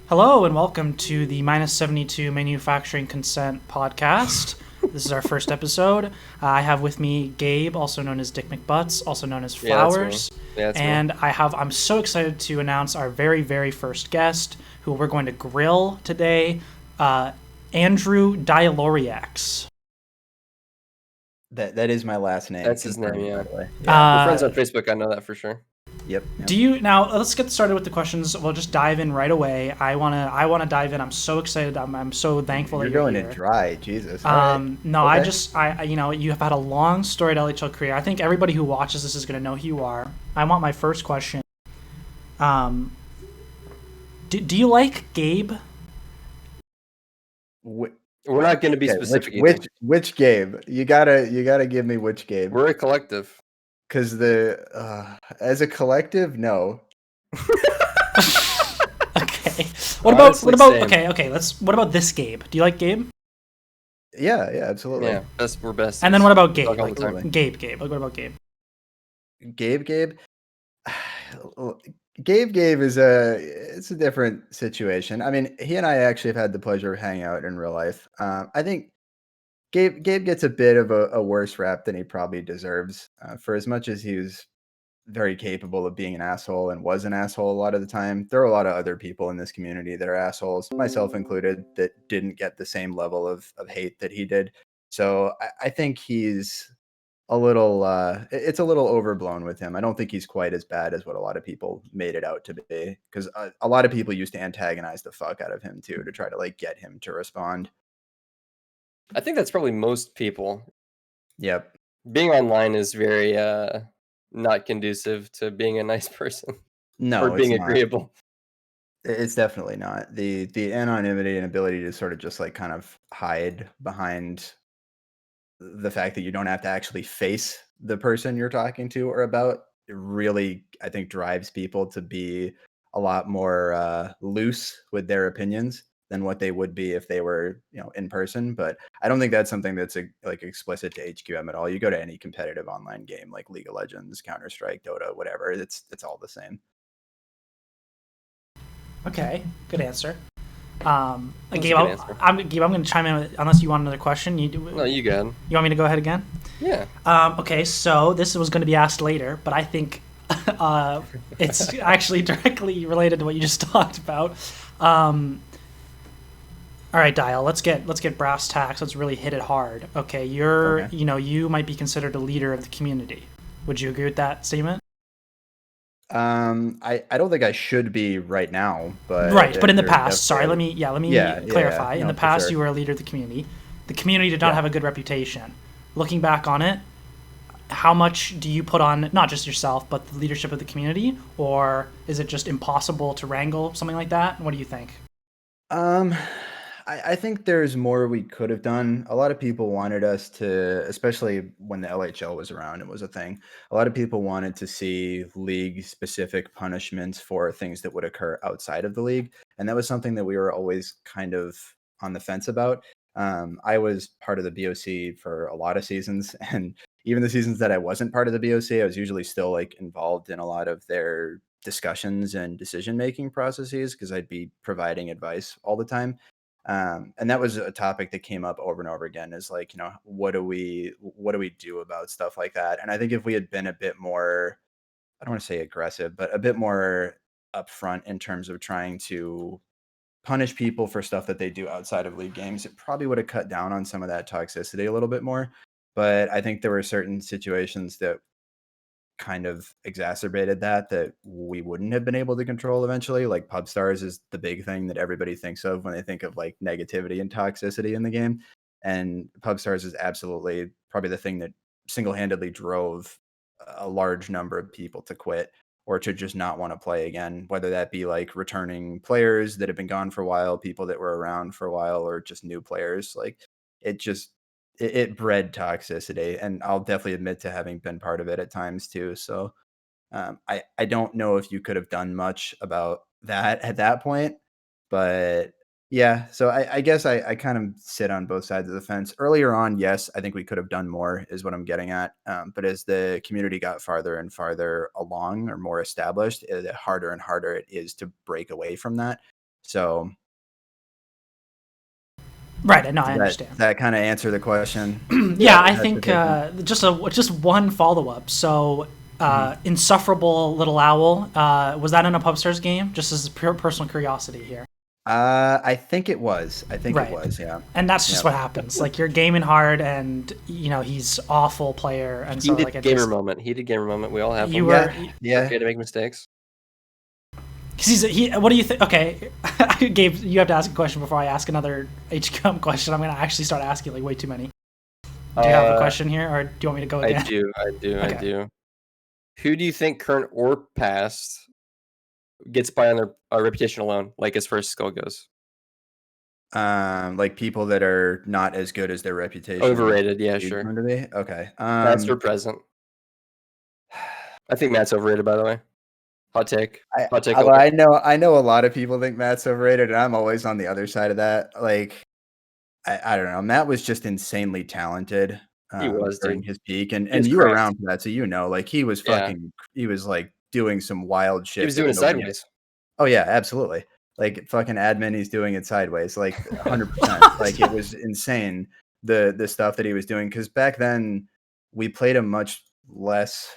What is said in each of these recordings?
Hello and welcome to the Minus 72 Manufacturing Consent podcast. This is our first episode. I have with me Gabe, also known as Dick McButts, also known as Flowers. That's me. And I'm so excited to announce our very, very first guest, who we're going to grill today, Andrew Dyaloreax. That is my last name. That's his name, confirmed, yeah. by the way. We're friends on Facebook, I know that for sure. Yep. Now let's get started with the questions. We'll just dive in right away. I wanna dive in. I'm so excited. I'm so thankful You're that you're going here. to dry, Jesus. No, Okay. I you have had a long storied LHL career. I think everybody who watches this is gonna know who you are. I want my first question. Do you like Gabe? Wh- We're not going to be okay, specific. which Gabe? You gotta give me which Gabe. We're a collective. Because as a collective, no. Okay. Honestly, same. What about this Gabe? Do you like Gabe? Yeah, absolutely. Yeah, we're best. And then what about Gabe? Talk all the Like, time. Gabe. Like, what about Gabe? Gabe. Gabe is it's a different situation. I mean, he and I actually have had the pleasure of hanging out in real life. I think Gabe gets a bit of a worse rap than he probably deserves. For as much as he was very capable of being an asshole and was an asshole a lot of the time, there are a lot of other people in this community that are assholes, myself included, that didn't get the same level of hate that he did. So I think he's a little it's a little overblown with him. I don't think he's quite as bad as what a lot of people made it out to be, because a lot of people used to antagonize the fuck out of him too, to try to like get him to respond. I think that's probably most people. Yep. Being online is very not conducive to being a nice person. No, or being it's not. agreeable. It's definitely not. The anonymity and ability to sort of just like kind of hide behind the fact that you don't have to actually face the person you're talking to or about, it really, I think, drives people to be a lot more loose with their opinions than what they would be if they were, in person. But I don't think that's something that's like explicit to HQM at all. You go to any competitive online game like League of Legends, Counter-Strike, Dota, whatever, it's all the same. Okay, good answer. That's a Gabe, good answer. I'm going to chime in unless you want another question. No, you go ahead. You want me to go ahead again? Yeah. Okay, so this was going to be asked later, but I think it's actually directly related to what you just talked about. All right, Dial. Let's get brass tacks. Let's really hit it hard. Okay, Okay. you might be considered a leader of the community. Would you agree with that statement? I don't think I should be right now, but Right, but in the there past, sorry, let definitely- me Yeah, clarify. In no, the for past, sure. you were a leader of the community. The community did not Yeah. have a good reputation. Looking back on it, how much do you put on not just yourself, but the leadership of the community, or is it just impossible to wrangle something like that? What do you think? Um, I think there's more we could have done. A lot of people wanted us to, especially when the LHL was around, it was a thing. A lot of people wanted to see league specific punishments for things that would occur outside of the league. And that was something that we were always kind of on the fence about. I was part of the BOC for a lot of seasons, and even the seasons that I wasn't part of the BOC, I was usually still like involved in a lot of their discussions and decision making processes because I'd be providing advice all the time. And that was a topic that came up over and over again, is like, what do we do about stuff like that? And I think if we had been a bit more, I don't want to say aggressive, but a bit more upfront in terms of trying to punish people for stuff that they do outside of league games, it probably would have cut down on some of that toxicity a little bit more. But I think there were certain situations that kind of exacerbated that we wouldn't have been able to control eventually. Like pub stars is the big thing that everybody thinks of when they think of like negativity and toxicity in the game. And pub stars is absolutely probably the thing that single-handedly drove a large number of people to quit or to just not want to play again, whether that be like returning players that have been gone for a while, people that were around for a while, or just new players. Like it just it bred toxicity, and I'll definitely admit to having been part of it at times too. So I don't know if you could have done much about that at that point, but yeah. So I guess I kind of sit on both sides of the fence. Earlier on, yes, I think we could have done more, is what I'm getting at. But as the community got farther and farther along or more established, the harder and harder it is to break away from that. So Right, no, I understand. That kind of answer the question. Yeah, I think just one follow-up. So, Insufferable Little Owl, was that in a Pubsters game? Just as pure personal curiosity here. I think it was. Right. It was, yeah. And that's just what happens. Like, you're gaming hard, and he's awful player, and so like Heated gamer moment. We all have. You were okay to make mistakes. Because what do you think? Okay, Gabe, you have to ask a question before I ask another HQM question. I'm gonna actually start asking like way too many. Do you have a question here, or do you want me to go again? I do. Who do you think, current or past, gets by on their reputation alone, like as far as skill goes? Like people that are not as good as their reputation. Overrated, yeah, sure. To be? Okay. Past or present? I think Matt's overrated, by the way. Hot take. I know a lot of people think Matt's overrated, and I'm always on the other side of that. Like, I don't know. Matt was just insanely talented. He was during his peak, and you were around for that, so like he was he was like doing some wild shit. He was doing it sideways. Oh yeah, absolutely. Like fucking admin, he's doing it sideways, like 100%. Like it was insane the stuff that he was doing, because back then we played a much less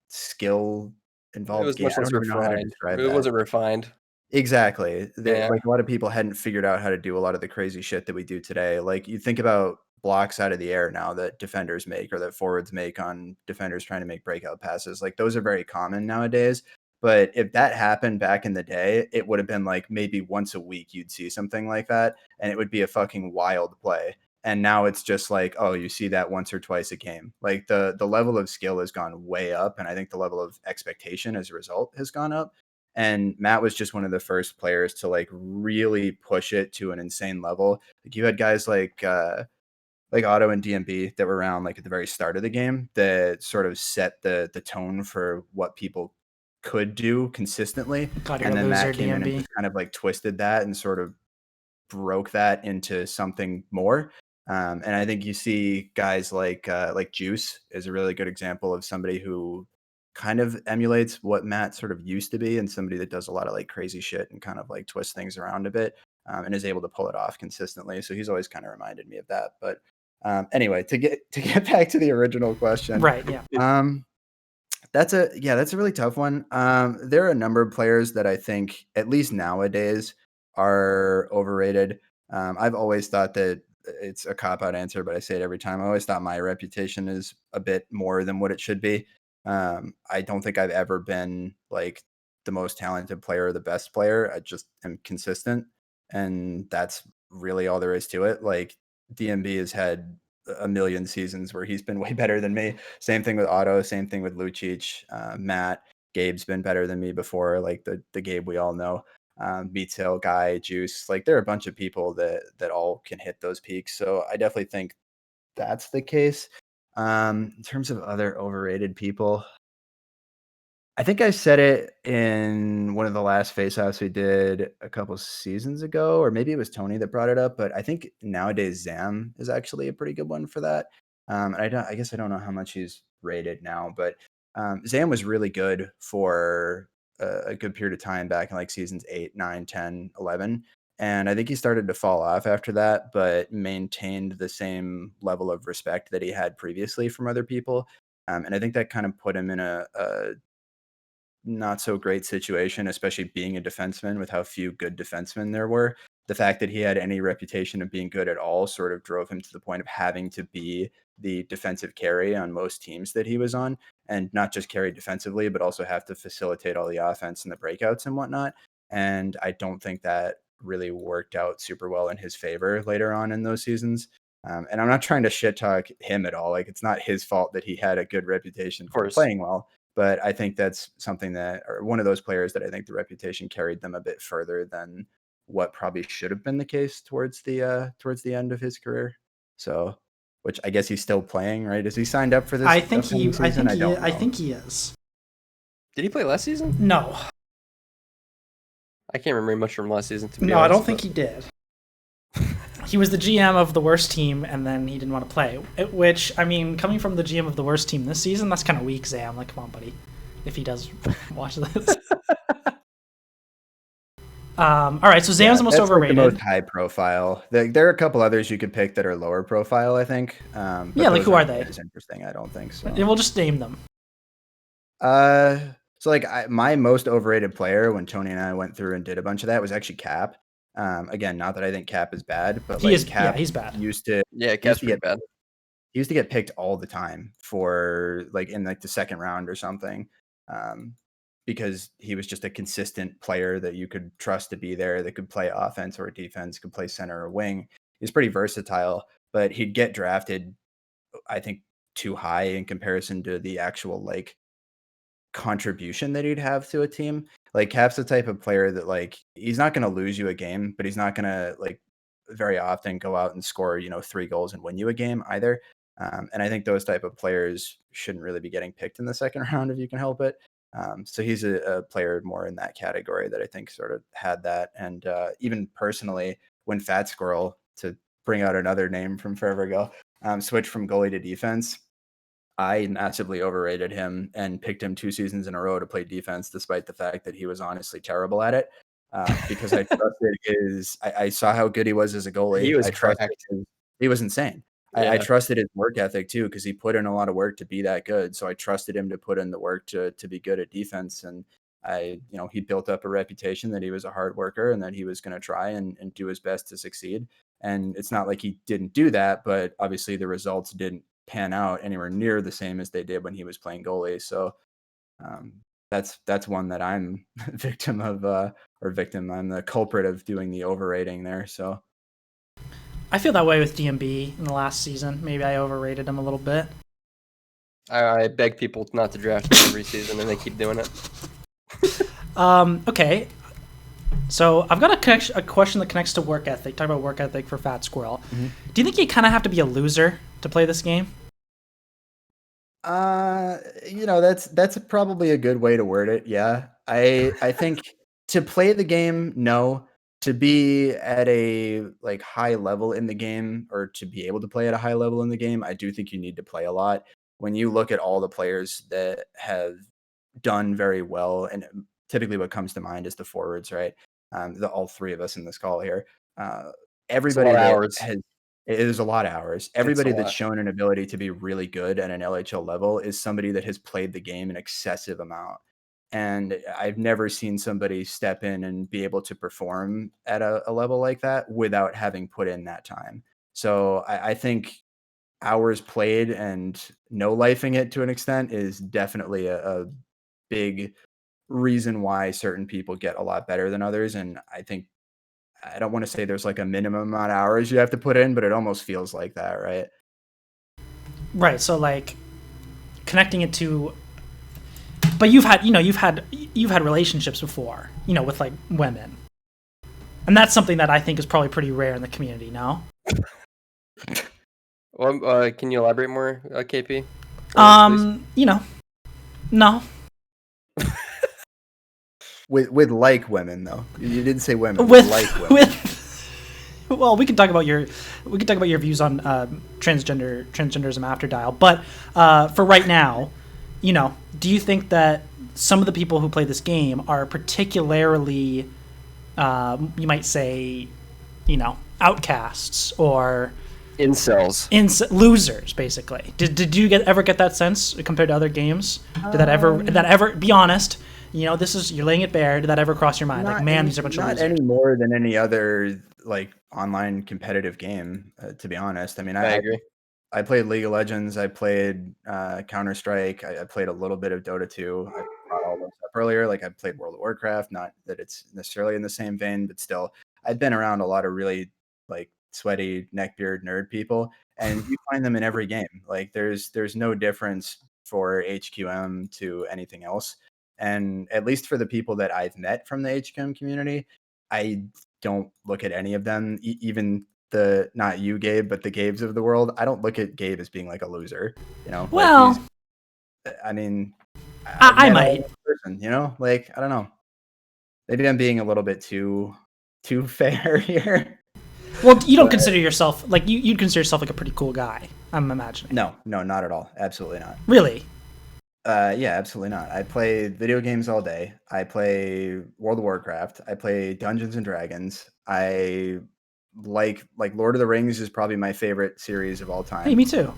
skill involved. It was much less refined. It wasn't refined. Exactly. Like a lot of people hadn't figured out how to do a lot of the crazy shit that we do today. Like you think about blocks out of the air now that defenders make, or that forwards make on defenders trying to make breakout passes. Like those are very common nowadays. But if that happened back in the day, it would have been like maybe once a week you'd see something like that, and it would be a fucking wild play. And now it's just like, oh, you see that once or twice a game. Like the level of skill has gone way up, and I think the level of expectation as a result has gone up. And Matt was just one of the first players to like really push it to an insane level. Like you had guys like Otto and DMB that were around like at the very start of the game that sort of set the tone for what people could do consistently. And then Matt came in and just kind of like twisted that and sort of broke that into something more. And I think you see guys like Juice is a really good example of somebody who kind of emulates what Matt sort of used to be, and somebody that does a lot of like crazy shit and kind of like twist things around a bit, and is able to pull it off consistently. So he's always kind of reminded me of that. But anyway, to get back to the original question, right? Yeah. That's a really tough one. There are a number of players that I think, at least nowadays, are overrated. I've always thought that it's a cop-out answer, but I say it every time. I always thought my reputation is a bit more than what it should be. I don't think I've ever been like the most talented player or the best player. I just am consistent, and that's really all there is to it. Like DMB has had a million seasons where he's been way better than me. Same thing with Otto, same thing with Lucic, Matt. Gabe's been better than me before, like the Gabe we all know. Beats Hill guy, Juice. Like there are a bunch of people that all can hit those peaks. So I definitely think that's the case. In terms of other overrated people, I think I said it in one of the last face-offs we did a couple seasons ago, or maybe it was Tony that brought it up, but I think nowadays Zam is actually a pretty good one for that. And I guess I don't know how much he's rated now, but Zam was really good for a good period of time back in like seasons 8, 9, 10, 11. And I think he started to fall off after that, but maintained the same level of respect that he had previously from other people. And I think that kind of put him in a not so great situation, especially being a defenseman with how few good defensemen there were. The fact that he had any reputation of being good at all sort of drove him to the point of having to be the defensive carry on most teams that he was on, and not just carry defensively, but also have to facilitate all the offense and the breakouts and whatnot. And I don't think that really worked out super well in his favor later on in those seasons. And I'm not trying to shit talk him at all. Like, it's not his fault that he had a good reputation for playing well. But I think that's something that, or one of those players that I think the reputation carried them a bit further than what probably should have been the case towards the end of his career. So, which I guess he's still playing, right? Is he signed up for this? I think he is. Did he play last season? No. I can't remember much from last season. No, I don't think he did. He was the GM of the worst team, and then he didn't want to play. Which, I mean, coming from the GM of the worst team this season, that's kind of weak, Zam. Like, come on, buddy. If he does watch this. All right, so Zam's the most overrated. Like the most high profile. There are a couple others you could pick that are lower profile, I think. But yeah, like who are they? As interesting, I don't think so. Yeah, we'll just name them. So like my most overrated player when Tony and I went through and did a bunch of that was actually Cap. Again, not that I think Cap is bad, but Cap he's bad. Cap's pretty bad. He used to get picked all the time for like in like the second round or something. Because he was just a consistent player that you could trust to be there, that could play offense or defense, could play center or wing. He's pretty versatile, but he'd get drafted, I think, too high in comparison to the actual like contribution that he'd have to a team. Like Cap's the type of player that like he's not going to lose you a game, but he's not going to like very often go out and score 3 goals and win you a game either. And I think those type of players shouldn't really be getting picked in the second round if you can help it. So he's a player more in that category that I think sort of had that. And even personally, when Fat Squirrel, to bring out another name from forever ago, switched from goalie to defense, I massively overrated him and picked him 2 seasons in a row to play defense, despite the fact that he was honestly terrible at it. Because I trusted I saw how good he was as a goalie. He was he was insane. Yeah. I trusted his work ethic too, because he put in a lot of work to be that good. So I trusted him to put in the work to be good at defense. And he built up a reputation that he was a hard worker and that he was going to try and do his best to succeed. And it's not like he didn't do that, but obviously the results didn't pan out anywhere near the same as they did when he was playing goalie. So that's one that I'm victim of, I'm the culprit of doing the overrating there. So I feel that way with DMB in the last season. Maybe I overrated him a little bit. I beg people not to draft him every season, and they keep doing it. Okay. So I've got a question that connects to work ethic. Talk about work ethic for Fat Squirrel. Mm-hmm. Do you think you kind of have to be a loser to play this game? That's probably a good way to word it. Yeah. I think to play the game, no. To be at a like high level in the game, or to be able to play at a high level in the game, I do think you need to play a lot. When you look at all the players that have done very well, and typically what comes to mind is the forwards, right? All 3 of us in this call here. Everybody it is a lot of hours. Everybody that's shown an ability to be really good at an LHL level is somebody that has played the game an excessive amount. And I've never seen somebody step in and be able to perform at a level like that without having put in that time. So I think hours played and no lifing it to an extent is definitely a big reason why certain people get a lot better than others. And I think, I don't want to say there's like a minimum amount of hours you have to put in, but it almost feels like that, right? Right. So like connecting it to, but you've had relationships before, with like women, and that's something that I think is probably pretty rare in the community. No. Well, can you elaborate more, KP? No. with like women though. You didn't say women. With like women. Well, we can talk about your views on transgenderism after Dyal, but for right now. Do you think that some of the people who play this game are particularly, you might say, outcasts or incels, losers, basically? Did you ever get that sense compared to other games? Did that ever? Be honest. You're laying it bare. Did that ever cross your mind? These are a bunch of losers. Not any more than any other like online competitive game. To be honest, I mean, I agree. I played League of Legends. I played Counter-Strike. I played a little bit of Dota 2. I brought all those up earlier. Like I played World of Warcraft. Not that it's necessarily in the same vein, but still, I've been around a lot of really like sweaty neckbeard nerd people, and you find them in every game. Like there's no difference for HQM to anything else. And at least for the people that I've met from the HQM community, I don't look at any of them, even not you, Gabe, but the Gabes of the world. I don't look at Gabe as being like a loser, Well, I mean, I might, person, like I don't know. Maybe I'm being a little bit too fair here. Well, you don't consider yourself like you'd consider yourself like a pretty cool guy. I'm imagining. No, not at all. Absolutely not. Really? Yeah, absolutely not. I play video games all day. I play World of Warcraft. I play Dungeons and Dragons. I like Lord of the Rings is probably my favorite series of all Hey, time. me too.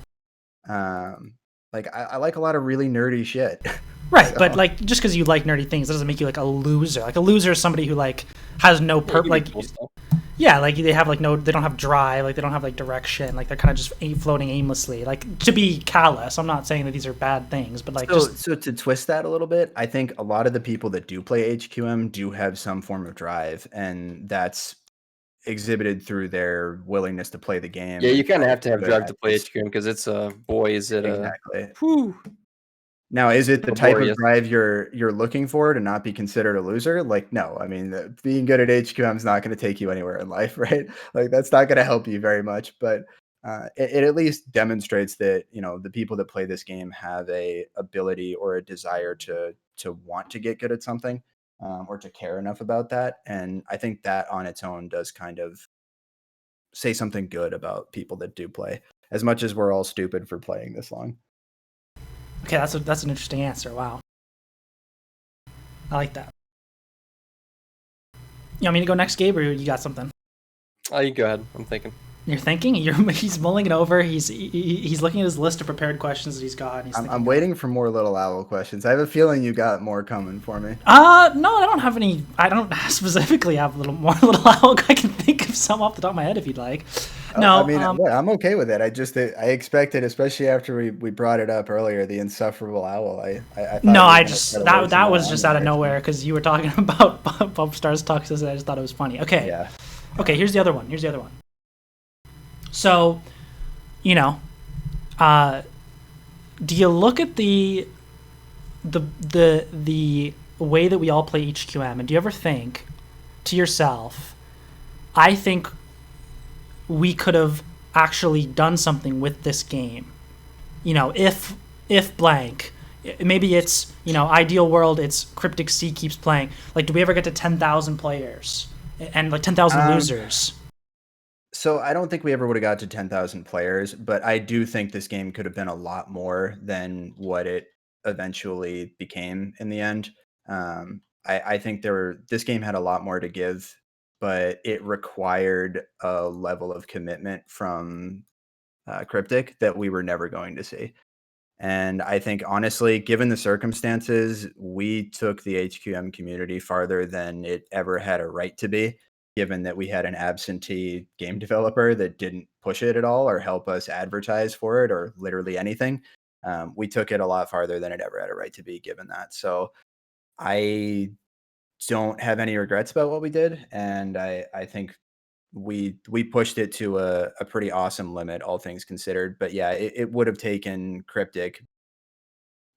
Like I like a lot of really nerdy shit. Right, So, but like just because you like nerdy things doesn't make you like a loser. Like a loser is somebody who like has no Yeah, you can like do cool stuff. yeah, like they have like they don't have drive, like they don't have like direction, like they're kind of just floating aimlessly. Like to be callous, I'm not saying that these are bad things, but like so to twist that a little bit, I think a lot of the people that do play HQM do have some form of drive, and that's exhibited through their willingness to play the game. Yeah, you and kind of try have to have good drive at to play this. HQM because it's boy, is it Exactly. whew, Now, is it the type of laborious. drive you're looking for to not be considered a loser? Like, no. I mean, being good at HQM is not going to take you anywhere in life, right? Like, that's not going to help you very much. But it at least demonstrates that the people that play this game have a ability or a desire to want to get good at something, or to care enough about that. And I think that on its own does kind of say something good about people that do play, as much as we're all stupid for playing this long. okay, that's an interesting answer. Wow, I like that. You want me to go next, Gabe, or you got something? Oh, you go ahead. I'm thinking. You're thinking. He's mulling it over. He's looking at his list of prepared questions that he's got. And he's I'm waiting for more Little Owl questions. I have a feeling you got more coming for me. No, I don't have any. I don't specifically have more Little Owl. I can think of some off the top of my head if you'd like. No, I mean, yeah, I'm okay with it. I expected, especially after we brought it up earlier, the insufferable owl. I thought no, we were I gonna just try to that lazy was on just there, out of actually. nowhere because you were talking about Bump Stars toxicity. I just thought it was funny. Okay. Yeah. Okay. Here's the other one. So, do you look at the way that we all play HQM, and do you ever think to yourself, I think we could have actually done something with this game? If blank, maybe it's ideal world, it's Cryptic C keeps playing. Like, do we ever get to 10,000 players and like 10,000 losers? So I don't think we ever would have got to 10,000 players, but I do think this game could have been a lot more than what it eventually became in the end. I think this game had a lot more to give, but it required a level of commitment from Cryptic that we were never going to see. And I think honestly, given the circumstances, we took the HQM community farther than it ever had a right to be, given that we had an absentee game developer that didn't push it at all or help us advertise for it or literally anything. We took it a lot farther than it ever had a right to be, given that. So I don't have any regrets about what we did. And I think we pushed it to a pretty awesome limit, all things considered. But yeah, it would have taken Cryptic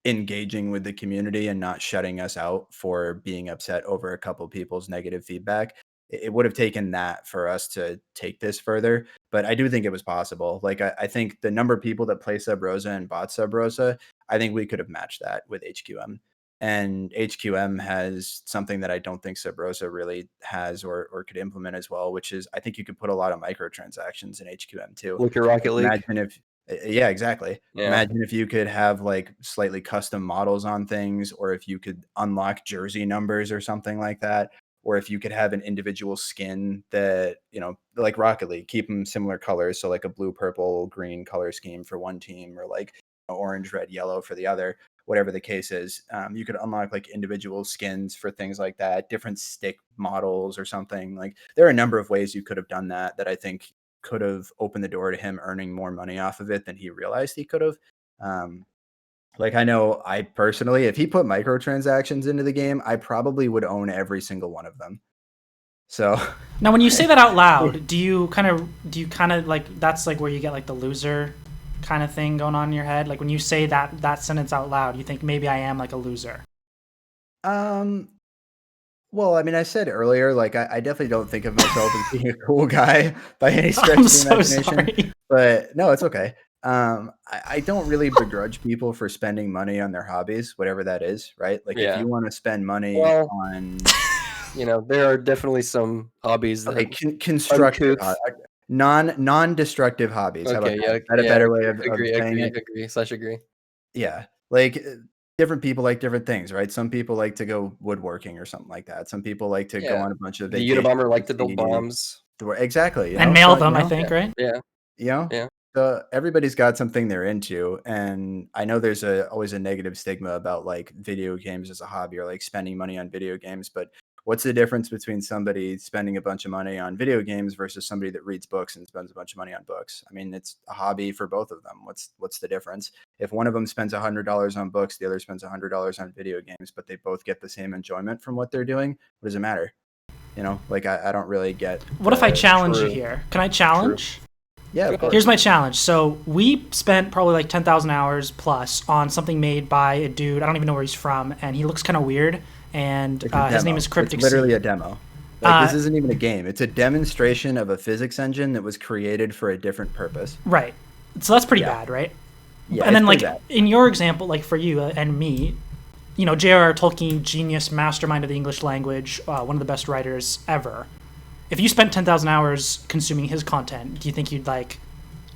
engaging with the community and not shutting us out for being upset over a couple people's negative feedback. It would have taken that for us to take this further, but I do think it was possible. Like I think the number of people that play Sub Rosa and bought Sub Rosa, I think we could have matched that with HQM. And HQM has something that I don't think Sub Rosa really has or could implement as well, which is I think you could put a lot of microtransactions in HQM too. Look at Rocket League. Imagine if yeah, exactly. Yeah. Imagine if you could have like slightly custom models on things, or if you could unlock jersey numbers or something like that, or if you could have an individual skin that, like Rocket League, keep them similar colors. So like a blue, purple, green color scheme for one team, or like orange, red, yellow for the other, whatever the case is. You could unlock like individual skins for things like that, different stick models or something. Like there are a number of ways you could have done that I think could have opened the door to him earning more money off of it than he realized he could have. Like I know I personally, if he put microtransactions into the game, I probably would own every single one of them. So Now, when you say that out loud, do you kind of like that's like where you get like the loser kind of thing going on in your head? Like when you say that sentence out loud, you think maybe I am like a loser. Well, I mean, I said earlier, like I definitely don't think of myself as being a cool guy by any stretch I'm of the so imagination. sorry. But no, it's okay. I don't really begrudge people for spending money on their hobbies, whatever that is, right? Like if Yeah. you want to spend money Well, on there are definitely some hobbies that constructive, uncouth. non-destructive hobbies. How about Okay, that? yeah, Is that a better way of agree, saying it? agree. Yeah, like different people like different things, right? Some people like to go woodworking or something like that. Some people like to go Yeah. on a bunch of The vacations. Unabomber like to build bombs. Exactly. And mail them, I think, right? Yeah. Yeah. So everybody's got something they're into, and I know there's always a negative stigma about like video games as a hobby or like spending money on video games. But what's the difference between somebody spending a bunch of money on video games versus somebody that reads books and spends a bunch of money on books? I mean, it's a hobby for both of them. What's the difference? If one of them spends $100 on books, the other spends $100 on video games, but they both get the same enjoyment from what they're doing, what does it matter? Like I don't really get. What if I challenge you here? Can I challenge? True. Yeah, of course. Here's my challenge. So we spent probably like 10,000 hours plus on something made by a dude. I don't even know where he's from, and he looks kind of weird. And his name is Cryptic. It's literally a demo. This isn't even a game. It's a demonstration of a physics engine that was created for a different purpose. Right. So that's pretty bad, right? Yeah. And then like in your example, like for you and me, J.R.R. Tolkien, genius, mastermind of the English language, one of the best writers ever. If you spent 10,000 hours consuming his content, do you think you'd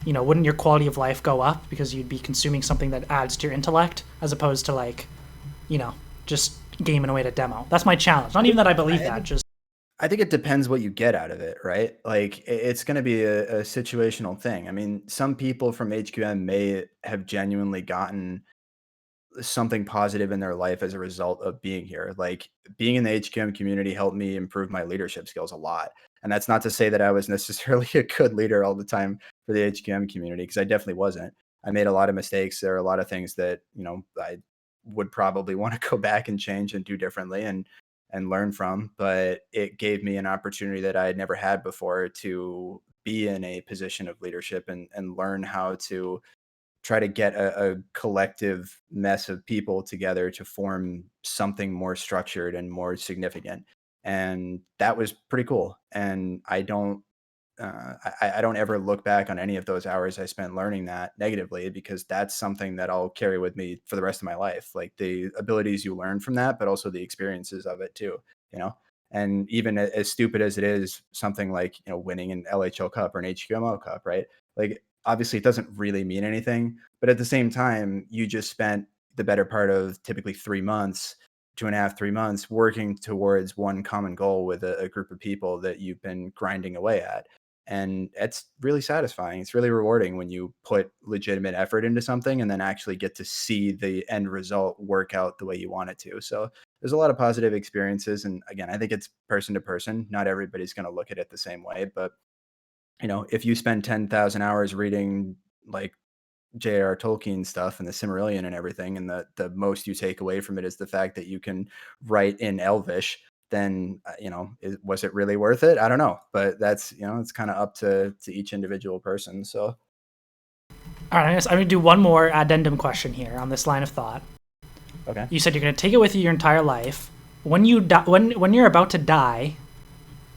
wouldn't your quality of life go up because you'd be consuming something that adds to your intellect as opposed to just gaming away at a demo? That's my challenge. Not even that I believe that, just. I think it depends what you get out of it, right? Like it's going to be a situational thing. I mean, some people from HQM may have genuinely gotten something positive in their life as a result of being here. Like being in the HQM community helped me improve my leadership skills a lot. And that's not to say that I was necessarily a good leader all the time for the HQM community, because I definitely wasn't. I made a lot of mistakes. There are a lot of things that, I would probably want to go back and change and do differently and learn from, but it gave me an opportunity that I had never had before to be in a position of leadership and learn how to try to get a collective mess of people together to form something more structured and more significant. And that was pretty cool. And I don't ever look back on any of those hours I spent learning that negatively, because that's something that I'll carry with me for the rest of my life. Like the abilities you learn from that, but also the experiences of it too, and even as stupid as it is, something like, winning an LHL Cup or an HQMO Cup, right? Like, obviously it doesn't really mean anything, but at the same time, you just spent the better part of typically 3 months, 2.5, 3 months working towards one common goal with a group of people that you've been grinding away at. And it's really satisfying. It's really rewarding when you put legitimate effort into something and then actually get to see the end result work out the way you want it to. So there's a lot of positive experiences. And again, I think it's person to person. Not everybody's going to look at it the same way, but if you spend 10,000 hours reading like J.R.R. Tolkien stuff and the Silmarillion and everything, and the most you take away from it is the fact that you can write in Elvish, then was it really worth it? I don't know, but that's it's kind of up to each individual person. So, all right, I'm gonna do one more addendum question here on this line of thought. Okay. You said you're gonna take it with you your entire life. When you when you're about to die,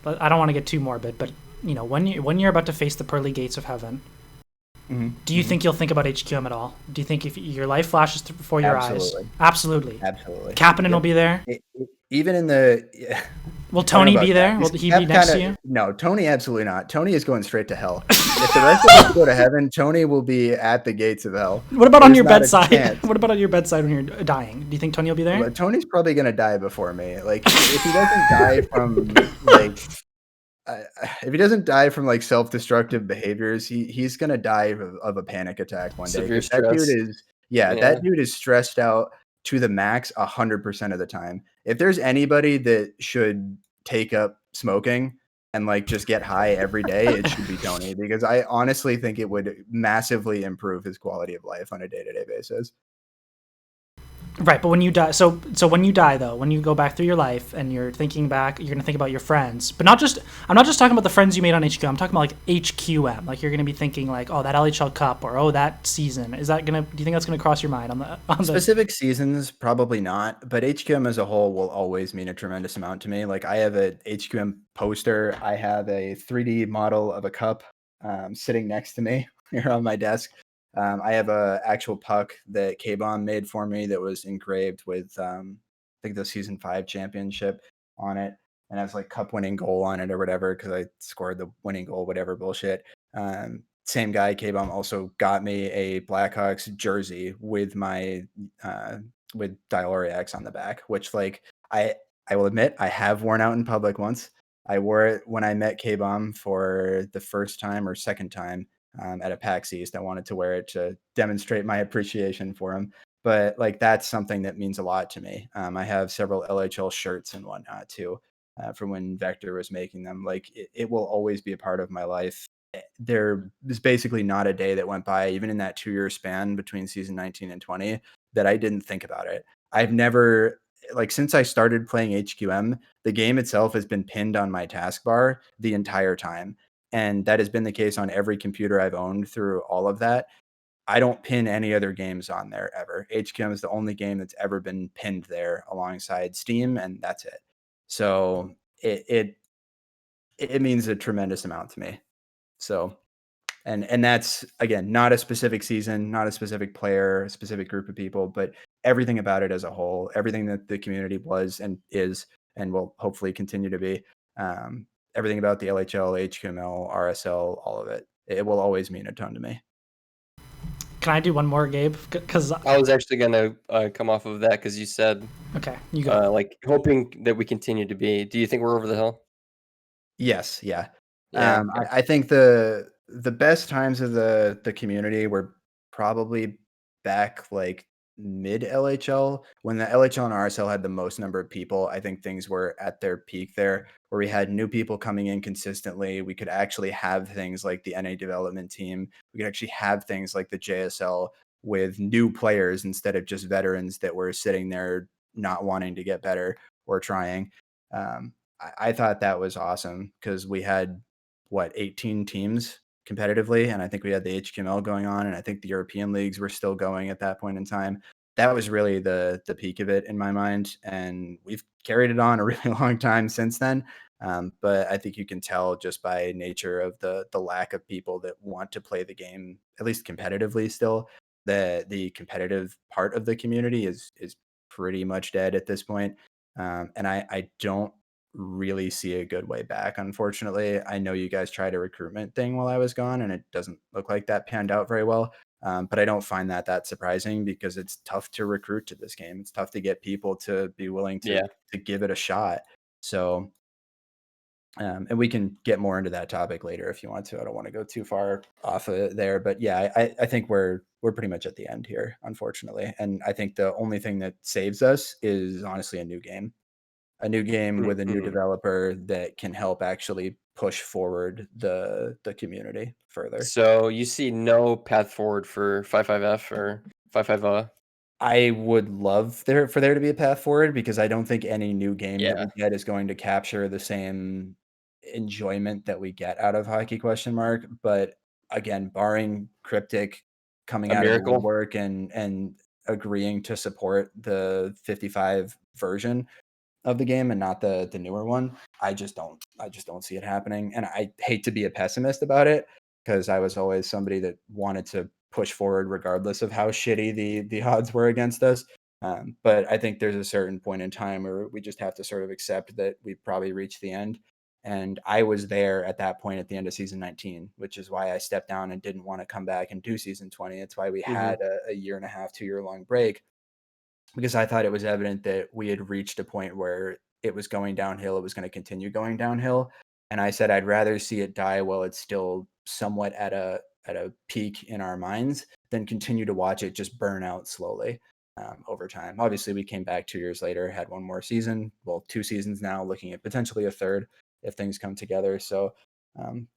but I don't want to get too morbid, but when you're about to face the pearly gates of heaven, do you think you'll think about HQM at all? Do you think if your life flashes before your eyes? Absolutely. Kapanen will be there. Even in the. Will Tony be there? Will he be next to you? No, Tony absolutely not. Tony is going straight to hell. If the rest of us go to heaven, Tony will be at the gates of hell. What about on your bedside? What about on your bedside when you're dying? Do you think Tony will be there? Well, Tony's probably going to die before me. Like if he doesn't die from like. If he doesn't die from like self-destructive behaviors, he's gonna die of a panic attack one day. That dude is stressed out to the max 100% of the time. If there's anybody that should take up smoking and like just get high every day, it should be Tony, because I honestly think it would massively improve his quality of life on a day-to-day basis. Right, but when you die, so when you die though, when you go back through your life and you're thinking back, you're gonna think about your friends, but I'm not just talking about the friends you made on HQM. I'm talking about like HQM. Like you're gonna be thinking like, oh, that LHL Cup, or oh, that season. Do you think that's gonna cross your mind on the specific seasons? Probably not, but HQM as a whole will always mean a tremendous amount to me. Like I have a HQM poster. I have a 3D model of a cup sitting next to me here on my desk. I have a actual puck that K-Bomb made for me that was engraved with, I think the season 5 championship on it, and has like cup winning goal on it or whatever, because I scored the winning goal, whatever bullshit. Same guy, K-Bomb, also got me a Blackhawks jersey with my Dyaloreax on the back, which like I will admit I have worn out in public once. I wore it when I met K-Bomb for the first time or second time at a PAX East. I wanted to wear it to demonstrate my appreciation for him. But like that's something that means a lot to me. I have several LHL shirts and whatnot too from when Vector was making them. Like it will always be a part of my life. There is basically not a day that went by, even in that 2-year span between season 19 and 20, that I didn't think about it. I've never, like, since I started playing HQM, the game itself has been pinned on my taskbar the entire time. And that has been the case on every computer I've owned through all of that. I don't pin any other games on there ever. HQM is the only game that's ever been pinned there alongside Steam, and that's it. So it means a tremendous amount to me. So and that's, again, not a specific season, not a specific player, a specific group of people, but everything about it as a whole, everything that the community was and is and will hopefully continue to be, everything about the LHL, HQML, RSL, all of it. It will always mean a ton to me. Can I do one more, Gabe? Because I was actually going to come off of that because you said, okay, you go. like, hoping that we continue to be. Do you think we're over the hill? Yes, yeah. Yeah. Okay. I think the best times of the community were probably back like mid LHL, when the LHL and RSL had the most number of people. I think things were at their peak there, where we had new people coming in consistently. We could actually have things like the NA development team. We could actually have things like the JSL with new players instead of just veterans that were sitting there not wanting to get better or trying. I thought that was awesome because we had 18 teams competitively, and I think we had the HQML going on, and I think the European leagues were still going at that point in time. That was really the peak of it in my mind, and we've carried it on a really long time since then. But I think you can tell just by nature of the lack of people that want to play the game, at least competitively still, that the competitive part of the community is pretty much dead at this point. And I don't really see a good way back, unfortunately. I know you guys tried a recruitment thing while I was gone, and it doesn't look like that panned out very well. But I don't find that surprising because it's tough to recruit to this game. It's tough to get people to be willing to give it a shot. So, and we can get more into that topic later if you want to. I don't want to go too far off of it there, but yeah, I think we're pretty much at the end here, unfortunately. And I think the only thing that saves us is honestly a new game with a new developer that can help actually push forward the community further. So you see no path forward for 55F or 55 I would love for there to be a path forward, because I don't think any new game that we get is going to capture the same enjoyment that we get out of Hockey ? But again, barring Cryptic coming out of the woodwork and agreeing to support the 55 version of the game and not the newer one, I just don't see it happening. And I hate to be a pessimist about it, because I was always somebody that wanted to push forward regardless of how shitty the odds were against us. But I think there's a certain point in time where we just have to sort of accept that we've probably reached the end. And I was there at that point at the end of season 19, which is why I stepped down and didn't want to come back and do season 20. It's why we had a 1.5 year, 2 year long break, because I thought it was evident that we had reached a point where it was going downhill. It was going to continue going downhill. And I said, I'd rather see it die while it's still somewhat at a peak in our minds than continue to watch it just burn out slowly over time. Obviously, we came back 2 years later, had one more season. Well, 2 seasons now, looking at potentially a third if things come together. So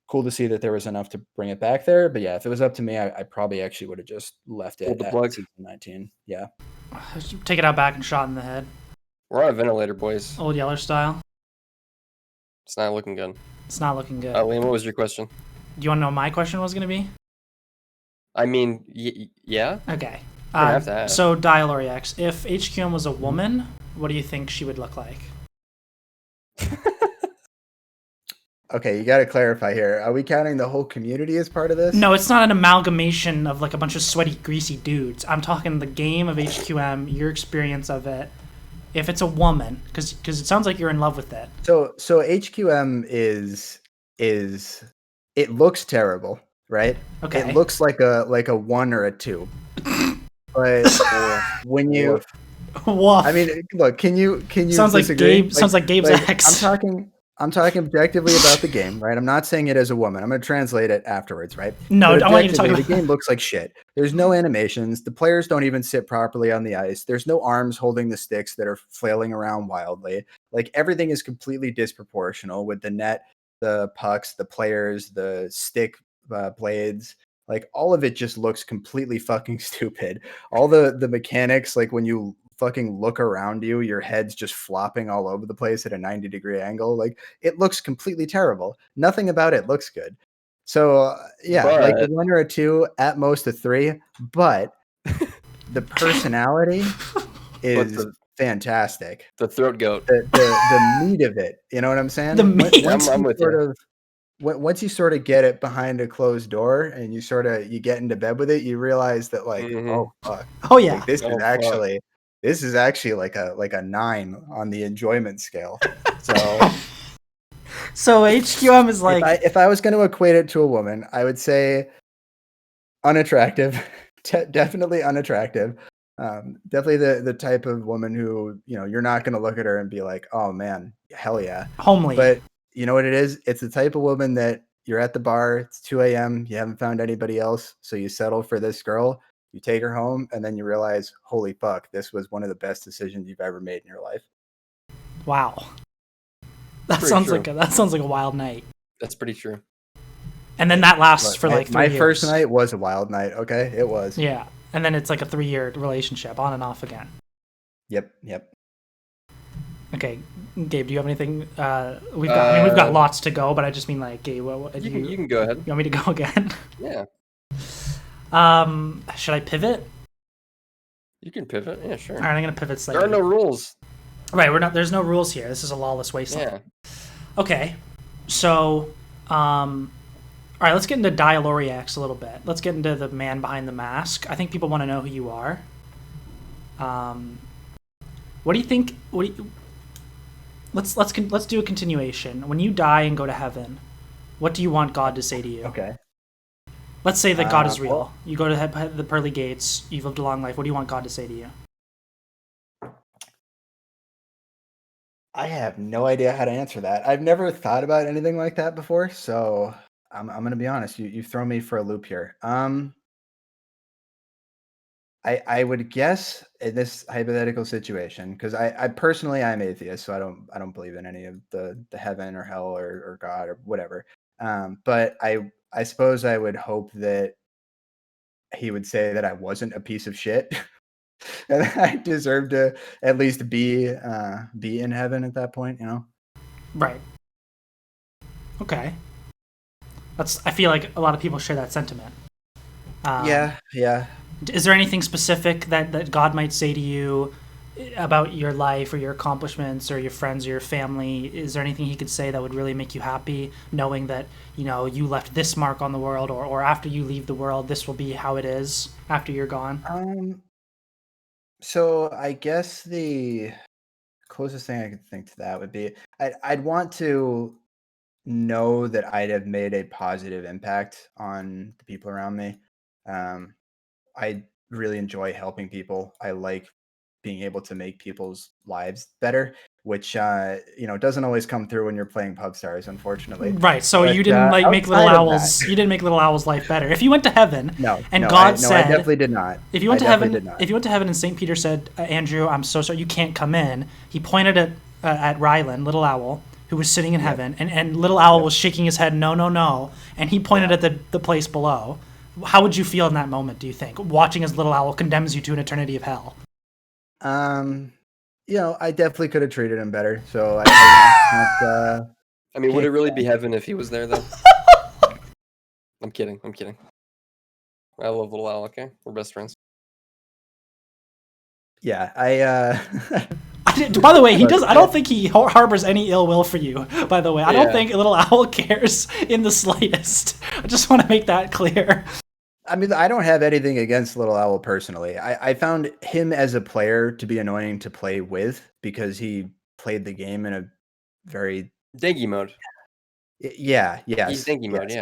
cool to see that there was enough to bring it back there. But yeah, if it was up to me, I probably actually would have just left it at season 19. Yeah. Take it out back and shot in the head. We're on a ventilator, boys. Old Yeller style. It's not looking good. It's not looking good. Liam, what was your question? Do you want to know what my question was going to be? I mean, yeah. Okay. So Dyaloreax, if HQM was a woman, what do you think she would look like? Okay, you got to clarify here. Are we counting the whole community as part of this? No, it's not an amalgamation of like a bunch of sweaty, greasy dudes. I'm talking the game of HQM, your experience of it. If it's a woman, because it sounds like you're in love with it. So HQM is it looks terrible, right? Okay. It looks like a 1 or a 2. But when you Woof. I mean, look, can you sounds like disagree? Gabe. Sounds like Gabe's ex. I'm talking objectively about the game, right? I'm not saying it as a woman. I'm going to translate it afterwards, right? No, But I want you to talk about the game looks like shit. There's no animations. The players don't even sit properly on the ice. There's no arms holding the sticks that are flailing around wildly. Like everything is completely disproportional with the net, the pucks, the players, the stick blades. Like all of it just looks completely fucking stupid. All the mechanics, like when you fucking look around you, your head's just flopping all over the place at a 90-degree angle. Like it looks completely terrible. Nothing about it looks good. So like a 1 or a 2, at most a 3. But the personality is fantastic. The throat goat. The meat of it. You know what I'm saying? The meat. I'm with you. Once you sort of get it behind a closed door and you get into bed with it, you realize that like, oh fuck. Oh yeah. Like, this is actually like a 9 on the enjoyment scale. So HQM is like, if I was going to equate it to a woman, I would say unattractive, definitely unattractive. Definitely the type of woman who, you're not going to look at her and be like, oh man, hell yeah. Homely. But you know what it is? It's the type of woman that you're at the bar, it's 2 a.m., you haven't found anybody else, so you settle for this girl, you take her home, and then you realize, holy fuck, this was one of the best decisions you've ever made in your life. Wow. That sounds like a wild night. That's pretty true. And then that lasts for like 3 years. My first night was a wild night, okay? It was. Yeah. And then it's like a 3-year relationship, on and off again. Yep. Okay, Gabe, do you have anything? We've got lots to go, but I just mean like, Gabe, you can go ahead. You want me to go again? Yeah. Should I pivot? You can pivot. Yeah, sure. All right, I'm gonna pivot slightly. There are no rules. Right, there's no rules here. This is a lawless wasteland. Yeah. Okay, so, all right, let's get into Dyaloreax a little bit. Let's get into the man behind the mask. I think people want to know who you are. What do you think? Let's do a continuation. When you die and go to heaven, what do you want God to say to you? Okay. Let's say that God is real. You go to the pearly gates. You've lived a long life. What do you want God to say to you? I have no idea how to answer that. I've never thought about anything like that before, so I'm going to be honest. You've thrown me for a loop here. I would guess in this hypothetical situation, because I personally I'm atheist, so I don't believe in any of the heaven or hell or God or whatever. But I suppose I would hope that he would say that I wasn't a piece of shit. And I deserve to at least be in heaven at that point, Right. Okay. I feel like a lot of people share that sentiment. Yeah. Is there anything specific that God might say to you about your life or your accomplishments or your friends or your family? Is there anything he could say that would really make you happy, knowing that, you left this mark on the world, or after you leave the world, this will be how it is after you're gone? So I guess the closest thing I could think to that would be I'd want to know that I'd have made a positive impact on the people around me. I really enjoy helping people. I like being able to make people's lives better, which doesn't always come through when you're playing Pub Stars, unfortunately. Right. So you didn't make Little Owl's. You didn't make Little Owl's life better. If you went to heaven, God said, I definitely did not. If you went to heaven, and St. Peter said, Andrew, I'm so sorry, you can't come in. He pointed at Rylan, Little Owl, who was sitting in heaven, and Little Owl was shaking his head, no, and he pointed at the place below. How would you feel in that moment, do you think, watching as Little Owl condemns you to an eternity of hell? I definitely could have treated him better. So would it really be heaven if he was there, though? I'm kidding. I love Little Owl, okay? We're best friends. Yeah, By the way, he does. I don't think he harbors any ill will for you. By the way, I don't think Little Owl cares in the slightest. I just want to make that clear. I mean, I don't have anything against Little Owl personally. I found him as a player to be annoying to play with because he played the game in a very dingy mode. Yeah, he's dingy mode.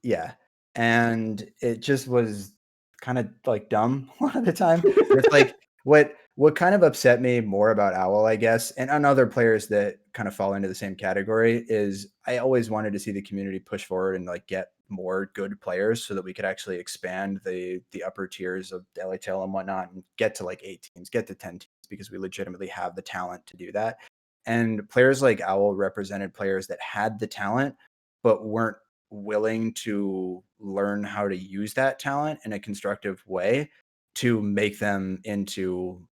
Yeah, and it just was kind of like dumb a lot of the time. It's like what what kind of upset me more about Owl, I guess, and on other players that kind of fall into the same category, is I always wanted to see the community push forward and like get more good players so that we could actually expand the upper tiers of LHL and whatnot and get to like 8 teams, get to 10 teams, because we legitimately have the talent to do that. And players like Owl represented players that had the talent but weren't willing to learn how to use that talent in a constructive way to make them into,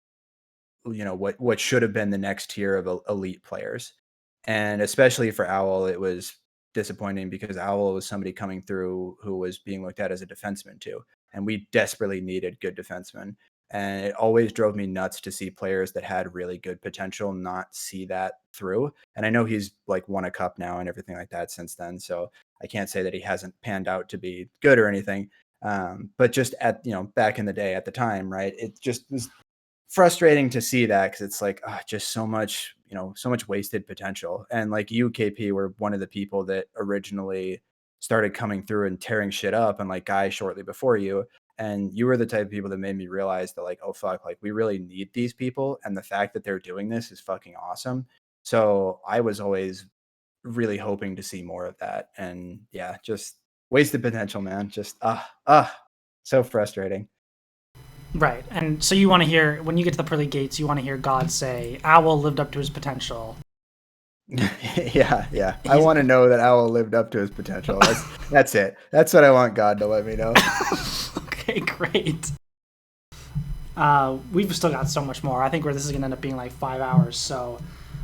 you know, what should have been the next tier of elite players. And especially for Owl, it was disappointing because Owl was somebody coming through who was being looked at as a defenseman too, and we desperately needed good defensemen. And it always drove me nuts to see players that had really good potential not see that through. And I know he's like won a cup now and everything like that since then, so I can't say that he hasn't panned out to be good or anything. But just at, you know, back in the day at the time, right, it just was frustrating to see that, because it's like, just so much, you know, so much wasted potential. And like UKP were one of the people that originally started coming through and tearing shit up, and like Guy shortly before you. And you were the type of people that made me realize that like, oh fuck, like we really need these people, and the fact that they're doing this is fucking awesome. So I was always really hoping to see more of that. And yeah, just wasted potential, man. Just so frustrating. Right. And so you want to hear, when you get to the pearly gates, you want to hear God say, Owl lived up to his potential. Yeah. I want to know that Owl lived up to his potential. That's it. That's what I want God to let me know. Okay, great. We've still got so much more. I think this is going to end up being like 5 hours. So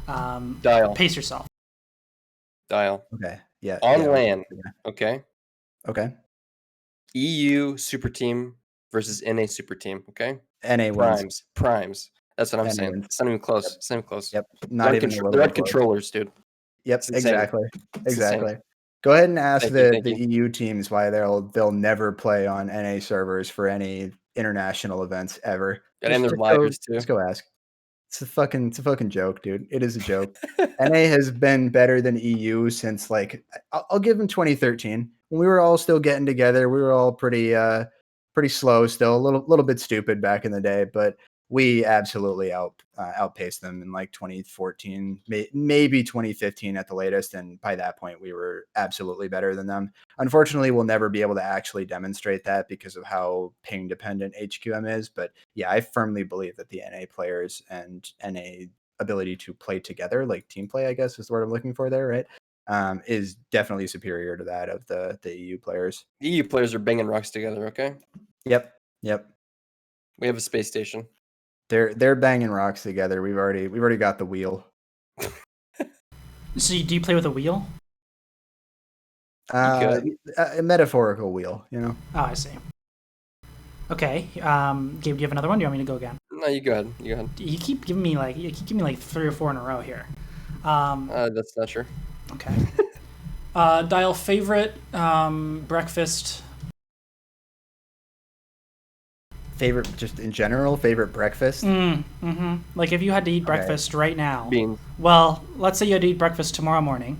Dyal. Pace yourself. Dyal. Okay. Yeah. On land. Okay. Okay. EU super team versus NA super team. Okay. NA wins. Primes. That's what I'm saying. Wins. It's not even close. Yep. It's not even close. Yep. Not even they're at controllers, dude. Yep. Exactly. Insane. Go ahead and ask the you. EU teams why they'll never play on NA servers for any international events ever. And they're liars too. Just go ask. It's a fucking joke, dude. It is a joke. NA has been better than EU since like I'll give them 2013, when we were all still getting together. We were all pretty slow still, a little bit stupid back in the day, but we absolutely outpaced them in like 2014, maybe 2015 at the latest. And by that point, we were absolutely better than them. Unfortunately, we'll never be able to actually demonstrate that because of how ping dependent HQM is. But yeah, I firmly believe that the NA players and NA ability to play together, like team play, I guess is the word I'm looking for there, right? Is definitely superior to that of the EU players. EU players are banging rocks together, okay? Yep. We have a space station. They're banging rocks together. We've already got the wheel. So do you play with a wheel? A metaphorical wheel, you know. Oh, I see. Okay, Gabe, do you have another one? Do you want me to go again? No, you go ahead. You keep giving me like 3 or 4 in a row here. That's not true. Okay. Dyal, favorite breakfast. Favorite, just in general, favorite breakfast? Like if you had to eat breakfast right now. Beans. Well, let's say you had to eat breakfast tomorrow morning.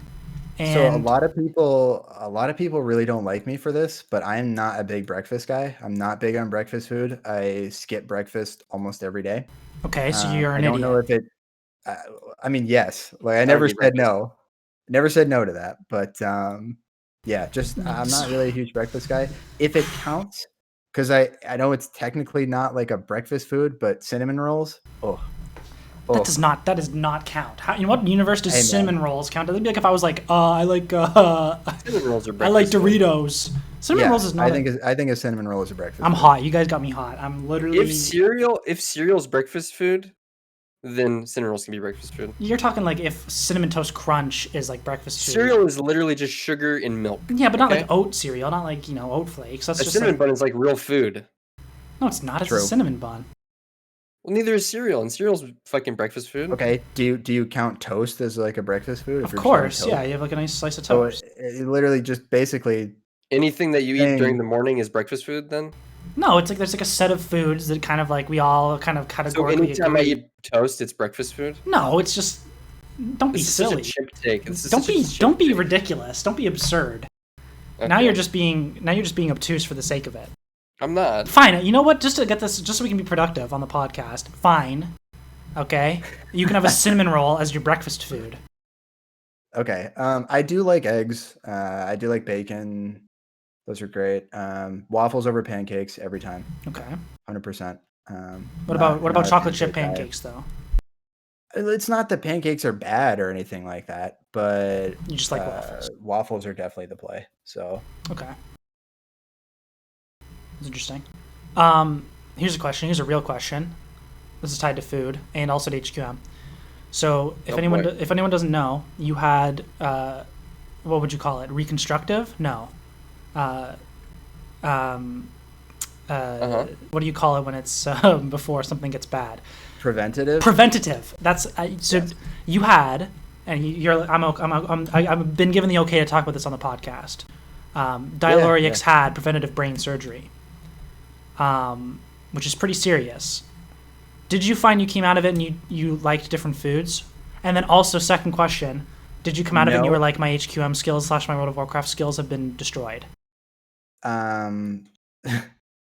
And so a lot of people really don't like me for this, but I'm not a big breakfast guy. I'm not big on breakfast food. I skip breakfast almost every day. Okay, so you're an idiot. I don't know if it. I mean, yes. Like I never said no. Never said no to that. But yeah, just I'm not really a huge breakfast guy. If it counts. Because I know it's technically not like a breakfast food, but cinnamon rolls. That does not count. How, in what universe does cinnamon rolls count? It'd be like if I was like, I like cinnamon rolls are breakfast. I like Doritos. Cinnamon rolls is not. I think a cinnamon roll is a breakfast. I'm hot. You guys got me hot. I'm literally. If cereal's breakfast food, then cinnamon rolls can be breakfast food. You're talking like if Cinnamon Toast Crunch is like breakfast food. Cereal is literally just sugar and milk. Yeah, but not like oat cereal, not like, oat flakes. That's a just cinnamon bun is like real food. No, it's not. It's True. A cinnamon bun. Well, neither is cereal, and cereal's fucking breakfast food. Okay, do you count toast as like a breakfast food? Of course, yeah. You have like a nice slice of toast. So it literally just basically anything that you eat during the morning is breakfast food, then? No, it's like there's like a set of foods that kind of like we all kind of categorically. So anytime I eat toast, it's breakfast food? No, it's just don't be silly. This is such a chimp take. Don't be ridiculous. Don't be absurd. Okay. Now you're just being obtuse for the sake of it. I'm not. Fine. You know what? Just to get this, just so we can be productive on the podcast. Fine. Okay. You can have a cinnamon roll as your breakfast food. Okay. I do like eggs. I do like bacon. Those are great. Waffles over pancakes every time. Okay. 100%. What about chocolate chip pancakes though? It's not that pancakes are bad or anything like that, but you just like waffles. Waffles are definitely the play. So okay, that's interesting. Here's a question. Here's a real question. This is tied to food and also to HQM. So if anyone doesn't know, you had what would you call it? Reconstructive? No. What do you call it when it's before something gets bad? Preventative. That's so. Yes. You had, and you're. I've been given the okay to talk about this on the podcast. Dyaloreax had preventative brain surgery, which is pretty serious. Did you find you came out of it and you liked different foods? And then also, second question, did you come out of it and you were like, my HQM skills / my World of Warcraft skills have been destroyed? So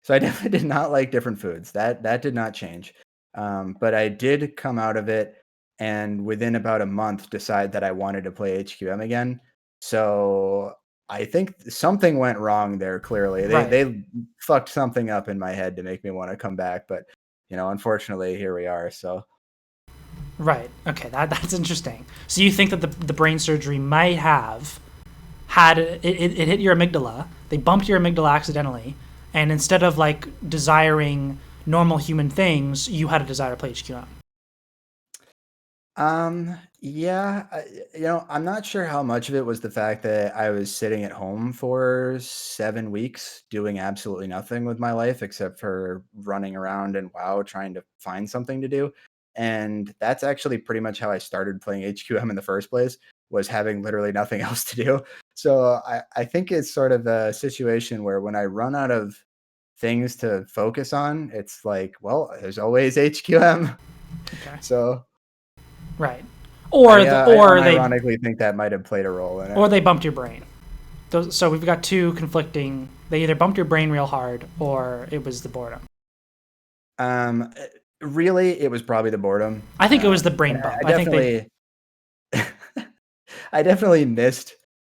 I definitely did not like different foods. That did not change. But I did come out of it and within about a month decide that I wanted to play HQM again. So I think something went wrong there, clearly. They fucked something up in my head to make me want to come back. But, unfortunately, here we are. So. Right. Okay, that's interesting. So you think that the brain surgery might have had it hit your amygdala, they bumped your amygdala accidentally, and instead of like desiring normal human things, you had a desire to play HQM. Yeah, I'm not sure how much of it was the fact that I was sitting at home for 7 weeks doing absolutely nothing with my life except for running around and WoW trying to find something to do. And that's actually pretty much how I started playing HQM in the first place, was having literally nothing else to do. So I think it's sort of a situation where when I run out of things to focus on, it's like, well, there's always HQM. Okay. So. Right. I ironically think that might have played a role in it. Or they bumped your brain. So we've got two conflicting. They either bumped your brain real hard, or it was the boredom. Really, it was probably the boredom. I think it was the brain bump. I definitely missed.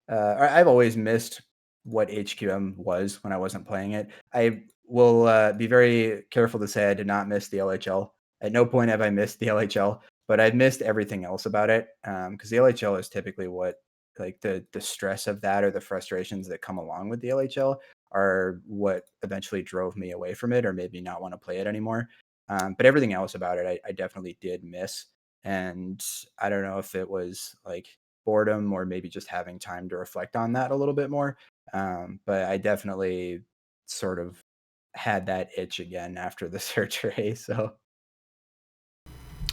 I've always missed what HQM was when I wasn't playing it. I will be very careful to say I did not miss the LHL. At no point have I missed the LHL, but I've missed everything else about it. Because the LHL is typically what, like the stress of that or the frustrations that come along with the LHL are what eventually drove me away from it or made me not want to play it anymore. But everything else about it, I definitely did miss. And I don't know if it was like boredom or maybe just having time to reflect on that a little bit more. But I definitely sort of had that itch again after the surgery. So.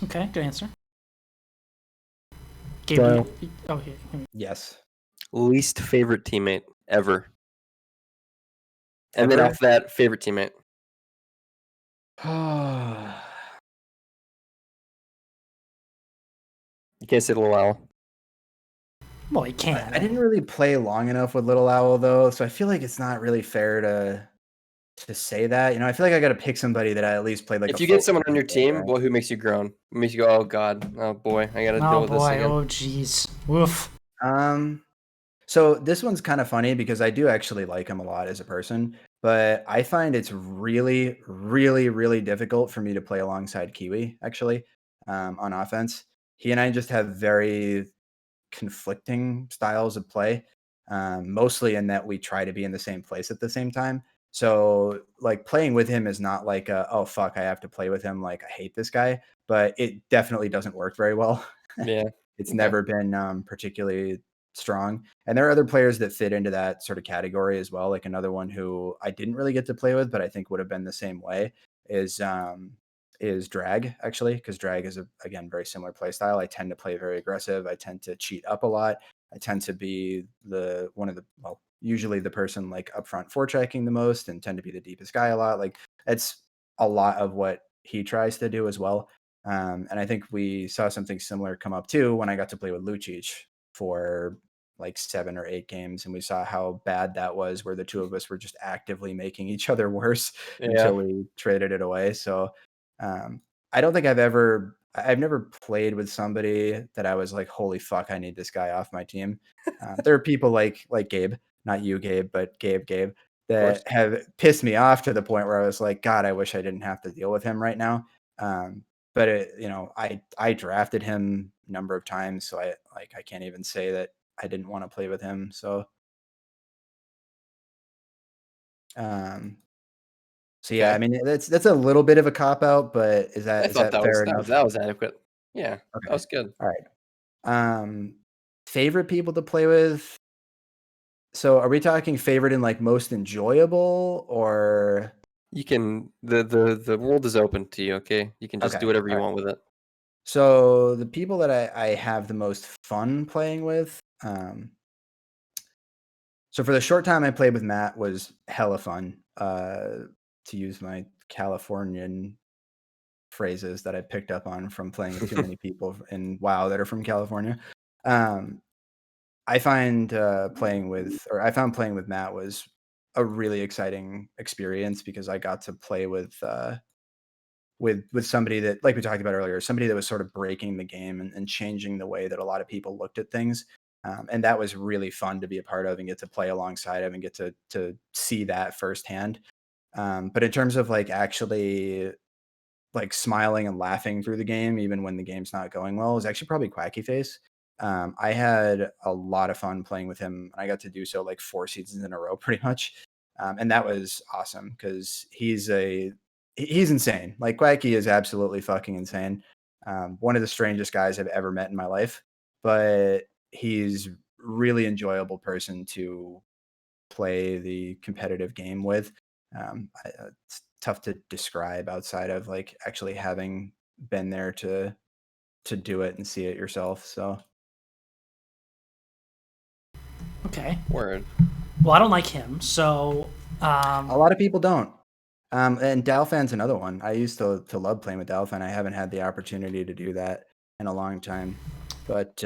Okay, good answer. Gabe, yes. Least favorite teammate ever. And then off that, favorite teammate. You can't say Thelittleowl. Well, he can. I didn't really play long enough with Thelittleowl though, so I feel like it's not really fair to say that. I feel like I got to pick somebody that I at least played like. If you get someone on your team, well, who makes you groan? Who makes you go, oh god, oh boy, I got to deal with this again. Oh jeez, woof. So this one's kind of funny because I do actually like him a lot as a person, but I find it's really, really, really difficult for me to play alongside Kiwi actually on offense. He and I just have very conflicting styles of play, mostly in that we try to be in the same place at the same time. So like playing with him is not like oh fuck, I have to play with him, like I hate this guy, but it definitely doesn't work very well. Yeah. It's never been particularly strong. And there are other players that fit into that sort of category as well. Like another one who I didn't really get to play with, but I think would have been the same way is Drag, actually, because Drag is again very similar play style. I tend to play very aggressive. I tend to cheat up a lot. I tend to be usually the person like up front foretracking the most and tend to be the deepest guy a lot. Like it's a lot of what he tries to do as well. And I think we saw something similar come up too when I got to play with Lucic for like 7 or 8 games, and we saw how bad that was, where the two of us were just actively making each other worse until we traded it away. So I don't think I've never played with somebody that I was like, holy fuck, I need this guy off my team. There are people like Gabe, not you, Gabe, but Gabe, that have pissed me off to the point where I was like, God, I wish I didn't have to deal with him right now. But I drafted him a number of times, so I can't even say that I didn't want to play with him. So, yeah, I mean that's a little bit of a cop out, but is that fair enough? That was adequate. Yeah, okay. That was good. All right. Favorite people to play with. So, are we talking favorite in like most enjoyable, or you can the world is open to you? Okay, you can just do whatever you want with it. So the people that I have the most fun playing with. So for the short time I played with Matt was hella fun. To use my Californian phrases that I picked up on from playing with too many people in WoW that are from California. I found playing with Matt was a really exciting experience because I got to play with somebody that, like we talked about earlier, somebody that was sort of breaking the game and changing the way that a lot of people looked at things. And that was really fun to be a part of and get to play alongside of and get to see that firsthand. But in terms of like actually like smiling and laughing through the game, even when the game's not going well, is actually probably Quacky Face. I had a lot of fun playing with him, and I got to do so like 4 seasons in a row pretty much. And that was awesome because he's insane. Like Quacky is absolutely fucking insane. One of the strangest guys I've ever met in my life, but he's really enjoyable person to play the competitive game with. It's tough to describe outside of like actually having been there to do it and see it yourself. So okay, word. Well, I don't like him, so a lot of people don't. And Dalfan's another one. I used to love playing with Dalfan. I haven't had the opportunity to do that in a long time, but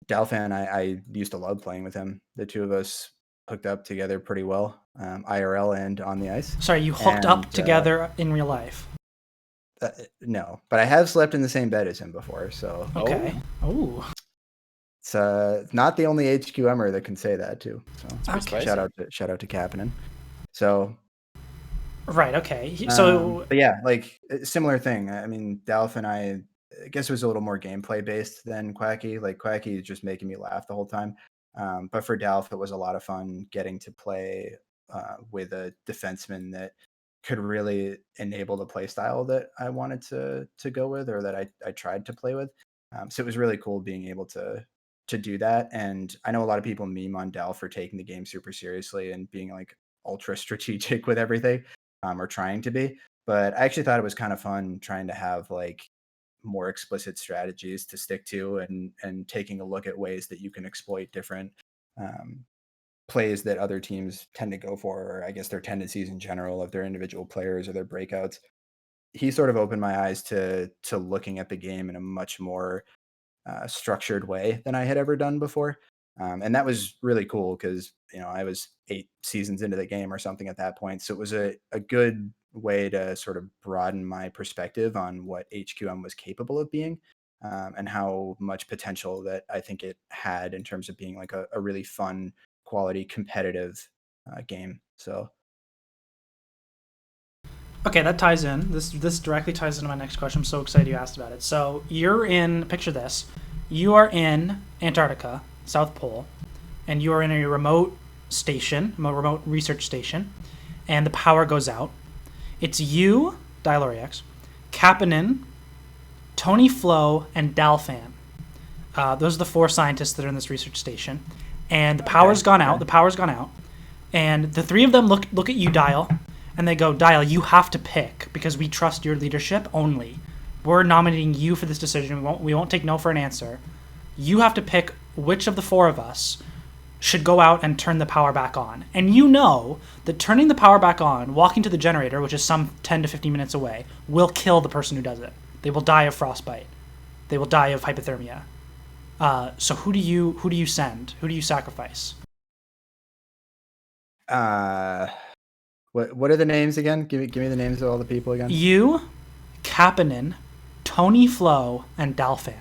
Dalfan, I used to love playing with him. The two of us hooked up together pretty well, IRL and on the ice. Sorry, you hooked up together in real life? No, but I have slept in the same bed as him before. So okay. Oh. It's not the only HQMer that can say that too. So okay. Shout out to Kapanen. So right, okay. So but yeah, like similar thing. I mean, Dalf and I guess it was a little more gameplay based than Quacky. Like Quacky is just making me laugh the whole time. But for Dalf, it was a lot of fun getting to play with a defenseman that could really enable the play style that I wanted to go with, or that I tried to play with. So it was really cool being able to do that. And I know a lot of people meme on Dalf for taking the game super seriously and being like ultra strategic with everything, or trying to be. But I actually thought it was kind of fun trying to have like more explicit strategies to stick to and taking a look at ways that you can exploit different plays that other teams tend to go for, or I guess their tendencies in general of their individual players or their breakouts. He sort of opened my eyes to looking at the game in a much more structured way than I had ever done before. And that was really cool because, I was 8 seasons into the game or something at that point. So it was a good way to sort of broaden my perspective on what HQM was capable of being, and how much potential that I think it had in terms of being like a really fun, quality, competitive game. So. Okay, that ties in. This directly ties into my next question. I'm so excited you asked about it. So picture this. You are in Antarctica, South Pole, and you are in a remote research station, and the power goes out. It's you, Dyaloreax, Kapanen, Tony Flo, and Dalfan. Those are the 4 scientists that are in this research station. And the power's gone out. The power's gone out. And the 3 of them look at you, Dyal, and they go, Dyal, you have to pick because we trust your leadership only. We're nominating you for this decision. We won't take no for an answer. You have to pick which of the 4 of us should go out and turn the power back on. And you know that turning the power back on, walking to the generator, which is some 10 to 15 minutes away, will kill the person who does it. They will die of frostbite. They will die of hypothermia. So who do you send? Who do you sacrifice? What are the names again? Give me the names of all the people again. You, Kapanen, Tony Flo, and Dalf.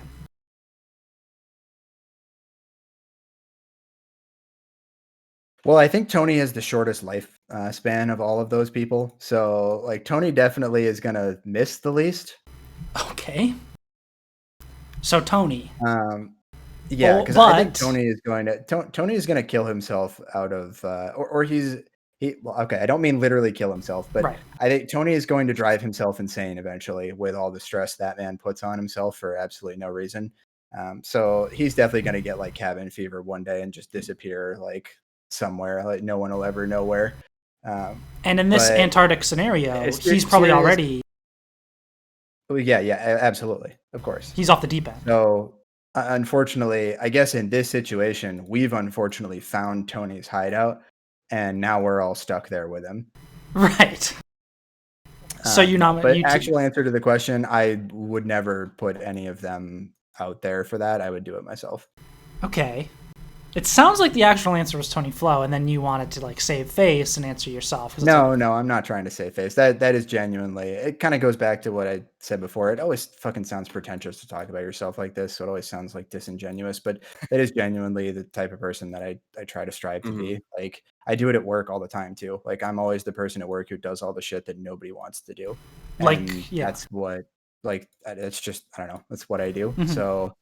Well, I think Tony has the shortest life span of all of those people. So, like, Tony definitely is going to miss the least. Okay. So, Tony. Yeah, because I think Tony is going to kill himself out of, or well, okay, I don't mean literally kill himself, but right. I think Tony is going to drive himself insane eventually with all the stress that man puts on himself for absolutely no reason. So he's definitely going to get like cabin fever one day and just disappear like somewhere, like no one will ever know where. And in this Antarctic scenario, he's probably already. Yeah, absolutely, of course. He's off the deep end. So unfortunately, I guess in this situation, we've unfortunately found Tony's hideout, and now we're all stuck there with him. Right. So actual answer to the question, I would never put any of them out there for that. I would do it myself. Okay. It sounds like the actual answer was Tony Flo, and then you wanted to like save face and answer yourself. No, I'm not trying to save face. That is genuinely. It kind of goes back to what I said before. It always fucking sounds pretentious to talk about yourself like this, so it always sounds like disingenuous. But that is genuinely the type of person that I try to strive to be. Like I do it at work all the time too. Like I'm always the person at work who does all the shit that nobody wants to do. That's what. Like it's just I don't know. That's what I do. So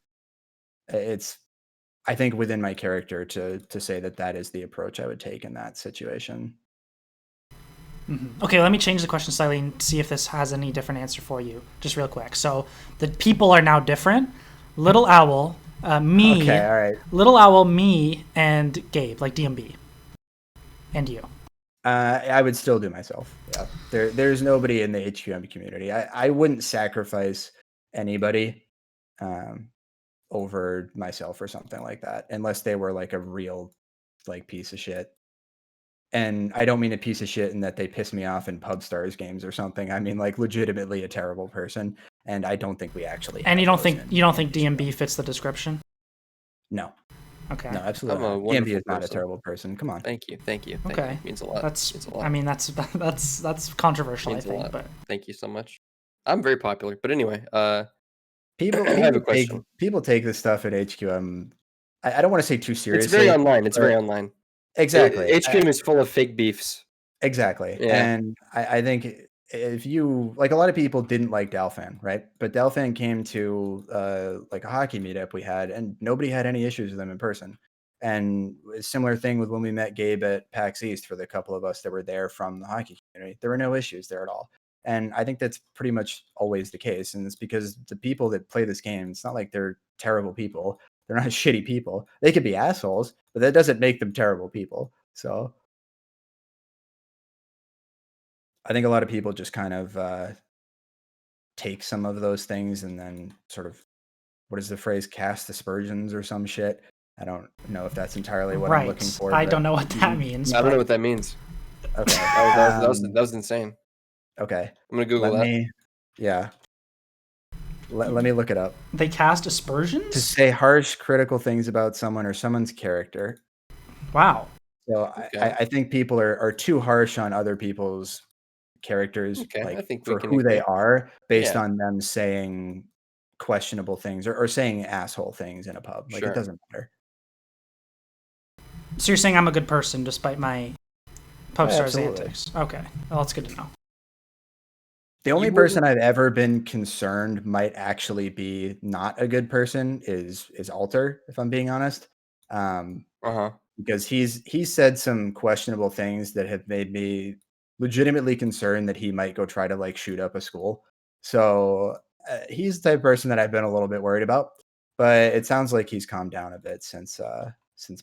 it's. I think within my character to say that is the approach I would take in that situation. Okay, let me change the question slightly and see if this has any different answer for you, just real quick. So the people are now different. Little Owl, me. Okay, all right. Little Owl, me, and Gabe, like DMB, and you. I would still do myself. Yeah, there's nobody in the HQM community. I wouldn't sacrifice anybody. Over myself or something like that, unless they were like a real like piece of shit. And I don't mean a piece of shit in that they piss me off in Pub Stars games or something. I mean like legitimately a terrible person. And I don't think we actually. And you don't think DMB fits the description? No. Okay. No, absolutely not. DMB is not a terrible person. Come on. Thank you. Okay. It means a lot. That's. I mean that's controversial. I think, but thank you so much. I'm very popular, but anyway. People take this stuff at HQM. I don't want to say too seriously. It's very online. Very online. Exactly. HQM is full of fake beefs. Exactly. Yeah. And I think if you like a lot of people didn't like Dalfan, right? But Dalfan came to like a hockey meetup we had, and nobody had any issues with him in person. And a similar thing with when we met Gabe at PAX East for the couple of us that were there from the hockey community. There were no issues there at all. And I think that's pretty much always the case. And it's because the people that play this game, it's not like they're terrible people. They're not shitty people. They could be assholes, but that doesn't make them terrible people. So I think a lot of people just kind of take some of those things and then sort of, what is the phrase, cast aspersions or some shit. I don't know if that's entirely what I'm looking for. I don't know what that means. I don't know what that means. Okay. that was insane. Okay. I'm going to Google that. Let me look it up. They cast aspersions? To say harsh, critical things about someone or someone's character. Wow. So okay. I think people are too harsh on other people's characters, like I think for who they are, based on them saying questionable things or saying asshole things in a pub. Like it doesn't matter. So you're saying I'm a good person despite my pub stars antics? Okay. Well, that's good to know. The only person I've ever been concerned might actually be not a good person is Alter, if I'm being honest. Because he's said some questionable things that have made me legitimately concerned that he might go try to like shoot up a school. So he's the type of person that I've been a little bit worried about. But it sounds like he's calmed down a bit since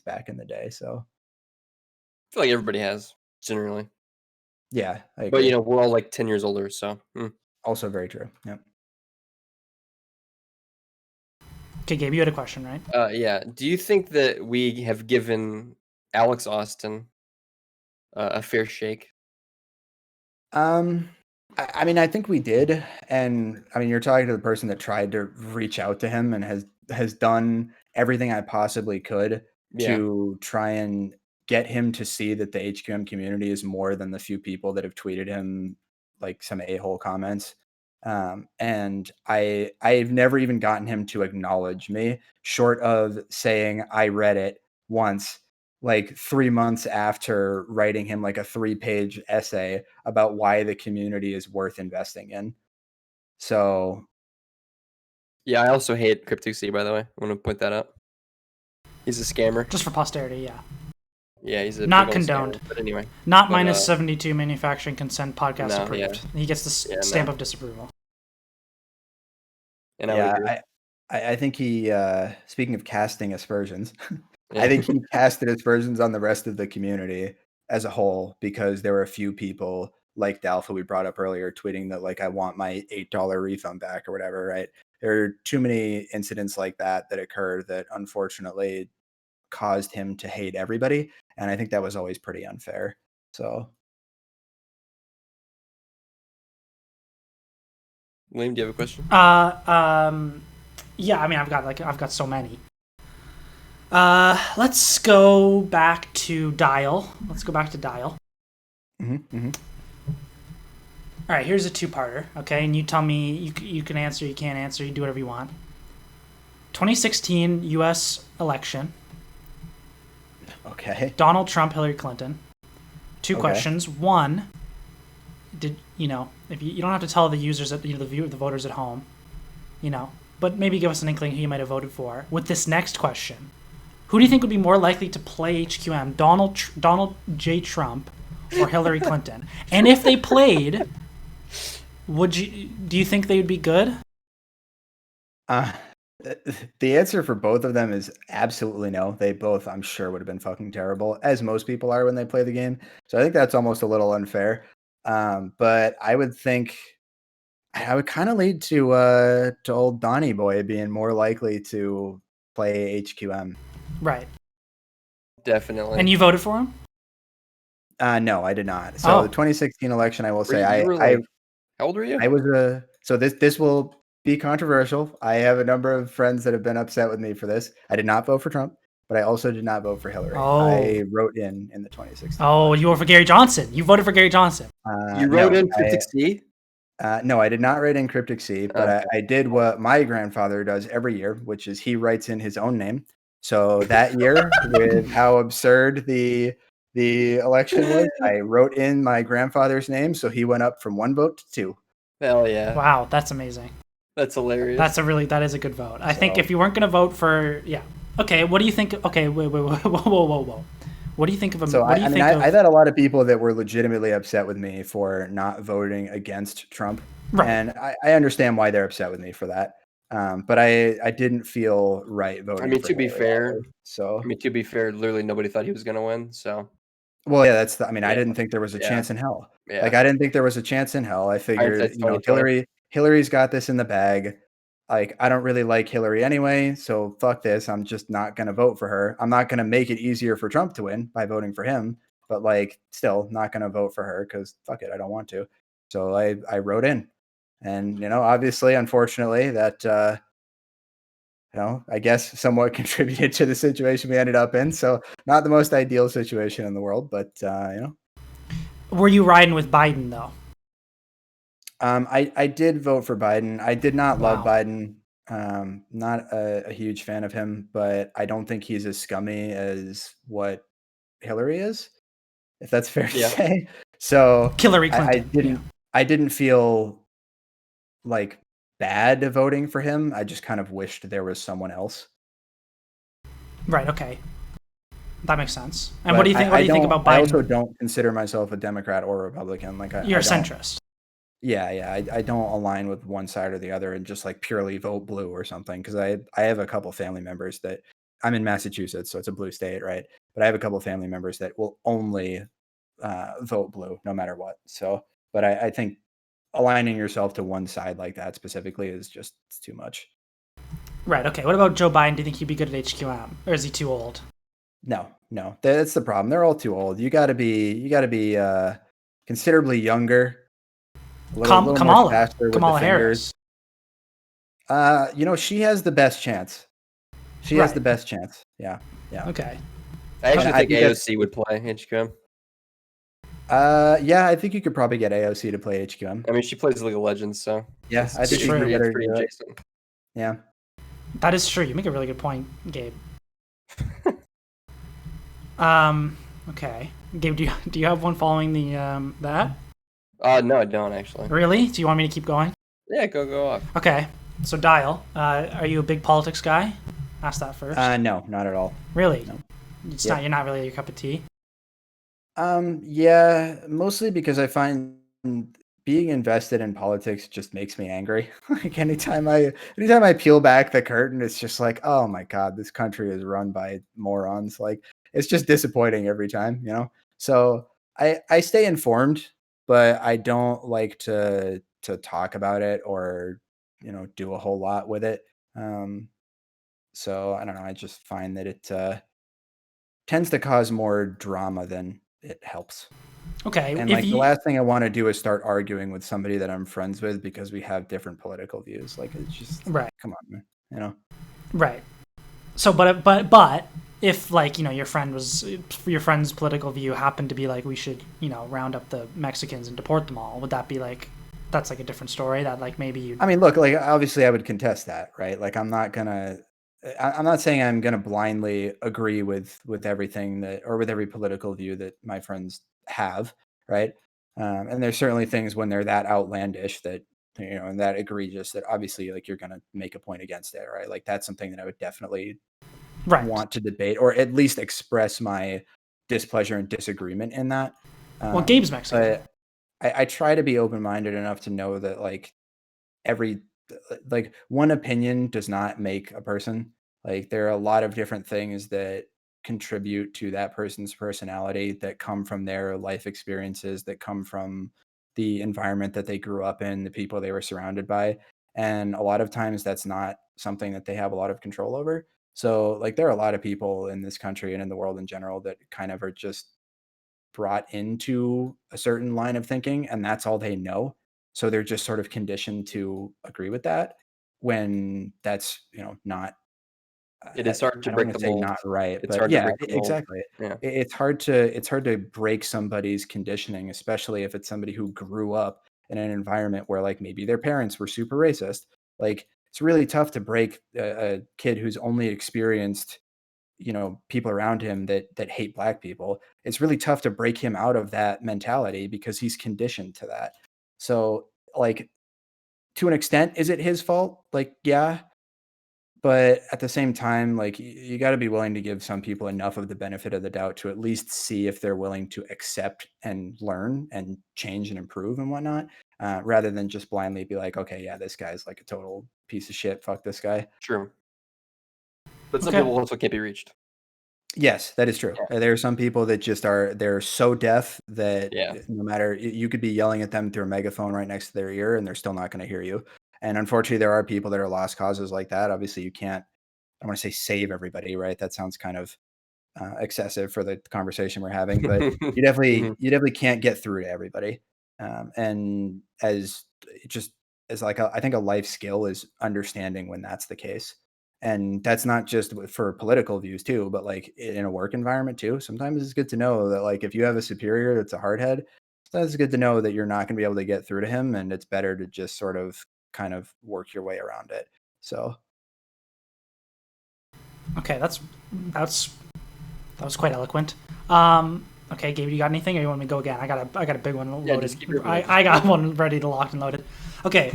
back in the day. So I feel like everybody has generally. Yeah, but we're all like 10 years older, so also very true. Yep. Okay, Gabe, you had a question, right? Yeah. Do you think that we have given Alex Austin a fair shake? I mean, I think we did, and I mean, you're talking to the person that tried to reach out to him and has done everything I possibly could to try and get him to see that the HQM community is more than the few people that have tweeted him like some a-hole comments. And I've never even gotten him to acknowledge me, short of saying I read it once, like 3 months after writing him like a 3-page essay about why the community is worth investing in. So yeah, I also hate Cryptic, by the way. I want to point that out. He's a scammer. Just for posterity, yeah. Yeah, he's a not condoned. Scammer, but anyway, not minus 72 manufacturing consent podcast no, approved. Yeah. He gets the stamp of disapproval. And I think he. Speaking of casting aspersions, I think he casted aspersions on the rest of the community as a whole, because there were a few people like Dalf, who we brought up earlier, tweeting that like I want my $8 refund back or whatever. Right? There are too many incidents like that occurred that unfortunately caused him to hate everybody, and I think that was always pretty unfair. So, William, do you have a question? Yeah, I mean, I've got so many. Let's go back to Dyal. Mm-hmm. All right, here's a two-parter, okay? And you tell me, you can answer, you can't answer, you do whatever you want. 2016 U.S. election. Okay. Donald Trump, Hillary Clinton. Two questions. One, did if you don't have to tell the users, the voters at home, but maybe give us an inkling who you might have voted for. With this next question, who do you think would be more likely to play HQM, Donald J. Trump or Hillary Clinton? And if they played, do you think they would be good? The answer for both of them is absolutely no. They both, I'm sure, would have been fucking terrible, as most people are when they play the game. So I think that's almost a little unfair. But I would kind of lead to old Donnie Boy being more likely to play HQM. Right. Definitely. And you voted for him? No, I did not. So the 2016 election, I will say, how old were you? I was so this will be controversial. I have a number of friends that have been upset with me for this. I did not vote for Trump, but I also did not vote for Hillary. I wrote in the 2016. Oh, you voted for Gary Johnson. You voted for Gary Johnson. You wrote in Cryptic C? No, I did not write in Cryptic C, but I did what my grandfather does every year, which is he writes in his own name. So that year, with how absurd the election was, I wrote in my grandfather's name, so he went up from 1 vote to 2. Hell yeah! Wow, that's amazing. That's hilarious. That is a good vote. I think if you weren't going to vote for, okay, what do you think? Okay, wait, whoa. What do you think of him? So I had a lot of people that were legitimately upset with me for not voting against Trump, right. And I understand why they're upset with me for that. But I didn't feel right voting. I mean, to be fair, literally nobody thought he was going to win. So, well, yeah, I didn't think there was a chance in hell. Yeah. Like I didn't think there was a chance in hell. I figured, Hillary's got this in the bag. Like, I don't really like Hillary anyway, so fuck this. I'm just not going to vote for her. I'm not going to make it easier for Trump to win by voting for him, but like, still not going to vote for her because fuck it, I don't want to. So I wrote in, and obviously, unfortunately, that I guess somewhat contributed to the situation we ended up in. So not the most ideal situation in the world, but Were you riding with Biden though? I did vote for Biden. I did not love Biden. Not a huge fan of him, but I don't think he's as scummy as what Hillary is, if that's fair to say. So Hillary Clinton. I didn't feel like bad voting for him. I just kind of wished there was someone else. Right. Okay. That makes sense. And what do you think? What do you think about Biden? I also don't consider myself a Democrat or Republican. Like you're a centrist. Yeah. I don't align with one side or the other and just like purely vote blue or something. Because I have a couple family members that I'm in Massachusetts, so it's a blue state, right? But I have a couple family members that will only vote blue no matter what. So, but I think aligning yourself to one side like that specifically is just too much. Right. Okay. What about Joe Biden? Do you think he'd be good at HQM, or is he too old? No. That's the problem. They're all too old. You got to be considerably younger. Kamala Harris. She has the best chance. She has the best chance. Yeah. Okay. I actually think AOC would play HQM. Yeah, I think you could probably get AOC to play HQM. I mean, she plays League of Legends, so yeah, I think it's pretty adjacent. Yeah, that is true. You make a really good point, Gabe. Okay, Gabe, do you have one following the that? No, I don't actually. Really? Do you want me to keep going? Yeah, go off. Okay, so Dyal, are you a big politics guy? Ask that first. No, not at all. Really? No. It's not. You're not really your cup of tea. Yeah, mostly because I find being invested in politics just makes me angry. Like anytime I peel back the curtain, it's just like, oh my God, this country is run by morons. Like it's just disappointing every time, you know? So I stay informed, but I don't like to talk about it or, you know, do a whole lot with it. So I don't know. I just find that it tends to cause more drama than it helps. Okay. And like the last thing I want to do is start arguing with somebody that I'm friends with because we have different political views. Like it's just come on, man. You know. Right. So, but if like, you know, your friend's political view happened to be like we should, you know, round up the Mexicans and deport them all, would that be like that's like a different story that like maybe you? I mean, look, like obviously I would contest that, right? Like I'm not saying I'm gonna blindly agree with everything that or with every political view that my friends have, right? And there's certainly things when they're that outlandish that, you know, and that egregious that obviously like you're gonna make a point against it, right? Like that's something that I would definitely want to debate or at least express my displeasure and disagreement in that. Well, Gabe's Mexican. But I try to be open-minded enough to know that like one opinion does not make a person. Like there are a lot of different things that contribute to that person's personality that come from their life experiences, that come from the environment that they grew up in, the people they were surrounded by. And a lot of times that's not something that they have a lot of control over. So like there are a lot of people in this country and in the world in general that kind of are just brought into a certain line of thinking and that's all they know. So they're just sort of conditioned to agree with that when that's, you know, not. It is hard to break the mold. Not right, it's but hard yeah, to break the mold. Exactly. Yeah. It's hard to break somebody's conditioning, especially if it's somebody who grew up in an environment where like maybe their parents were super racist. Like it's really tough to break a kid who's only experienced, you know, people around him that hate Black people. It's really tough to break him out of that mentality because he's conditioned to that. So like to an extent, is it his fault? Like, yeah. But at the same time, like you got to be willing to give some people enough of the benefit of the doubt to at least see if they're willing to accept and learn and change and improve and whatnot, rather than just blindly be like, okay, yeah, this guy's like a total piece of shit. Fuck this guy. True. But some people also can't be reached. Yes, that is true. Yeah. There are some people that just they're so deaf that no matter, you could be yelling at them through a megaphone right next to their ear and they're still not going to hear you. And unfortunately, there are people that are lost causes like that. Obviously, you can't, I don't want to say save everybody, right? That sounds kind of excessive for the conversation we're having, but you definitely can't get through to everybody. And as like, I think a life skill is understanding when that's the case. And that's not just for political views too, but like in a work environment too. Sometimes it's good to know that like if you have a superior that's a hardhead, it's good to know that you're not going to be able to get through to him, and it's better to just sort of kind of work your way around it. So okay, that was quite eloquent. Okay, Gabe, you got anything, or you want me to go again? I got a big one loaded. Yeah, just keep your I got one ready to lock and loaded. Okay,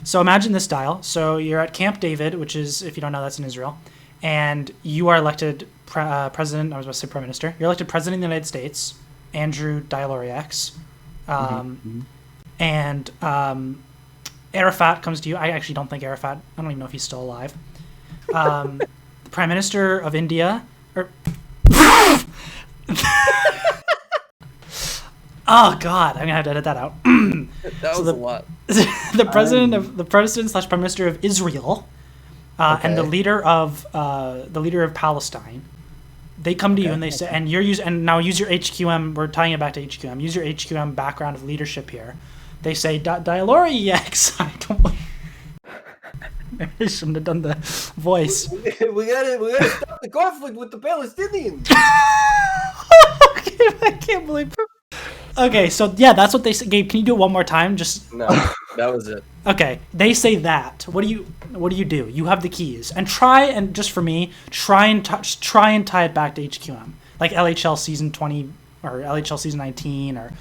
so imagine this, Dyal. So you're at Camp David, which is, if you don't know, that's in Israel, and you are elected president. I was about to say prime minister. You're elected president of the United States, Andrew Dyaloreax, and Arafat comes to you. I actually don't think Arafat. I don't even know if he's still alive. The prime minister of India. Oh God, I'm gonna have to edit that out. That was a lot. The president / prime minister of Israel, and the leader of Palestine. They come to you and they say, and use your HQM. We're tying it back to HQM. Use your HQM background of leadership here. They say Dyaloreax. I shouldn't have done the voice. We gotta stop the conflict with the Palestinians. I can't believe. Okay, so yeah, that's what they say. Gabe, can you do it one more time? Just no, that was it. Okay, they say that. What do you do? You have the keys, and try and tie it back to HQM, like LHL season 20 or LHL season 19, or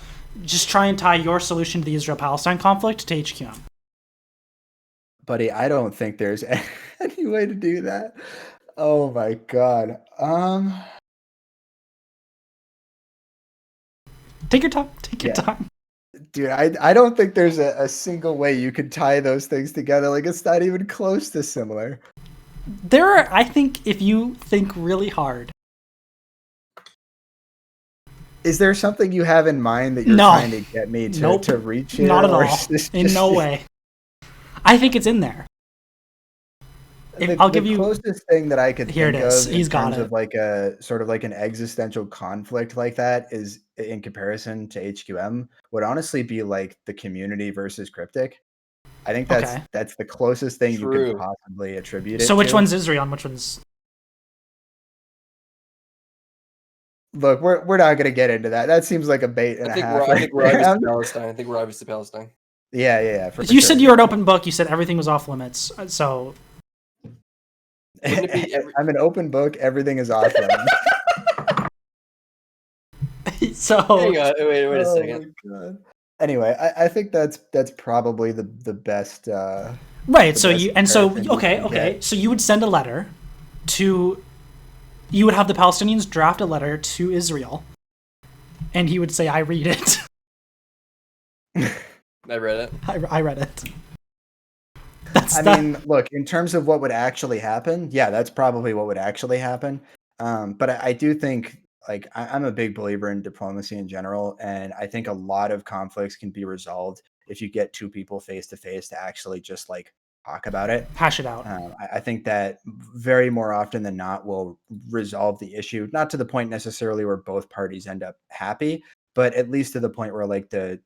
just try and tie your solution to the Israel Palestine conflict to HQM. Buddy, I don't think there's any way to do that. Oh my god. Take your time. Take your time. Dude, I don't think there's a single way you could tie those things together. Like, it's not even close to similar. There are, I think, if you think really hard. Is there something you have in mind that you're trying to get me to reach here? Not at all. In no way. I think it's in there. I'll give you the closest thing that I could here think it is. of He's in got terms it. of like a sort of like an existential conflict like that is in comparison to HQM would honestly be like the community versus Cryptic. I think that's the closest thing you could possibly attribute it to. So which one's Israel and which one's... Look, we're not going to get into that. That seems like a bait and a half. I think we're obviously Palestine. I think we're obviously Palestine. Yeah. You said you were an open book. You said everything was off limits. So... I'm an open book. Everything is off limits. So... Hang on. Wait a second. My God. Anyway, I think that's probably the best. Right. So okay. So you would send a letter to... You would have the Palestinians draft a letter to Israel, and he would say, "I read it." I read it. I read it. I mean, look, in terms of what would actually happen, yeah, that's probably what would actually happen. But I do think, like, I'm a big believer in diplomacy in general, and I think a lot of conflicts can be resolved if you get two people face to face to actually just like talk about it, hash it out. I think that very more often than not will resolve the issue, not to the point necessarily where both parties end up happy, but at least to the point where like they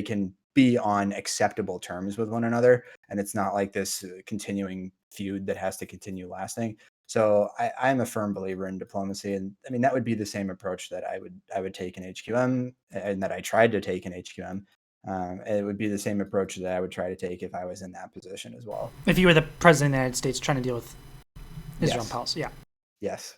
can be on acceptable terms with one another, and it's not like this continuing feud that has to continue lasting. So I'm a firm believer in diplomacy, and I mean that would be the same approach that I would take in HQM, and that I tried to take in HQM. It would be the same approach that I would try to take if I was in that position as well. If you were the president of the United States trying to deal with Israel and Palestine, Yes.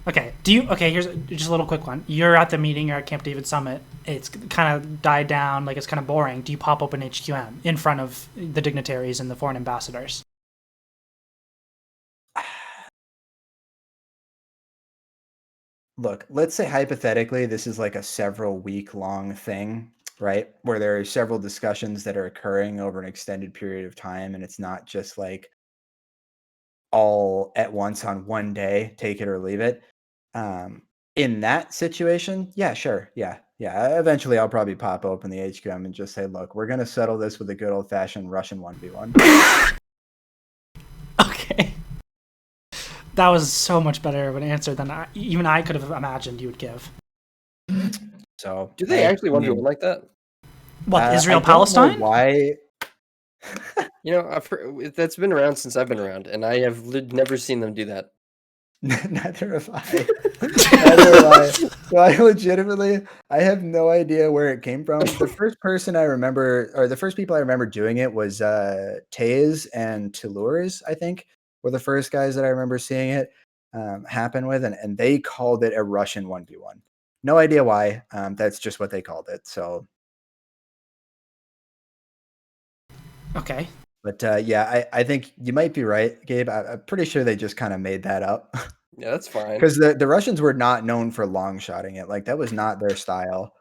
Okay. Here's just a little quick one. You're at the meeting, you're at Camp David Summit. It's kind of died down, like it's kind of boring. Do you pop open HQM in front of the dignitaries and the foreign ambassadors? Look, let's say hypothetically this is like a several week long thing, right? Where there are several discussions that are occurring over an extended period of time, and it's not just like all at once on one day, take it or leave it. In that situation, yeah, sure. Yeah. Eventually I'll probably pop open the HQM and just say, look, we're going to settle this with a good old fashioned Russian 1v1. Okay. That was so much better of an answer than even I could have imagined you would give. So, do they actually want to do it like that? What, Israel Palestine? Why? I've heard, that's been around since I've been around, and I have never seen them do that. Neither have I. Neither have I. So I legitimately, I have no idea where it came from. The first person I remember, or the first people I remember doing it was Taze and Toulouse, I think, were the first guys that I remember seeing it happen with, and they called it a Russian 1v1. No idea why. That's just what they called it. So. Okay. But I think you might be right, Gabe. I'm pretty sure they just kind of made that up. Yeah, that's fine. Because the Russians were not known for long shotting it. Like, that was not their style.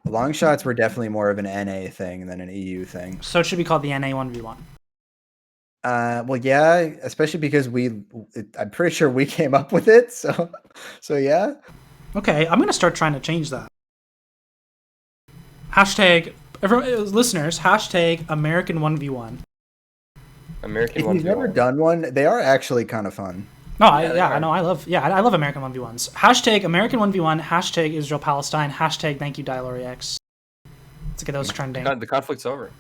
Long shots were definitely more of an NA thing than an EU thing. So it should be called the NA 1v1. Well, yeah, especially because I'm pretty sure we came up with it. So yeah. Okay, I'm going to start trying to change that. Listeners, hashtag American 1v1. American 1v1. If you've never done one, they are actually kind of fun. No, I love American 1v1s. Hashtag American 1v1, hashtag Israel Palestine, hashtag thank you Dyaloreax. Let's get those trending. The conflict's over.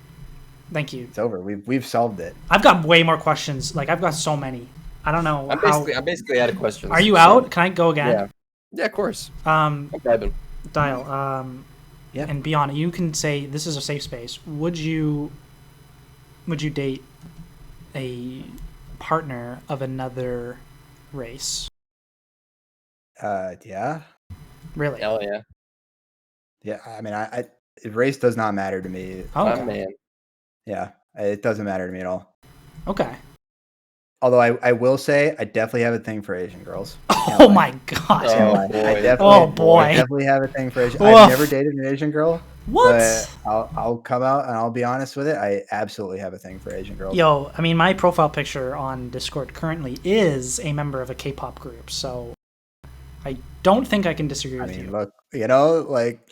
Thank you. It's over. We've solved it. I've got way more questions. Like I've got so many. I don't know. I'm basically out of questions. Are you out? Can I go again? Yeah. Yeah, of course. I'm vibing. Dyal. Yeah. And be honest. You can say this is a safe space. Would you date a partner of another race? Yeah. Really? Hell yeah. Yeah. I mean, race does not matter to me. Oh man. Yeah, it doesn't matter to me at all. Okay. Although I will say I definitely have a thing for Asian girls. Oh my god. Oh boy. I definitely have a thing for Asian. I've never dated an Asian girl. What? But I'll come out and I'll be honest with it. I absolutely have a thing for Asian girls. Yo, I mean, my profile picture on Discord currently is a member of a K-pop group, so I don't think I can disagree with you. Look, like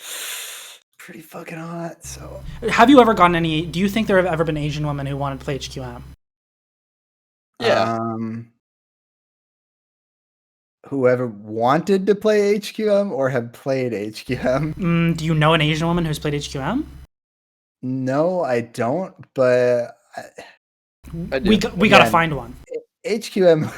pretty fucking hot. So, have you ever gotten any? Do you think there have ever been Asian women who wanted to play HQM? Yeah. Whoever wanted to play HQM or have played HQM. Do you know an Asian woman who's played HQM? No, I don't. But I do. We gotta find one. HQM.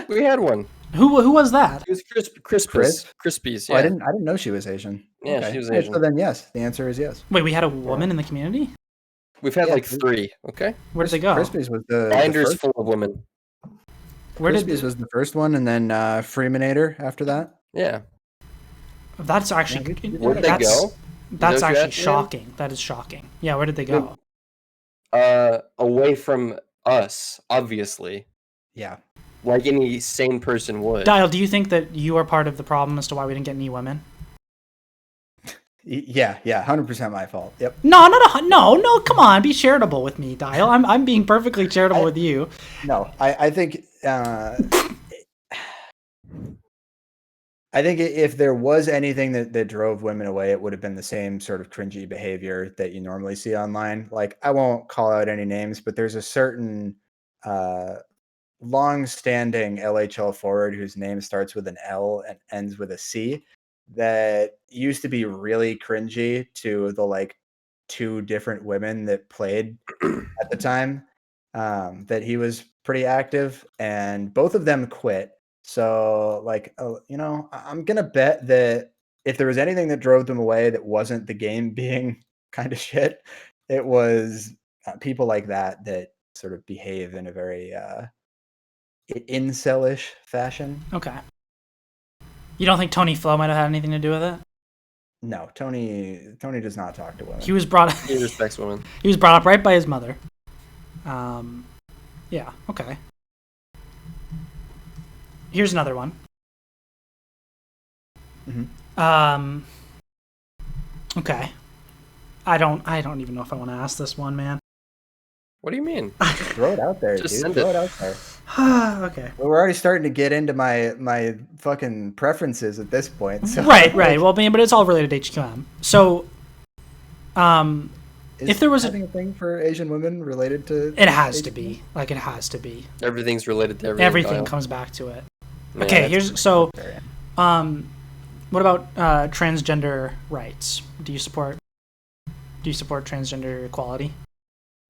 We had one. Who was that? It was Crispies. Yeah. Oh, I didn't know she was Asian. Yeah, okay. she was Asian. So then yes, the answer is yes. Wait, we had a woman in the community? We've had like 3. Okay. Where did they go? Crispies was the Binders first. full of women. Crispies was the first one, and then Freeminator after that. Yeah. That's actually. Where did they go? That's actually shocking. That is shocking. Yeah, where did they go? Away from us, obviously. Yeah. Like any sane person would. Dyal, do you think that you are part of the problem as to why we didn't get any women? Yeah, 100% my fault. Yep. No, come on, be charitable with me, Dyal. I'm being perfectly charitable with you. No, I think I think if there was anything that drove women away, it would have been the same sort of cringy behavior that you normally see online. Like, I won't call out any names, but there's a certain long-standing LHL forward whose name starts with an L and ends with a C that used to be really cringy to the like 2 different women that played at the time, that he was pretty active, and both of them quit. So like, I'm going to bet that if there was anything that drove them away that wasn't the game being kind of shit, it was people like that sort of behave in a very incel-ish fashion. Okay. You don't think Tony Flo might have had anything to do with it? No, Tony does not talk to women. He was brought up. He respects women. He was brought up right by his mother. Yeah. Okay. Here's another one. Mm-hmm. Okay. I don't even know if I want to ask this one, man. What do you mean? Throw it out there, Just dude. send Throw it out there. Okay. We're already starting to get into my fucking preferences at this point. So. Right. Well, but it's all related to HQM. So, if there was having a thing for Asian women related to it has HQM? to be. Like, it has to be. Everything's related to everything. Everything comes back to it. Yeah, Okay, what about transgender rights? Do you support transgender equality?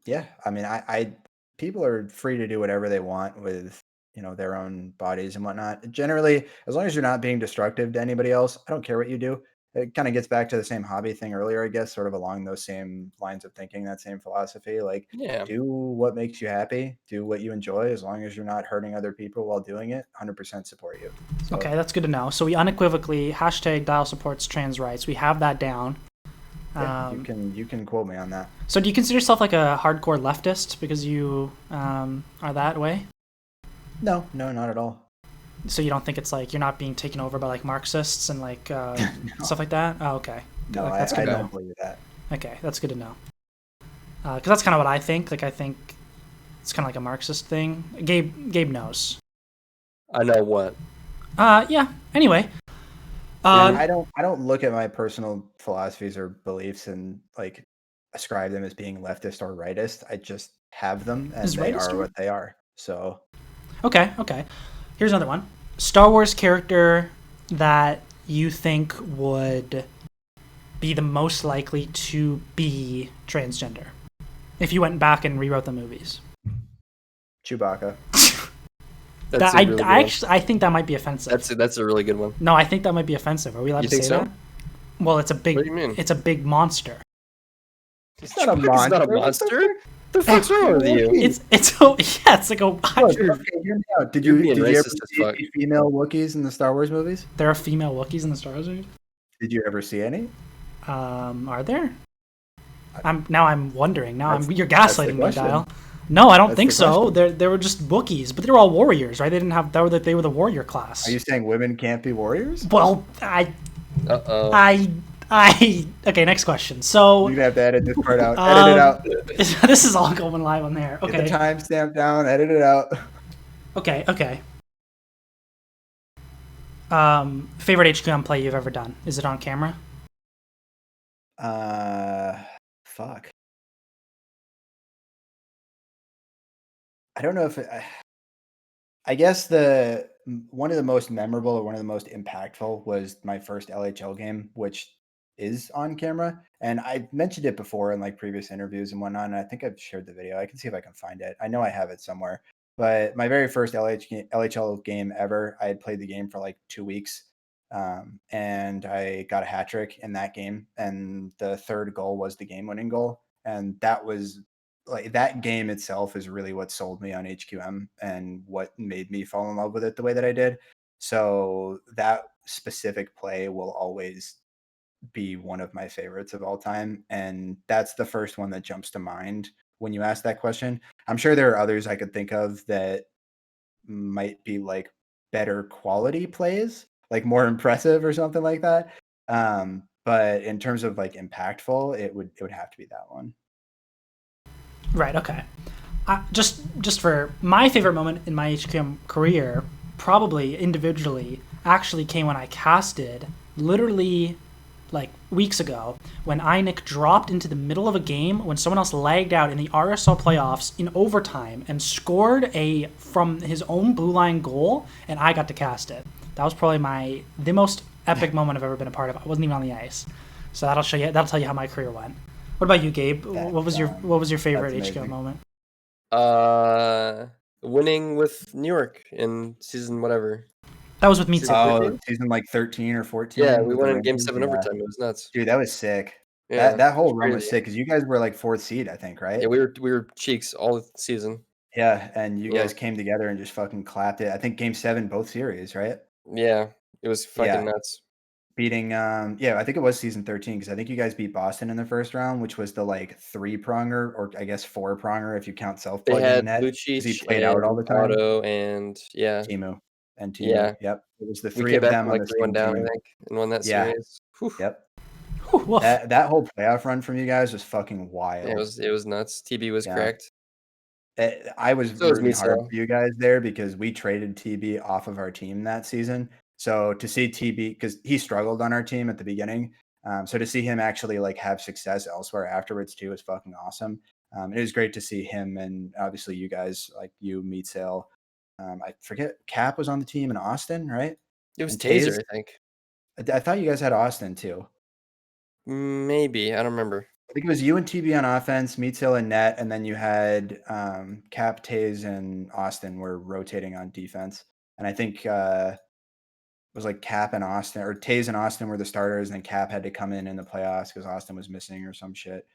Yeah, I mean, I people are free to do whatever they want with their own bodies and whatnot. Generally, as long as you're not being destructive to anybody else, I don't care what you do. It kind of gets back to the same hobby thing earlier, I guess, sort of along those same lines of thinking, that same philosophy. Like, do what makes you happy, do what you enjoy, as long as you're not hurting other people while doing it. 100% support you. So, okay, that's good to know. So we unequivocally #Dyal supports trans rights. We have that down. Yeah, you can quote me on that. So do you consider yourself like a hardcore leftist because you are that way? No, not at all. So you don't think it's like you're not being taken over by like Marxists and like No. stuff like that? Oh, okay. No, like, that's I good don't believe that. Okay, that's good to know. Because that's kind of what I think. Like, I think it's kind of like a Marxist thing. Gabe knows. I know what. Yeah. Anyway. I don't look at my personal philosophies or beliefs and like ascribe them as being leftist or rightist. I just have them, and they are what they are. So. Okay. Here's another one. Star Wars character that you think would be the most likely to be transgender. If you went back and rewrote the movies. Chewbacca. I think that might be offensive. That's a really good one. No, I think that might be offensive. Are we allowed to say that? Well, it's a big. What do you mean? It's a big monster. It's not a monster. It's not a monster. The fuck's wrong with you? It's like a. Look, did you ever see any female Wookiees in the Star Wars movies? There are female Wookiees in the Star Wars movies. Did you ever see any? Are there? I'm wondering. You're gaslighting me, Dyal. No, I don't think so. They were just Wookiees, but they were all warriors, right? They didn't have they were the warrior class. Are you saying women can't be warriors? Well, okay, next question. So you're gonna have to edit this part out. Edit it out. This is all going live on there. Okay. Get the timestamp down. Edit it out. Okay. Favorite HQM play you've ever done? Is it on camera? Fuck. I don't know if I guess one of the most memorable or one of the most impactful was my first LHL game, which is on camera. And I mentioned it before in like previous interviews and whatnot. And I think I've shared the video. I can see if I can find it. I know I have it somewhere. But my very first LHL game ever, I had played the game for like 2 weeks. And I got a hat trick in that game. And the third goal was the game-winning goal. And that was like that game itself is really what sold me on HQM and what made me fall in love with it the way that I did. So that specific play will always be one of my favorites of all time. And that's the first one that jumps to mind when you ask that question. I'm sure there are others I could think of that might be like better quality plays, like more impressive or something like that. But in terms of like impactful, it would have to be that one. Right. Okay. Just for my favorite moment in my HQM career, probably individually, actually came when I casted literally like weeks ago when Einik dropped into the middle of a game when someone else lagged out in the RSL playoffs in overtime and scored from his own blue line goal, and I got to cast it. That was probably the most epic moment I've ever been a part of. I wasn't even on the ice, so that'll tell you how my career went. What about you, Gabe? What was your favorite HQM moment? Winning with New York in season whatever. That was with me too. Oh, season like 13 or 14. Yeah, we won in Game 7 overtime. It was nuts. Dude, that was sick. Yeah, that whole run was sick because you guys were like 4th seed, I think, right? Yeah, we were cheeks all season. Yeah, and you guys came together and just fucking clapped it. I think Game 7, both series, right? Yeah, it was fucking nuts. Beating, I think it was season 13 because I think you guys beat Boston in the first round, which was the like 3-pronger or I guess 4-pronger if you count self-plugging. They had net. Lucic he played out all the time. Otto and Timu. Yeah. Yep. It was the 3 of them on the same down, team. I think, and won that series. Yep. That whole playoff run from you guys was fucking wild. Yeah, it was nuts. TB was cracked. I was rooting hard for you guys there because we traded TB off of our team that season. So to see TB, because he struggled on our team at the beginning, so to see him actually like have success elsewhere afterwards too is fucking awesome. It was great to see him and obviously you guys, like you, Meat Sale. I forget, Cap was on the team in Austin, right? It was Taser, I think. I thought you guys had Austin too. Maybe, I don't remember. I think it was you and TB on offense, Meat Sale and net, and then you had Cap, Taze, and Austin were rotating on defense. And I think it was like Cap and Austin, or Taze and Austin were the starters, and then Cap had to come in the playoffs because Austin was missing or some shit.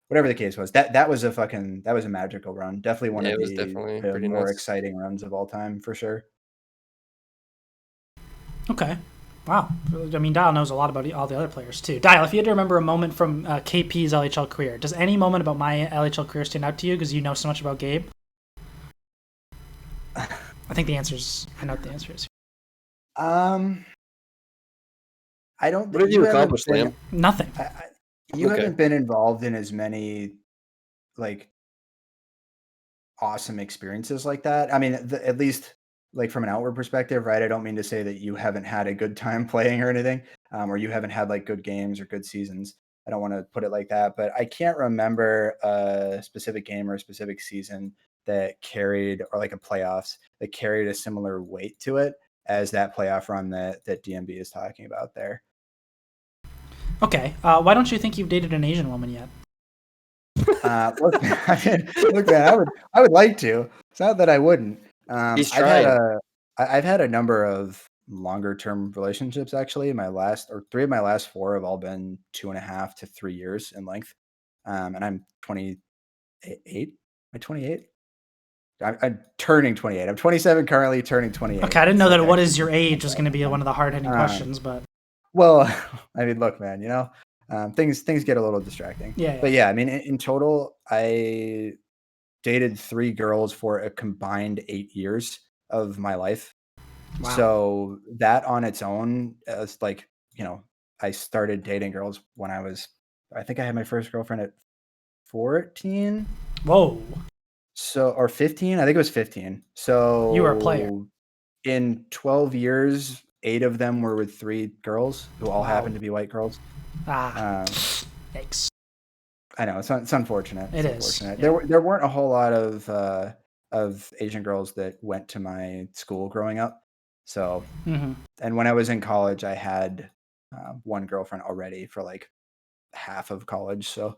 Whatever the case was, that was a magical run. Definitely one of the more exciting runs of all time for sure. Okay. Wow. I mean, Dyal knows a lot about all the other players too. Dyal, if you had to remember a moment from KP's LHL career, does any moment about my LHL career stand out to you because you know so much about Gabe? I know what the answer is. I don't. What have you accomplished, Liam? Nothing. You haven't been involved in as many like awesome experiences like that. I mean, at least like from an outward perspective, right? I don't mean to say that you haven't had a good time playing or anything, or you haven't had like good games or good seasons. I don't want to put it like that, but I can't remember a specific game or a specific season that carried, or like a playoffs that carried a similar weight to it as that playoff run that DMB is talking about there. Okay. Why don't you think you've dated an Asian woman yet? Look, look, man, I would like to. It's not that I wouldn't. He's trying. I've had a number of longer term relationships actually. Three of my last four have all been 2.5 to 3 years in length. And I'm 28. Am I 28? I'm turning 28. I'm 27 currently, turning 28. Okay, I didn't know that what is your age was going to be one of the hard-hitting questions, but... Well, I mean, look, man, things get a little distracting. Yeah. But yeah, I mean, in total, I dated 3 girls for a combined 8 years of my life. Wow. So that on its own is like, I started dating girls when I think I had my first girlfriend at 14. Whoa. So, or 15, I think it was 15. So you were a player. In 12 years, 8 of them were with 3 girls who all happened to be white girls. Yikes. I know it's unfortunate. It is. Unfortunate. Yeah. There weren't a whole lot of Asian girls that went to my school growing up. So, and when I was in college, I had one girlfriend already for like half of college. So,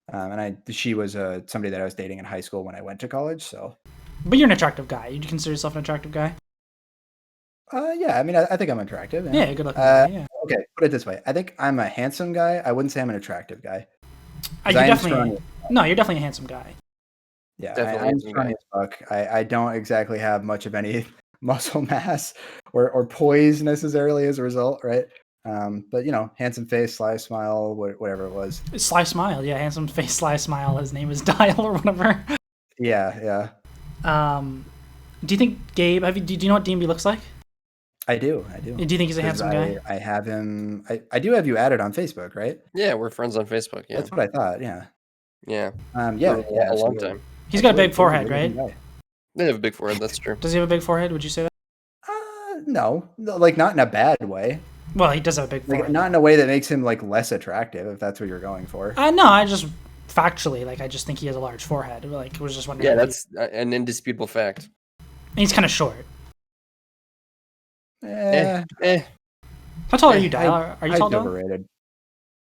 and she was somebody that I was dating in high school when I went to college. So, but you're an attractive guy. You consider yourself an attractive guy? Yeah. I mean, I think I'm attractive. Yeah, good looking guy. Yeah. Okay, put it this way. I think I'm a handsome guy. I wouldn't say I'm an attractive guy. You're definitely a handsome guy. Yeah, I'm strong as fuck. I don't exactly have much of any muscle mass or poise necessarily as a result, right? But handsome face, sly smile, whatever it was. Sly smile, yeah, handsome face, sly smile. His name is Dyal or whatever. Yeah. Do you think Gabe? Do you know what DMB looks like? I do. Do you think he's a handsome guy? I have him. I do have you added on Facebook, right? Yeah, we're friends on Facebook. Yeah, that's what I thought. Yeah. Yeah. Yeah. A long time. He's got a big forehead, right? They have a big forehead. That's true. Does he have a big forehead? Would you say that? No, like not in a bad way. Well, he does have a big forehead. Like, not in a way that makes him like less attractive, if that's what you're going for. No, I just factually, I just think he has a large forehead. Like, was just wondering. Yeah, that's an indisputable fact. And he's kind of short. How tall are you, Dyal? Are you tall, overrated.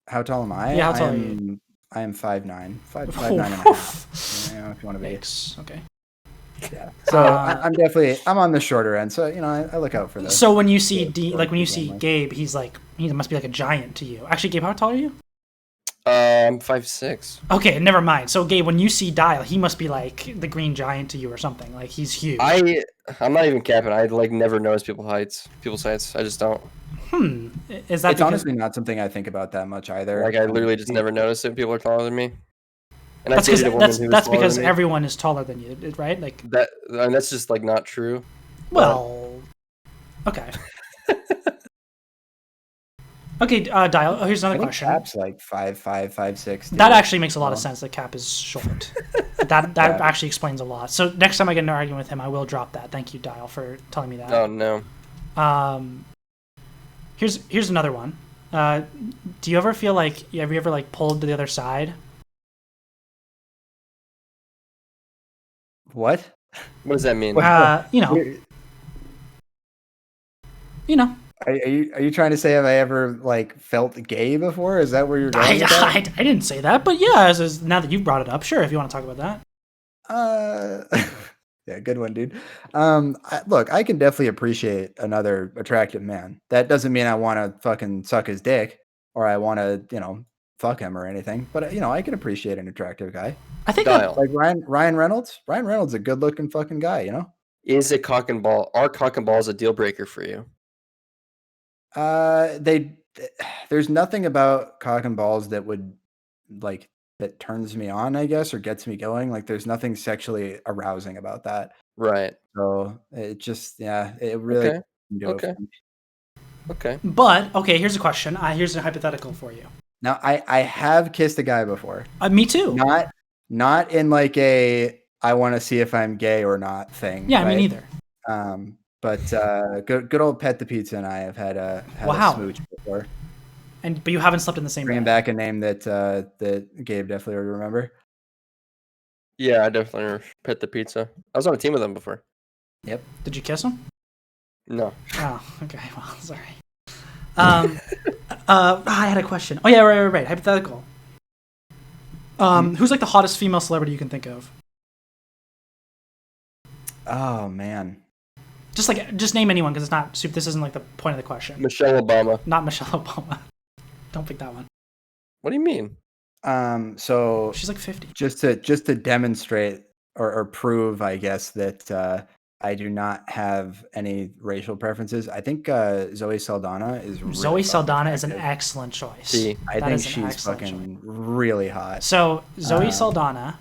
How tall am I? Yeah, how tall are you? I am 5'9". 5'9.5". Yeah, if you want to be. Okay. Yeah. So I'm on the shorter end. So I look out for this. So when you see when you see Gabe, he must be like a giant to you. Actually, Gabe, how tall are you? I'm 5'6". Okay, never mind. So Gabe, when you see Dyal, he must be like the green giant to you or something. Like he's huge. I'm not even capping. I never notice people's heights. I just don't. Is that? It's honestly not something I think about that much either. Like I literally just never notice it. People are taller than me. And that's because everyone is taller than you, right? Like that. And that's just like not true. Well, okay. Okay, Dyal. Here's another question. Cap's like 5'5", 5'6". That actually makes a lot of sense. That Cap is short. that actually explains a lot. So next time I get in an argument with him, I will drop that. Thank you, Dyal, for telling me that. Oh no. Here's another one. Do you ever feel like have you ever like pulled to the other side? What? What does that mean? You know. Are you trying to say have I ever like felt gay before? Is that where you're going? I didn't say that, but yeah, now that you've brought it up, sure, if you want to talk about that. Yeah, good one, dude. Look, I can definitely appreciate another attractive man. That doesn't mean I want to fucking suck his dick or I want to, fuck him or anything. But I can appreciate an attractive guy. I think like Ryan Reynolds. Ryan Reynolds is a good-looking fucking guy. Is a cock and ball? Are cock and balls a deal breaker for you? There's nothing about cock and balls that would that turns me on, I guess, or gets me going. Like there's nothing sexually arousing about that. Right. So it just, it really Okay. But here's a question. Here's a hypothetical for you. Now I have kissed a guy before. Me too. Not in like a I want to see if I'm gay or not thing. Yeah, right? me neither. But good old Pet the Pizza and I have had a smooch before. But you haven't slept in the same Bringing bed. back a name that Gabe definitely would remember. Yeah, I definitely remember Pet the Pizza. I was on a team with him before. Yep. Did you kiss him? No. Oh, okay. Well, sorry. I had a question. Oh yeah, right. Hypothetical. Who's like the hottest female celebrity you can think of? Oh man. Just name anyone, because it's not. This isn't like the point of the question. Michelle Obama. Not Michelle Obama. Don't pick that one. What do you mean? So she's like 50. Just to demonstrate or prove, I guess, that I do not have any racial preferences. I think Zoe Saldana is really Zoe Saldana is an attractive. excellent choice. See, I think she's fucking really hot. So Zoe Saldana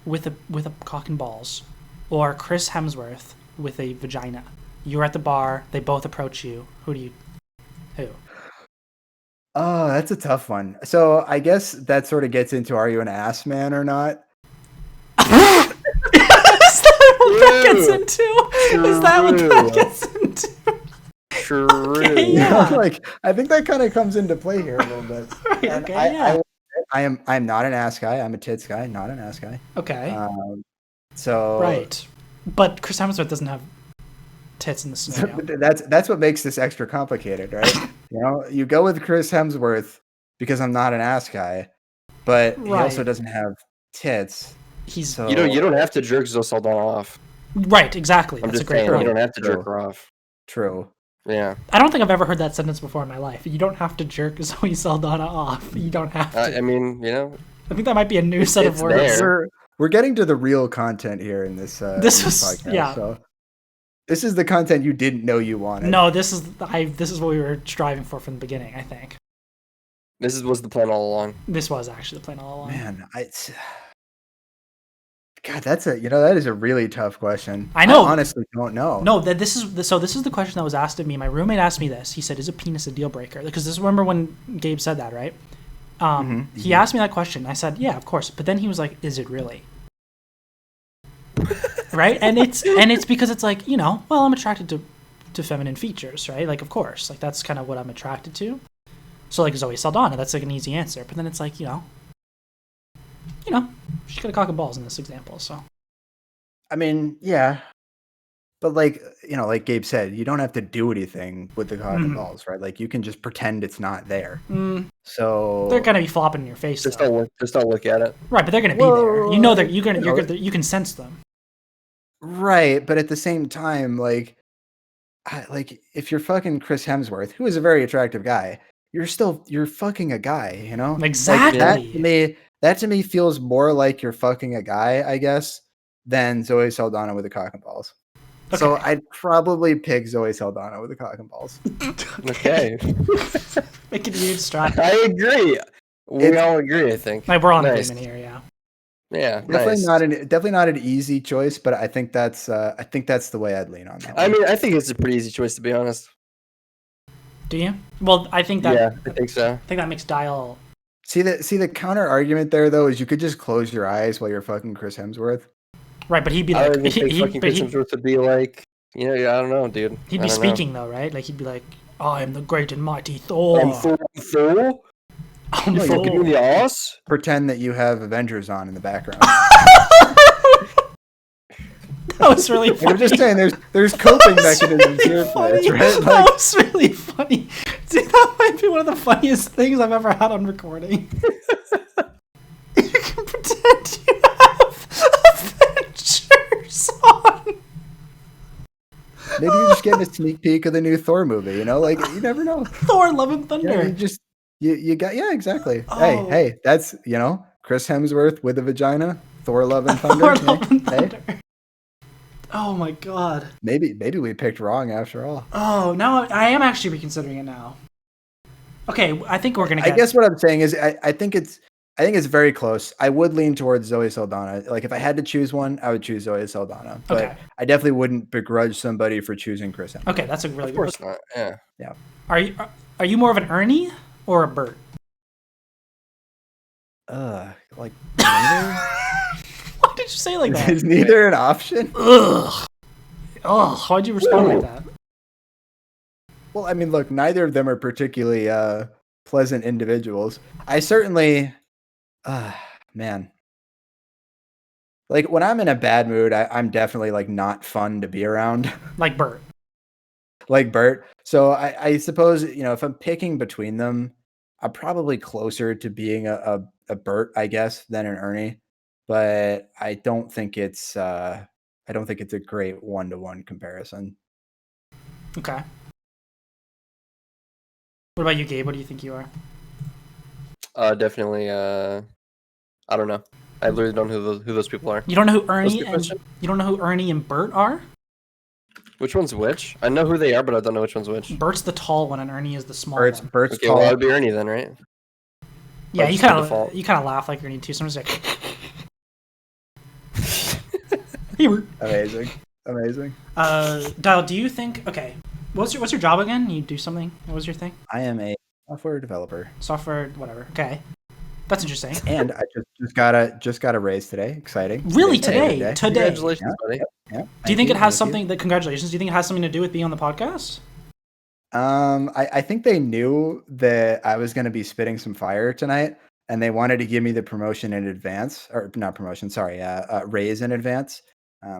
with a cock and balls, or Chris Hemsworth with a vagina. You're at the bar. They both approach you. Who? Oh, that's a tough one. So I guess that sort of gets into, are you an ass man or not? Is that what that gets into? True. Is that what that gets into? True. Okay, yeah. Like, I think that kind of comes into play here a little bit. Right, okay, yeah. I'm not an ass guy. I'm a tits guy, not an ass guy. Okay. So right, but Chris Hemsworth doesn't have tits in the scenario. That's what makes this extra complicated, right? You go with Chris Hemsworth because I'm not an ass guy, but he also doesn't have tits. You don't have to jerk Zoe Saldana off. Right, exactly. I'm That's just a great saying, point. you don't have to jerk her off. True. Yeah. I don't think I've ever heard that sentence before in my life. You don't have to jerk Zoe Saldana off. You don't have to. I mean, I think that might be a new set of words. We're getting to the real content here in this podcast. Yeah. So this is the content you didn't know you wanted. No, this is what we were striving for from the beginning, I think. This was the plan all along. This was actually the plan all along. Man, God, that is a really tough question. I know. I honestly don't know. No, this is the question that was asked of me. My roommate asked me this. He said, "Is a penis a deal breaker?" Because remember when Gabe said that, right? He asked me that question. I said, "Yeah, of course." But then he was like, "Is it really?" Right? And it's because it's like, well, I'm attracted to feminine features, right? Like, of course, like that's kind of what I'm attracted to. So like Zoe Saldana, that's like an easy answer. But then it's like, she's got a cock and balls in this example. So, I mean, yeah, but like Gabe said, you don't have to do anything with the cock and balls, right? Like you can just pretend it's not there. So they're gonna be flopping in your face. Just don't look at it. Right, but they're gonna be there. You know that you can sense them. Right, but at the same time, like if you're fucking Chris Hemsworth, who is a very attractive guy, you're fucking a guy, Exactly. Like that to me feels more like you're fucking a guy, I guess, than Zoe Saldana with the cock and balls. Okay. So I'd probably pick Zoe Saldana with the cock and balls. Okay. Making a huge stride. I agree. We all agree, I think. Like we're on agreement here, yeah. Yeah, definitely not an easy choice, but I think that's the way I'd lean on that. I mean, I think it's a pretty easy choice, to be honest. Do you? Well, I think that. Yeah, I think so. I think that makes Dyal. See the counter argument there though is you could just close your eyes while you're fucking Chris Hemsworth. Right, but he'd be like, Chris Hemsworth would be like, I don't know, dude. He'd be speaking though, right? Like he'd be like, "I am the great and mighty Thor." I'm Thor. I'm Thor. Give me the ass. Pretend that you have Avengers on in the background. That was really funny. I'm just saying, there's coping mechanisms here for this, right? That was really funny. Dude, that might be one of the funniest things I've ever had on recording. You can pretend you have Avengers on. Maybe you're just getting a sneak peek of the new Thor movie, Like, you never know. Thor, Love and Thunder. You got, exactly. Oh. Hey, that's, Chris Hemsworth with a vagina, Thor, Love and Thunder. Thor, Love and Thunder. Oh my god. Maybe we picked wrong after all. Oh, now I am actually reconsidering it now. Okay, I think we're gonna get... I guess what I'm saying is I think it's very close. I would lean towards Zoe Saldana. Like if I had to choose one, I would choose Zoe Saldana. But okay. I definitely wouldn't begrudge somebody for choosing Chris Hemsworth. Okay, that's a really good... Of course not. Yeah. Are you more of an Ernie or a Bert? Like neither? Why did you say like that? Is neither an option? Ugh. Why'd you respond like that? Well, I mean, look, neither of them are particularly pleasant individuals. I certainly, man. Like when I'm in a bad mood, I'm definitely like not fun to be around. Like Bert. Like Bert. So I suppose, if I'm picking between them, I'm probably closer to being a a Bert, I guess, than an Ernie, but I don't think it's a great 1-to-1 comparison. Okay. What about you, Gabe? What do you think you are? Definitely. I don't know. I literally don't know who those people are. You don't know who Ernie and Bert are? Which one's which? I know who they are, but I don't know which one's which. Bert's the tall one, and Ernie is the small one. Bert's okay, tall. well, I'd be Ernie then, right? Yeah, you kind of laugh like Ernie too. Someone's like, "Hey, Bert." Amazing. Dyal, do you think? Okay, what's your job again? You do something? What was your thing? I am a software developer. Software, whatever. Okay, that's interesting. And I just got a raise today. Exciting. Really, today? Congratulations, buddy. Yeah. Do you think it has something? Congratulations. Do you think it has something to do with being on the podcast? I think they knew that I was going to be spitting some fire tonight, and they wanted to give me the promotion in advance, or not promotion, sorry, raise in advance,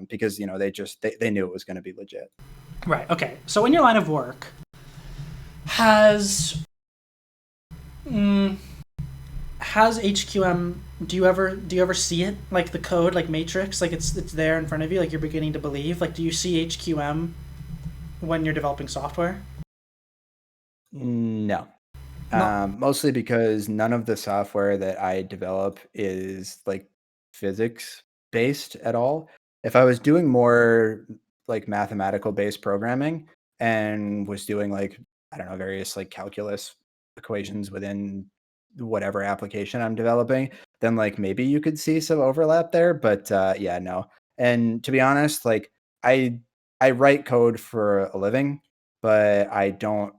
because they knew it was going to be legit. Right. Okay. So in your line of work, has HQM? Do you ever see it, like the code, like Matrix, like it's there in front of you, like you're beginning to believe? Like, do you see HQM when you're developing software? No. Mostly because none of the software that I develop is like physics based at all. If I was doing more like mathematical based programming and was doing like, I don't know, various like calculus equations within whatever application I'm developing, then like maybe you could see some overlap there. But yeah, no. And to be honest, like I write code for a living, but I don't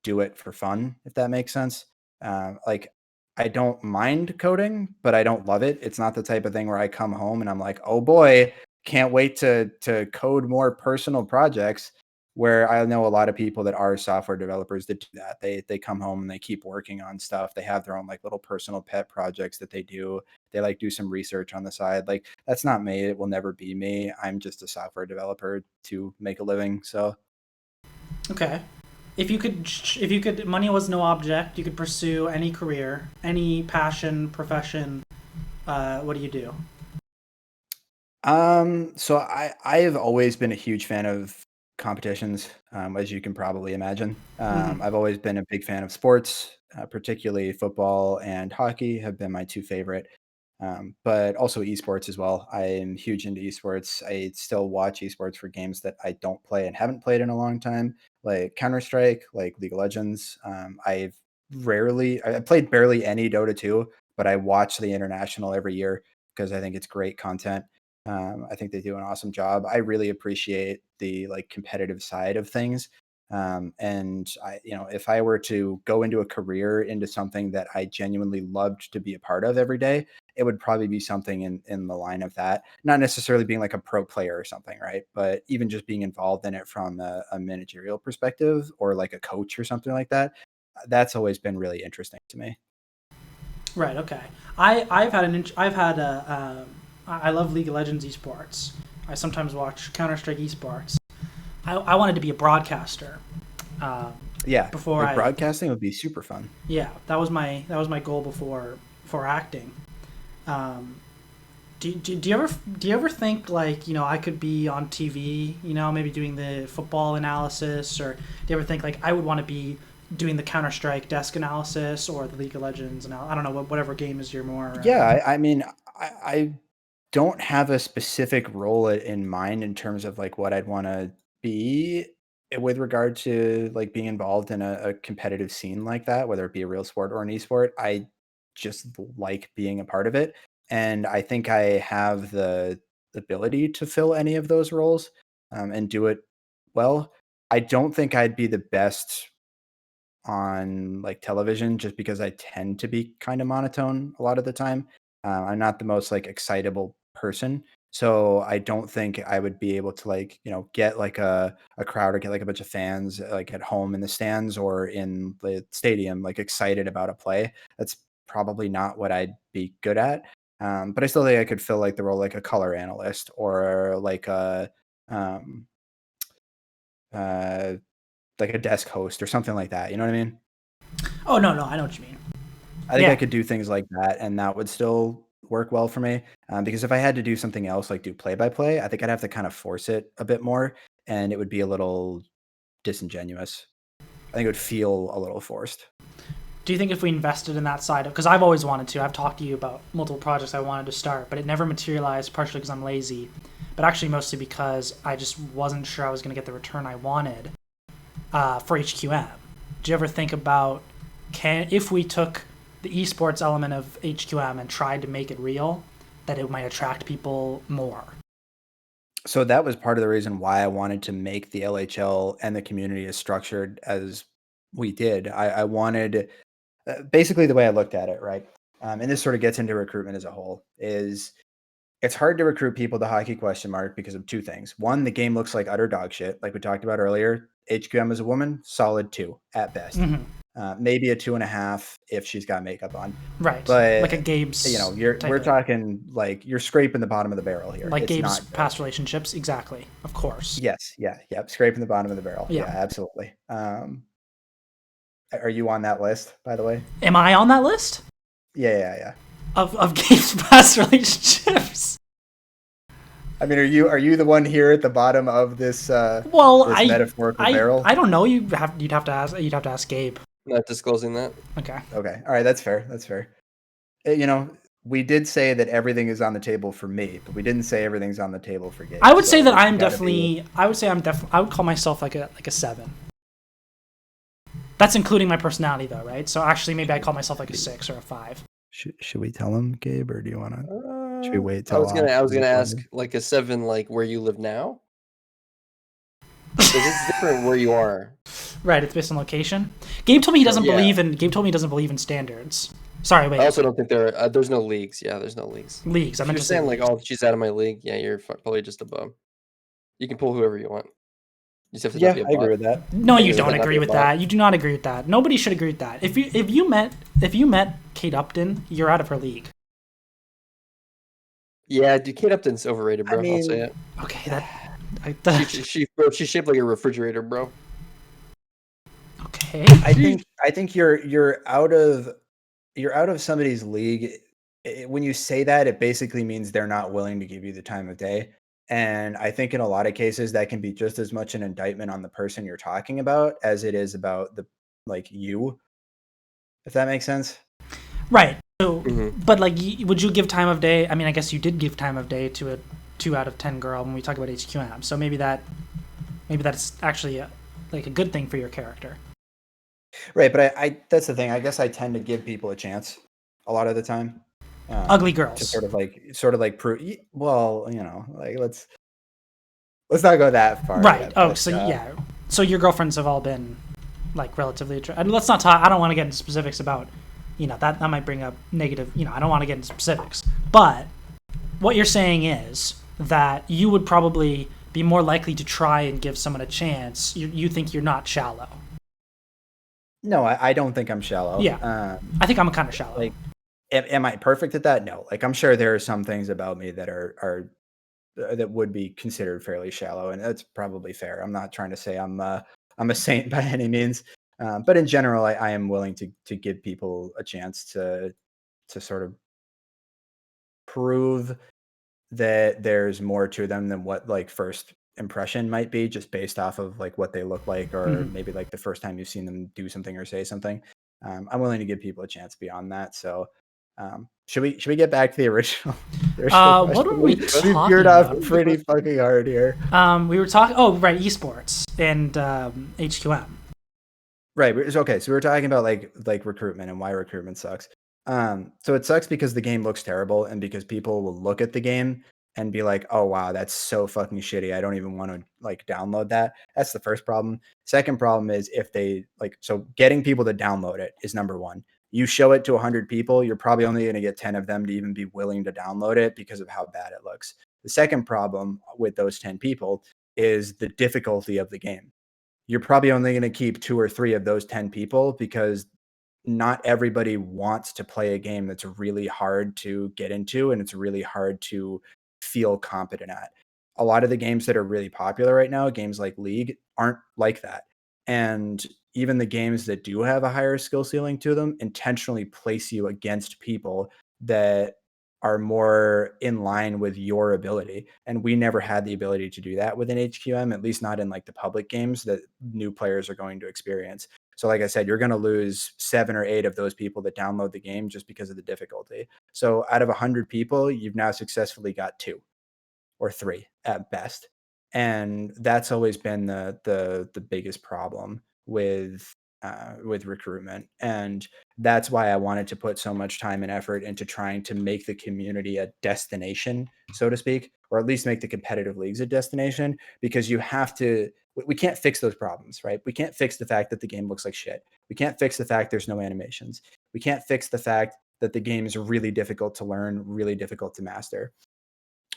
do it for fun, if that makes sense. Like I don't mind coding, but I don't love it. It's not the type of thing where I come home and I'm like, oh boy, can't wait to code more personal projects. Where I know a lot of people that are software developers that do that. They come home and they keep working on stuff. They have their own like little personal pet projects that they do. They like do some research on the side. Like that's not me. It will never be me. I'm just a software developer to make a living. So Okay. If you could, money was no object, you could pursue any career, any passion, profession. What do you do? So I have always been a huge fan of competitions, as you can probably imagine. I've always been a big fan of sports, particularly football and hockey have been my two favorite. But also esports as well. I am huge into esports. I still watch esports for games that I don't play and haven't played in a long time, like Counter-Strike, like League of Legends. I played barely any Dota 2, but I watch the international every year because I think it's great content. I think they do an awesome job. I really appreciate the like competitive side of things. And if I were to go into a career into something that I genuinely loved to be a part of every day, it would probably be something in the line of that. Not necessarily being like a pro player or something, right? But even just being involved in it from a managerial perspective or like a coach or something like that. That's always been really interesting to me. Right. Okay. I love League of Legends esports. I sometimes watch Counter-Strike esports. I wanted to be a broadcaster. Broadcasting would be super fun. Yeah, that was my goal before acting. Do you ever think like I could be on TV, maybe doing the football analysis, or do you ever think like I would want to be doing the Counter-Strike desk analysis or the League of Legends I don't know whatever game is your more Yeah, I mean I don't have a specific role in mind in terms of like what I'd want to be with regard to like being involved in a competitive scene like that, whether it be a real sport or an esport. I just like being a part of it. And I think I have the ability to fill any of those roles and do it well. I don't think I'd be the best on like television just because I tend to be kind of monotone a lot of the time. I'm not the most like excitable person. So I don't think I would be able to like, get like a crowd or get like a bunch of fans like at home in the stands or in the stadium, like excited about a play. That's probably not what I'd be good at. But I still think I could fill like the role like a color analyst or um, like a desk host or something like that. You know what I mean? Oh no, I know what you mean. I think I could do things like that, and that would still work well for me. Because if I had to do something else, like do play-by-play, I think I'd have to kind of force it a bit more, and it would be a little disingenuous. I think it would feel a little forced. Do you think if we invested in that side of, because I've always wanted to, I've talked to you about multiple projects I wanted to start, but it never materialized, partially because I'm lazy, but actually mostly because I just wasn't sure I was going to get the return I wanted for HQM. Do you ever think about, if we took the esports element of HQM and tried to make it real, that it might attract people more? So that was part of the reason why I wanted to make the LHL and the community as structured as we did. I wanted, basically the way I looked at it, right? And this sort of gets into recruitment as a whole, is it's hard to recruit people to Hockey ? Because of two things. One, the game looks like utter dog shit, like we talked about earlier. HQM as a woman, solid 2 at best. Maybe a 2.5 if she's got makeup on. Right. But like a Gabe's. We're talking like you're scraping the bottom of the barrel here. Like it's Gabe's past relationships, exactly. Of course. Yes. Yep. Scraping the bottom of the barrel. Yeah, absolutely. Are you on that list, by the way? Am I on that list? Yeah. Of Gabe's past relationships. I mean, are you the one here at the bottom of this? This metaphorical barrel. I don't know. You'd have to ask Gabe. Not disclosing that. Okay. All right, that's fair. We did say that everything is on the table for me, but we didn't say everything's on the table for Gabe. I would say that I'm definitely. I would call myself like a 7. That's including my personality, though, right? So actually, maybe I call myself like a 6 or a 5. Should we tell him, Gabe, or do you want to? Should we wait till? I was gonna ask like a 7, like where you live now. Because it's different where you are. Right, it's based on location. Gabe told me he doesn't believe in standards. Sorry, wait. I also don't think there's no leagues. Yeah, there's no leagues. Leagues. I'm just saying like, oh, she's out of my league. Yeah, you're probably just a bum. You can pull whoever you want. You just have to not be a bot. I agree with that. No, you don't agree with that. You do not agree with that. Nobody should agree with that. If you met Kate Upton, you're out of her league. Yeah, dude, Kate Upton's overrated, bro. I'll say it. Okay, she's shaped like a refrigerator, bro. Okay. I think you're out of somebody's league. When you say that, it basically means they're not willing to give you the time of day. And I think in a lot of cases that can be just as much an indictment on the person you're talking about as it is about you. If that makes sense. Right. So, but would you give time of day? I mean, I guess you did give time of day to a 2 out of 10 girl when we talk about HQM. So maybe that's actually a good thing for your character. Right, but I that's the thing. I guess I tend to give people a chance a lot of the time. Ugly girls. To sort of like prove. Well, let's not go that far. Right. Yet, So your girlfriends have all been relatively attractive. Let's not talk. I don't want to get into specifics about, that might bring up negative. I don't want to get into specifics. But what you're saying is that you would probably be more likely to try and give someone a chance. You think you're not shallow. No, I don't think I'm shallow. Yeah. I think I'm kind of shallow. Am I perfect at that? No. I'm sure there are some things about me that are that would be considered fairly shallow, and that's probably fair. I'm not trying to say I'm a saint by any means, but in general, I am willing to give people a chance to sort of prove that there's more to them than what first impression might be, just based off of what they look like, or maybe the first time you've seen them do something or say something. I'm willing to give people a chance beyond that. So should we get back to the original what were we talking about? We veered off pretty fucking hard here. We were talking esports and HQM. Right. Okay, so we were talking about like recruitment and why recruitment sucks. So it sucks because the game looks terrible, and because people will look at the game and be like, oh wow, that's so fucking shitty, I don't even want to download that. That's the first problem. Second problem is if they so getting people to download it is number one. You show it to 100 people, you're probably only going to get 10 of them to even be willing to download it because of how bad it looks. The second problem with those 10 people is the difficulty of the game. You're probably only going to keep 2 or 3 of those 10 people because not everybody wants to play a game that's really hard to get into and it's really hard to feel competent at. A lot of the games that are really popular right now, games like League, aren't like that. And even the games that do have a higher skill ceiling to them intentionally place you against people that are more in line with your ability. And we never had the ability to do that within HQM, at least not in like the public games that new players are going to experience. So like I said, you're going to lose 7 or 8 of those people that download the game just because of the difficulty. So out of 100 people, you've now successfully got 2 or 3 at best. And that's always been the biggest problem with recruitment. And that's why I wanted to put so much time and effort into trying to make the community a destination, so to speak, or at least make the competitive leagues a destination, because you have to, we can't fix those problems, right? We can't fix the fact that the game looks like shit. We can't fix the fact there's no animations. We can't fix the fact that the game is really difficult to learn, really difficult to master.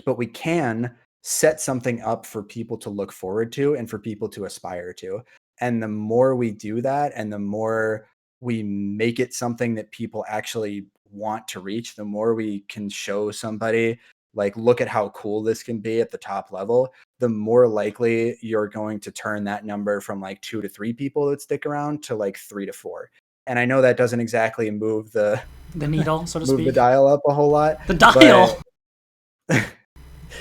But we can set something up for people to look forward to and for people to aspire to. And the more we do that, and the more we make it something that people actually want to reach, the more we can show somebody, like, look at how cool this can be at the top level, the more likely you're going to turn that number from like 2 to 3 people that stick around to like 3 to 4. And I know that doesn't exactly move the needle, so to move speak. the dial up a whole lot. The dial.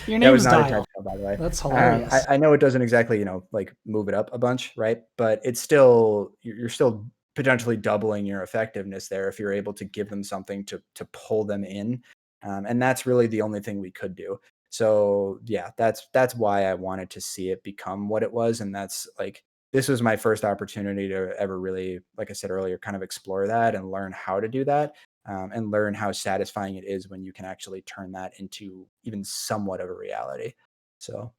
Your name is Dyal. By the way. That's hilarious. I know it doesn't exactly, like move it up a bunch, right? But it's still, you're still potentially doubling your effectiveness there if you're able to give them something to pull them in. And that's really the only thing we could do. So yeah, that's why I wanted to see it become what it was. And that's like, this was my first opportunity to ever really, like I said earlier, kind of explore that and learn how to do that. And learn how satisfying it is when you can actually turn that into even somewhat of a reality. So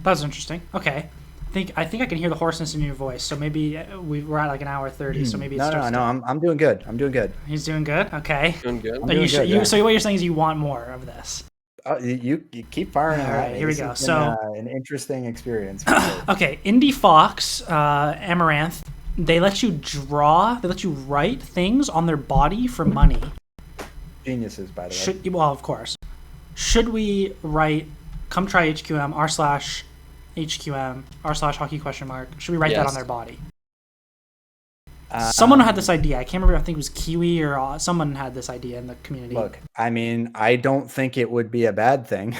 that was interesting. Okay, I think I can hear the hoarseness in your voice. So maybe we're at like an hour 30. So maybe no, I'm doing good. I'm doing good. He's doing good. Okay. Doing good. So what you're saying is you want more of this. You keep firing. All right, here we go. So an interesting experience. Okay, Indie Fox, Amaranth. They let you draw. They let you write things on their body for money. Geniuses, by the way. Well, of course. Should we write? Come try HQM r/HQM r/hockey ? Should we write that on their body? Someone had this idea. I can't remember. I think it was Kiwi or someone had this idea in the community. Look, I mean, I don't think it would be a bad thing.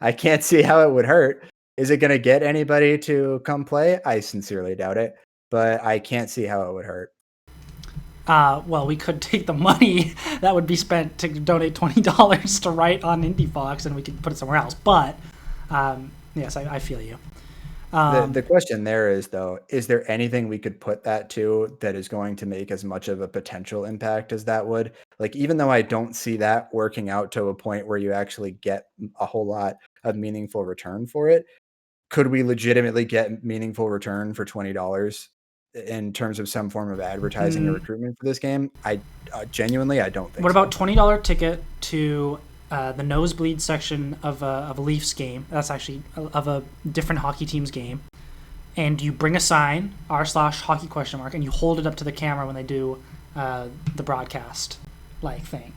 I can't see how it would hurt. Is it going to get anybody to come play? I sincerely doubt it. But I can't see how it would hurt. Well, we could take the money that would be spent to donate $20 to write on Indie Fox, and we could put it somewhere else. But yes, I feel you. The question there is, though, is there anything we could put that to that is going to make as much of a potential impact as that would? Like, even though I don't see that working out to a point where you actually get a whole lot of meaningful return for it, could we legitimately get meaningful return for $20 in terms of some form of advertising or recruitment for this game? I genuinely, I don't think. What about $20 ticket to the nosebleed section of a Leafs game? That's actually of a different hockey team's game. And you bring a sign, r/hockey ? And you hold it up to the camera when they do the broadcast like thing.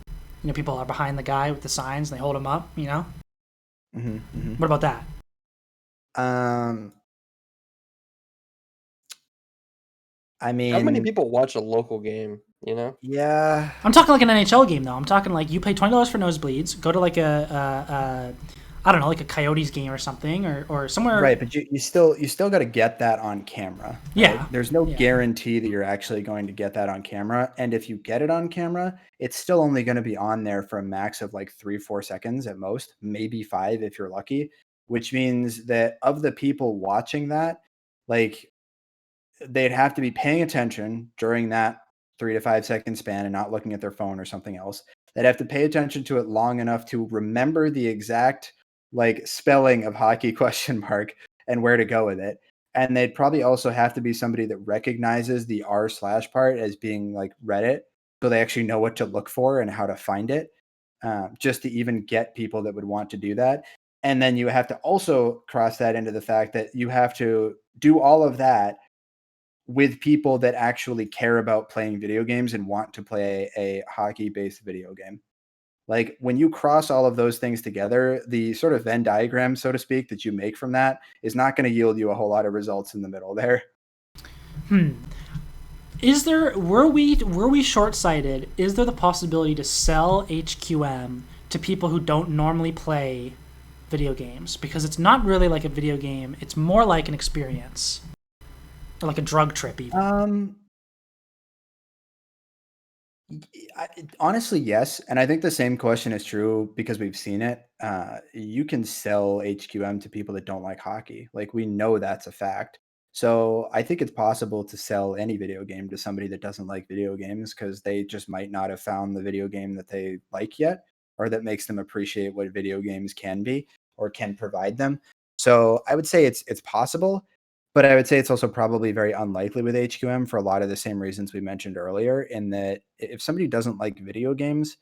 People are behind the guy with the signs and they hold him up, What about that? I mean, how many people watch a local game? Yeah. I'm talking like an NHL game though. I'm talking like you pay $20 for nosebleeds, go to like a I don't know, like a Coyotes game or something, or somewhere. Right, but you still got to get that on camera. Right? Yeah. There's no guarantee that you're actually going to get that on camera, and if you get it on camera, it's still only going to be on there for a max of like 3-4 seconds at most, maybe 5 if you're lucky. Which means that of the people watching that, like, they'd have to be paying attention during that 3 to 5 second span and not looking at their phone or something else. They'd have to pay attention to it long enough to remember the exact like spelling of hockey ? And where to go with it. And they'd probably also have to be somebody that recognizes the r/ part as being like Reddit, so they actually know what to look for and how to find it, just to even get people that would want to do that. And then you have to also cross that into the fact that you have to do all of that with people that actually care about playing video games and want to play a hockey-based video game. Like, when you cross all of those things together, the sort of Venn diagram, so to speak, that you make from that is not going to yield you a whole lot of results in the middle there. Were we short-sighted? Is there the possibility to sell HQM to people who don't normally play video games? Because it's not really like a video game. It's more like an experience. Or like a drug trip, even. Honestly, yes. And I think the same question is true because we've seen it. You can sell HQM to people that don't like hockey. Like, we know that's a fact. So I think it's possible to sell any video game to somebody that doesn't like video games because they just might not have found the video game that they like yet, or that makes them appreciate what video games can be or can provide them. So I would say it's possible. But I would say it's also probably very unlikely with HQM for a lot of the same reasons we mentioned earlier, in that if somebody doesn't like video games,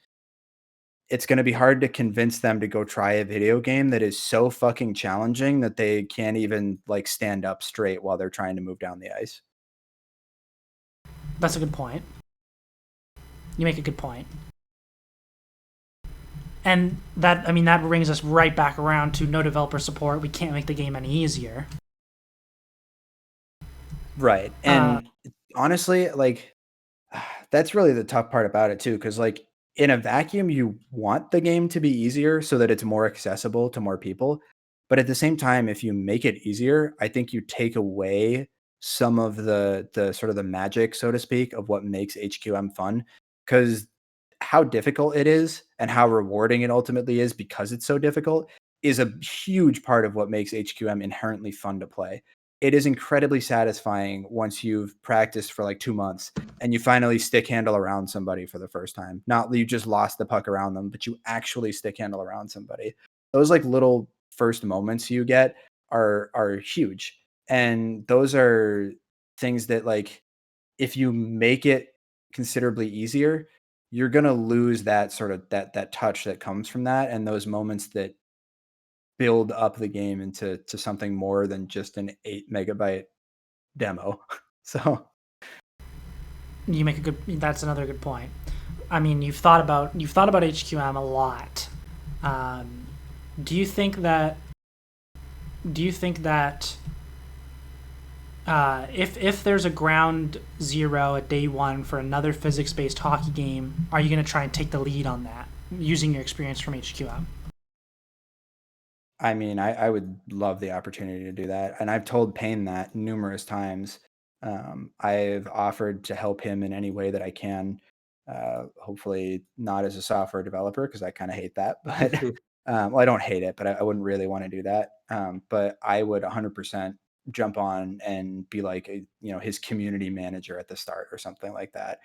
it's going to be hard to convince them to go try a video game that is so fucking challenging that they can't even like stand up straight while they're trying to move down the ice. That's a good point. You make a good point. And that brings us right back around to no developer support. We can't make the game any easier. Right. And honestly, like, that's really the tough part about it too, because like in a vacuum, you want the game to be easier so that it's more accessible to more people. But at the same time, if you make it easier, I think you take away some of the sort of the magic, so to speak, of what makes HQM fun. Because how difficult it is and how rewarding it ultimately is because it's so difficult is a huge part of what makes HQM inherently fun to play. It is incredibly satisfying once you've practiced for like 2 months and you finally stick handle around somebody for the first time. Not you just lost the puck around them, but you actually stick handle around somebody. Those like little first moments you get are huge. And those are things that, like, if you make it considerably easier, you're going to lose that sort of that touch that comes from that, and those moments that build up the game into something more than just an 8 megabyte demo. So that's another good point. I mean, you've thought about HQM a lot. Do you think that if there's a ground zero at day one for another physics-based hockey game, are you going to try and take the lead on that using your experience from HQM? I mean, I would love the opportunity to do that. And I've told Payne that numerous times. I've offered to help him in any way that I can. Hopefully not as a software developer, because I kind of hate that. But well, I don't hate it, but I wouldn't really want to do that. But I would 100% jump on and be like, his community manager at the start or something like that.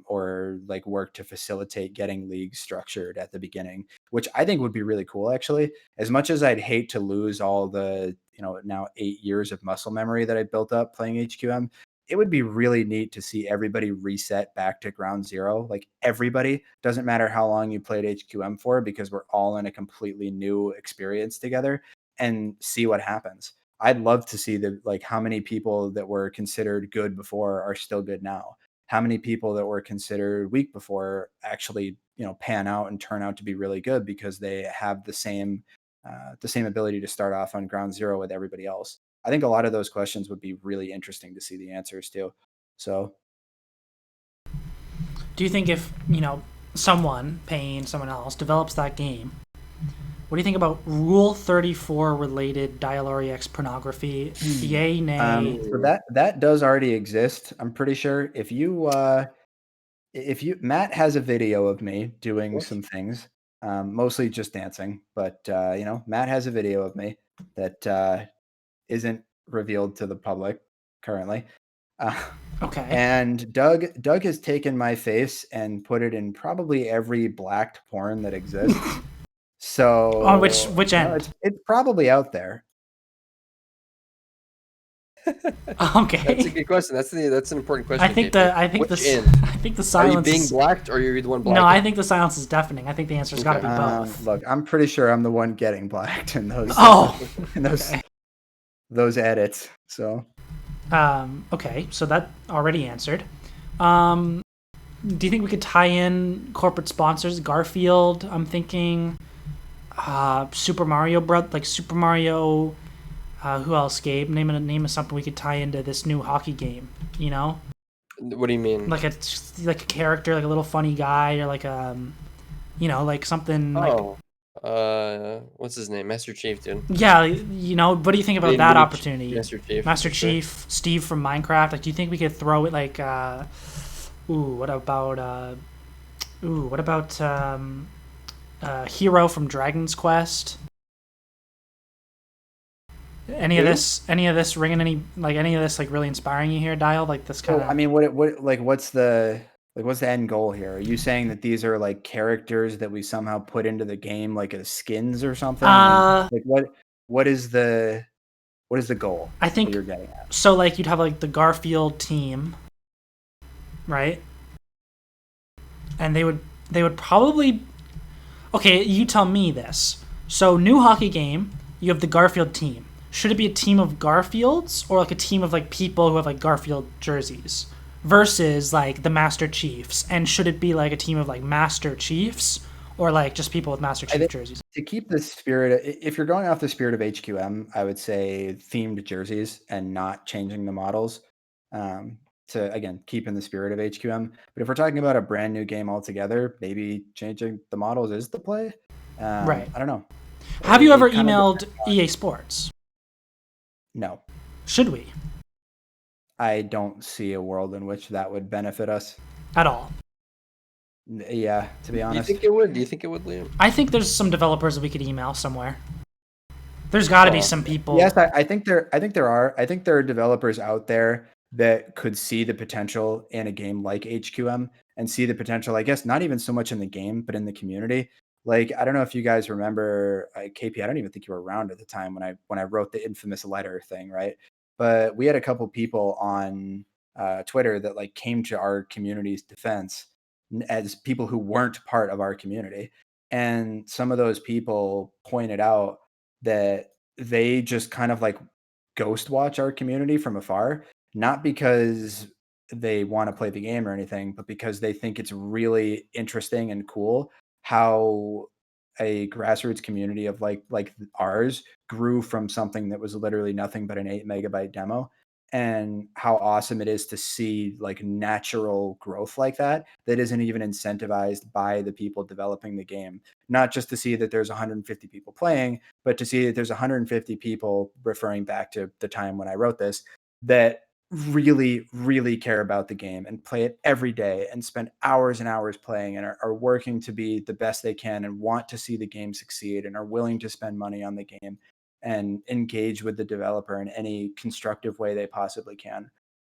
Or like work to facilitate getting leagues structured at the beginning, which I think would be really cool, actually. As much as I'd hate to lose all the, now 8 years of muscle memory that I built up playing HQM, it would be really neat to see everybody reset back to ground zero. Like, everybody, doesn't matter how long you played HQM for, because we're all in a completely new experience together, and see what happens. I'd love to see how many people that were considered good before are still good now. How many people that were considered weak before actually, pan out and turn out to be really good because they have the same ability to start off on ground zero with everybody else. I think a lot of those questions would be really interesting to see the answers to. So, do you think if someone paying someone else develops that game, what do you think about Rule 34 related Dyaloreax pornography? Yay, nay? So that does already exist. I'm pretty sure. If you Matt has a video of me doing some things, mostly just dancing, but Matt has a video of me that isn't revealed to the public currently. Okay. And Doug has taken my face and put it in probably every blacked porn that exists. So on which end? It's probably out there. Okay, that's a good question. That's an important question. I think the silence. Are you being blacked, or are you the one blacked? No, I think the silence is deafening. I think the answer's got to be both. Look, I'm pretty sure I'm the one getting blacked in those. Those edits. So. Okay, so that already answered. Do you think we could tie in corporate sponsors? Garfield, I'm thinking. Super Mario Who else, Gabe? Name of something we could tie into this new hockey game. You know, What do you mean? like a character, like a little funny guy, or like like something like. What's his name? Master Chief, dude. Yeah, what do you think about that opportunity? Master Chief. Master Chief, Steve from Minecraft. Like, do you think we could throw it like, what about Hero from Dragon's Quest? Any of this ringing any of this like really inspiring you here, Dyal? Like this kind of. I mean, what's the end goal here? Are you saying that these are like characters that we somehow put into the game like as skins or something? Like what is the goal? I think you're getting at? So like you'd have like the Garfield team, right? And they would probably. Okay, you tell me this. So new hockey game, you have the Garfield team. Should it be a team of Garfields or like a team of like people who have like Garfield jerseys versus like the Master Chiefs? And should it be like a team of like Master Chiefs or like just people with Master Chief jerseys? To keep the spirit, if you're going off the spirit of HQM, I would say themed jerseys and not changing the models. To again keep in the spirit of HQM. But if we're talking about a brand new game altogether, maybe changing the models is the play. Right. I don't know. Have you ever emailed EA Sports? No. Should we? I don't see a world in which that would benefit us at all. Yeah, to be honest. Do you think it would? Do you think it would, Liam? I think there's some developers that we could email somewhere. There's got to be some people. Yes, I think there are. I think there are developers out there that could see the potential in a game like HQM and see the potential, I guess, not even so much in the game, but in the community. Like, I don't know if you guys remember KP. I don't even think you were around at the time when I wrote the infamous letter thing, right? But we had a couple people on Twitter that like came to our community's defense as people who weren't part of our community. And some of those people pointed out that they just kind of like ghost watch our community from afar, not because they want to play the game or anything, but because they think it's really interesting and cool how a grassroots community of like ours grew from something that was literally nothing but an 8 megabyte demo, and how awesome it is to see like natural growth like that isn't even incentivized by the people developing the game. Not just to see that there's 150 people playing, but to see that there's 150 people, referring back to the time when I wrote this, that really, really care about the game and play it every day and spend hours and hours playing and are working to be the best they can and want to see the game succeed and are willing to spend money on the game and engage with the developer in any constructive way they possibly can.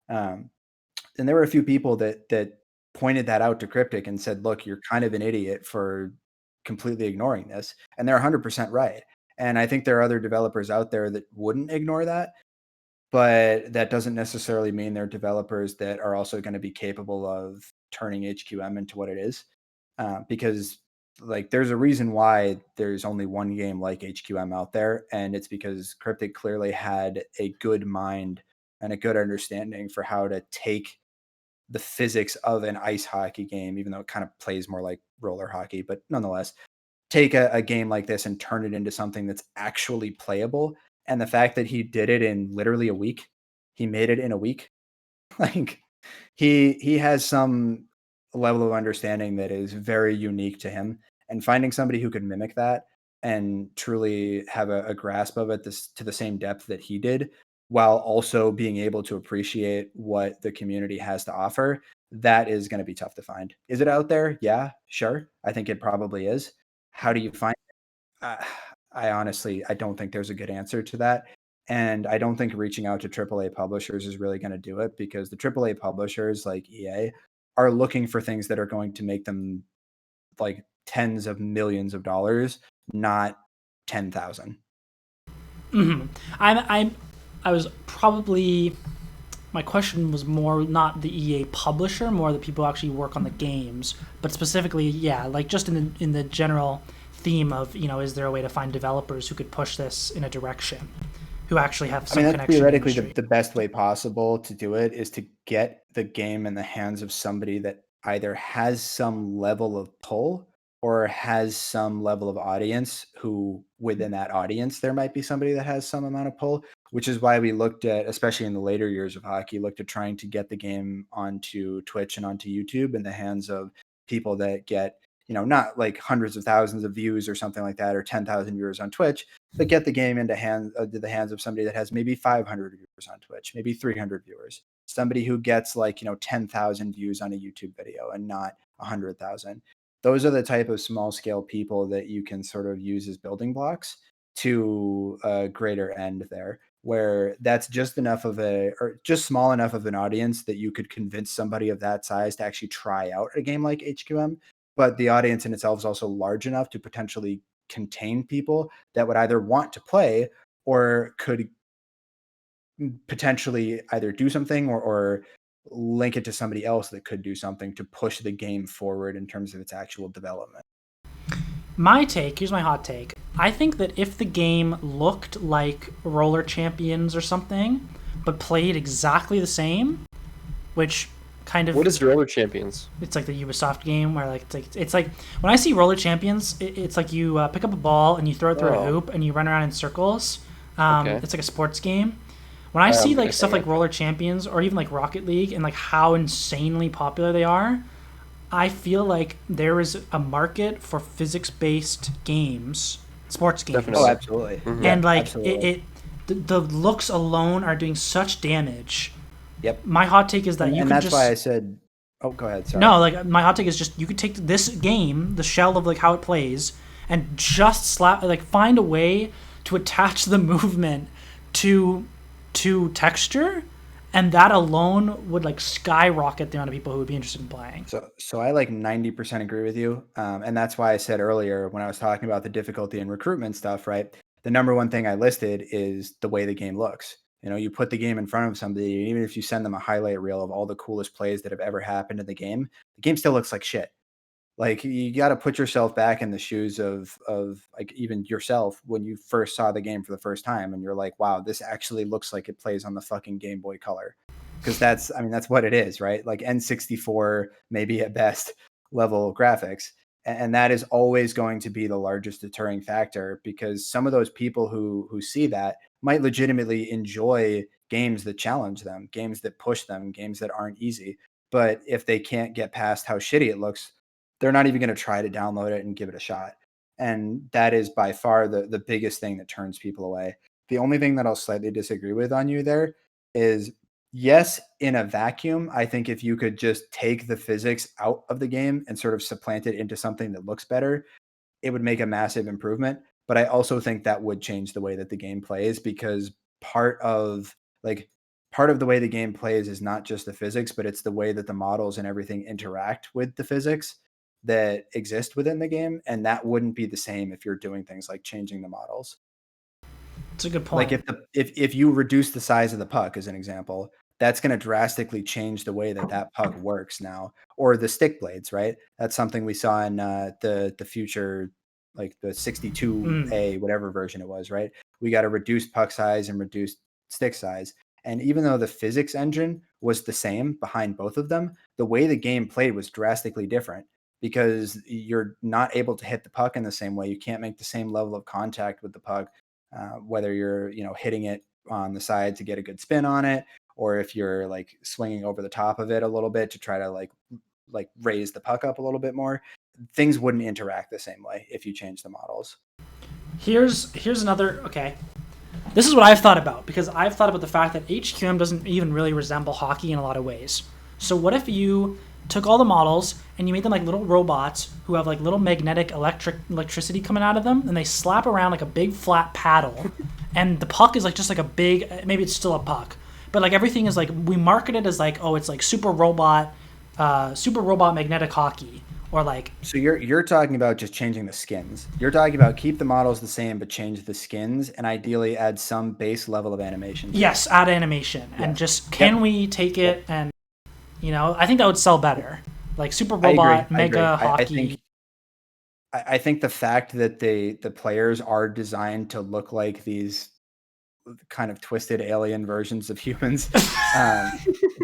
And there were a few people that pointed that out to Cryptic and said, look, you're kind of an idiot for completely ignoring this. And they're 100% right. And I think there are other developers out there that wouldn't ignore that. But that doesn't necessarily mean they're developers that are also going to be capable of turning HQM into what it is. Because like there's a reason why there's only one game like HQM out there. And it's because Cryptic clearly had a good mind and a good understanding for how to take the physics of an ice hockey game, even though it kind of plays more like roller hockey, but nonetheless, take a game like this and turn it into something that's actually playable. And the fact that he did it in literally a week, he made it in a week. Like he has some level of understanding that is very unique to him, and finding somebody who could mimic that and truly have a grasp of it to the same depth that he did, while also being able to appreciate what the community has to offer, that is going to be tough to find. Is it out there? Yeah, sure. I think it probably is. How do you find it? I honestly, I don't think there's a good answer to that. And I don't think reaching out to AAA publishers is really going to do it, because the AAA publishers like EA are looking for things that are going to make them like tens of millions of dollars, not 10,000. Mm-hmm. I was probably, my question was more not the EA publisher, more the people who actually work on the games, but specifically, yeah, like just in the general theme of, is there a way to find developers who could push this in a direction, who actually have some connection? Theoretically, the best way possible to do it is to get the game in the hands of somebody that either has some level of pull or has some level of audience, who within that audience there might be somebody that has some amount of pull, which is why we looked at, especially in the later years of hockey, looked at trying to get the game onto Twitch and onto YouTube in the hands of people that get, not like hundreds of thousands of views or something like that, or 10,000 viewers on Twitch, but get the game into the hands of somebody that has maybe 500 viewers on Twitch, maybe 300 viewers, somebody who gets like 10,000 views on a YouTube video and not 100,000. Those are the type of small scale people that you can sort of use as building blocks to a greater end there, where that's just enough of or just small enough of an audience that you could convince somebody of that size to actually try out a game like HQM. But the audience in itself is also large enough to potentially contain people that would either want to play or could potentially either do something or link it to somebody else that could do something to push the game forward in terms of its actual development. Here's my hot take. I think that if the game looked like Roller Champions or something, but played exactly the same, which kind of... What is Roller Champions? It's like the Ubisoft game where it's like when I see Roller Champions, it's like you pick up a ball and you throw it through a hoop and you run around in circles. It's like a sports game. When I see like stuff like Roller Champions or even like Rocket League and like how insanely popular they are, I feel like there is a market for physics-based games, sports games. Definitely. Oh, absolutely. Mm-hmm. And like the looks alone are doing such damage. Yep. My hot take is that you could that's why I said, oh, go ahead. Sorry. No, like my hot take is just you could take this game, the shell of like how it plays, and just find a way to attach the movement to texture, and that alone would like skyrocket the amount of people who would be interested in playing. So I like 90% agree with you, and that's why I said earlier when I was talking about the difficulty in recruitment stuff, right? The number one thing I listed is the way the game looks. You put the game in front of somebody, even if you send them a highlight reel of all the coolest plays that have ever happened in the game still looks like shit. Like, you got to put yourself back in the shoes of like even yourself when you first saw the game for the first time, and you're like, wow, this actually looks like it plays on the fucking Game Boy Color. Because that's what it is, right? Like N64, maybe at best, level graphics. And that is always going to be the largest deterring factor, because some of those people who see that might legitimately enjoy games that challenge them, games that push them, games that aren't easy. But if they can't get past how shitty it looks, they're not even going to try to download it and give it a shot. And that is by far the biggest thing that turns people away. The only thing that I'll slightly disagree with on you there is, yes, in a vacuum, I think if you could just take the physics out of the game and sort of supplant it into something that looks better, it would make a massive improvement. But I also think that would change the way that the game plays, because part of the way the game plays is not just the physics, but it's the way that the models and everything interact with the physics that exist within the game. And that wouldn't be the same if you're doing things like changing the models. It's a good point. Like if you reduce the size of the puck, as an example, that's going to drastically change the way that puck works now. Or the stick blades, right? That's something we saw in the future, like the 62A, whatever version it was, right? We got a reduced puck size and reduced stick size. And even though the physics engine was the same behind both of them, the way the game played was drastically different, because you're not able to hit the puck in the same way. You can't make the same level of contact with the puck, whether you're hitting it on the side to get a good spin on it, or if you're like swinging over the top of it a little bit to try to like raise the puck up a little bit more. Things wouldn't interact the same way if you change the models. Here's another, okay. This is what I've thought about, because I've thought about the fact that HQM doesn't even really resemble hockey in a lot of ways. So what if you took all the models and you made them like little robots who have like little magnetic electricity coming out of them, and they slap around like a big flat paddle, and the puck is like just like a big, maybe it's still a puck, but like everything is like, we market it as like, oh, it's like super robot magnetic hockey, or like. So you're talking about just changing the skins. You're talking about keep the models the same but change the skins, and ideally add some base level of animation. Yes, add animation, and just we take it and I think that would sell better. Like super robot mega hockey. I think the fact that the players are designed to look like these kind of twisted alien versions of humans,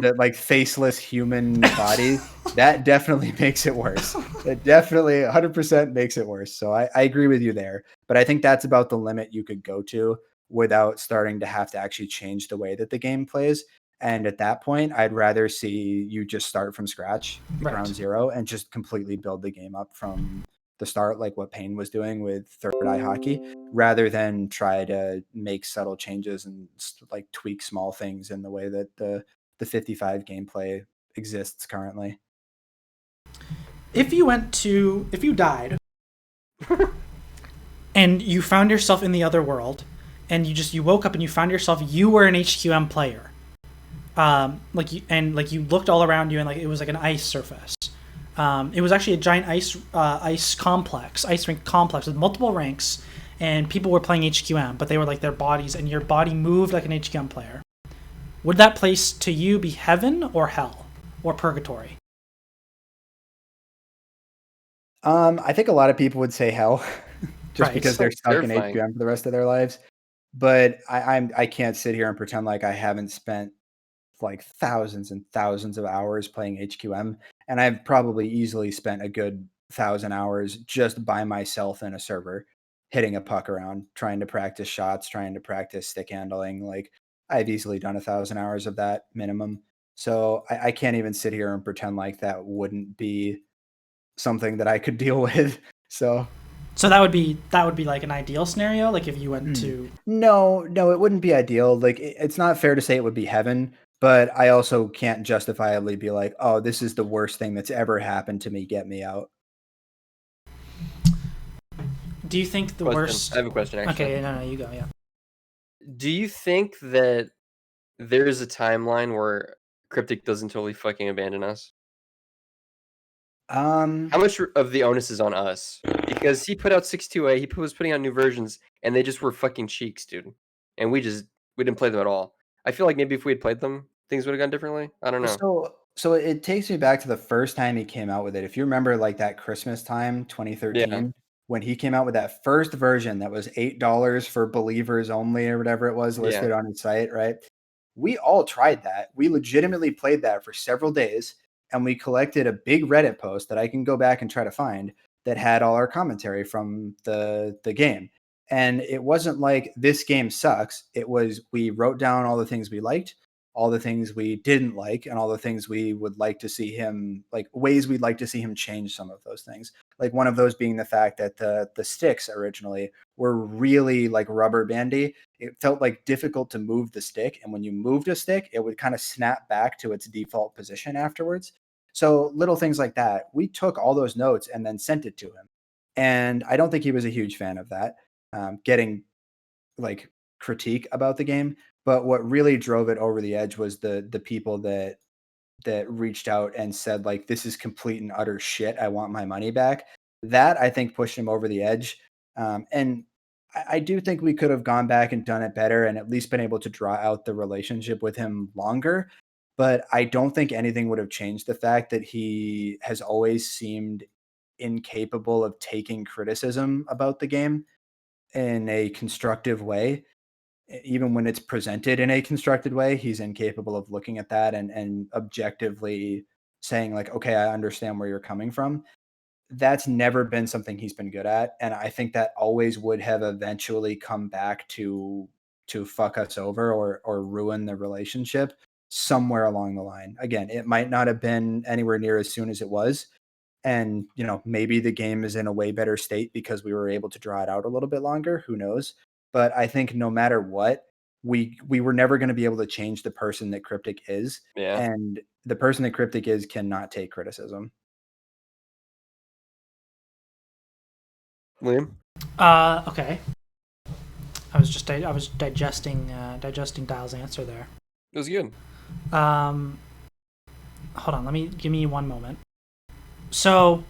the like faceless human body, that definitely makes it worse. It definitely 100% makes it worse. So I agree with you there. But I think that's about the limit you could go to without starting to have to actually change the way that the game plays. And at that point, I'd rather see you just start from scratch, ground zero, and just completely build the game up from the start, like what Payne was doing with Third Eye Hockey, rather than try to make subtle changes and like tweak small things in the way that the 55 gameplay exists currently. If you died and you found yourself in the other world, and you woke up and you found yourself, you were an HQM player, you looked all around you, and like it was like an ice surface. It was actually a giant ice rink complex with multiple ranks, and people were playing HQM, but they were like their bodies, and your body moved like an HQM player. Would that place to you be heaven or hell or purgatory? I think a lot of people would say hell, just Right. because they're stuck in HQM for the rest of their lives. But I can't sit here and pretend like I haven't spent like thousands and thousands of hours playing HQM, and I've probably easily spent a good 1,000 hours just by myself in a server, hitting a puck around, trying to practice shots, trying to practice stick handling. Like I've easily done 1,000 hours of that minimum. So I can't even sit here and pretend like that wouldn't be something that I could deal with. So that would be like an ideal scenario, like if you went to... No, it wouldn't be ideal. Like it's not fair to say it would be heaven, but I also can't justifiably be like, oh, this is the worst thing that's ever happened to me, get me out. Do you think the worst... I have a question, actually. Okay, no, you go, yeah. Do you think that there is a timeline where Cryptic doesn't totally fucking abandon us? How much of the onus is on us? Because he put out 6.2a, he was putting out new versions, and they just were fucking cheeks, dude. And we didn't play them at all. I feel like maybe if we had played them, things would have gone differently. I don't know. So it takes me back to the first time he came out with it. If you remember, like that Christmas time, 2013, when he came out with that first version that was $8 for believers only or whatever it was listed on his site, right? We all tried that. We legitimately played that for several days. And we collected a big Reddit post that I can go back and try to find that had all our commentary from the game. And it wasn't like this game sucks. It was, we wrote down all the things we liked, all the things we didn't like, and all the things we would like to see him, like ways we'd like to see him change some of those things. Like one of those being the fact that the sticks originally were really like rubber bandy. It felt like difficult to move the stick. And when you moved a stick, it would kind of snap back to its default position afterwards. So little things like that. We took all those notes and then sent it to him. And I don't think he was a huge fan of that, getting like critique about the game. But what really drove it over the edge was the people that reached out and said, like, this is complete and utter shit. I want my money back. That, I think, pushed him over the edge. And I do think we could have gone back and done it better and at least been able to draw out the relationship with him longer. But I don't think anything would have changed the fact that he has always seemed incapable of taking criticism about the game in a constructive way. Even when it's presented in a constructed way, he's incapable of looking at that and objectively saying like, okay, I understand where you're coming from. That's never been something he's been good at. And I think that always would have eventually come back to fuck us over or ruin the relationship somewhere along the line. Again, it might not have been anywhere near as soon as it was. And, you know, maybe the game is in a way better state because we were able to draw it out a little bit longer. Who knows? But I think no matter what, we were never going to be able to change the person that Cryptic is. Yeah. And the person that Cryptic is cannot take criticism. William? Okay. I was digesting Dyal's answer there. It was good. Hold on, give me one moment. So,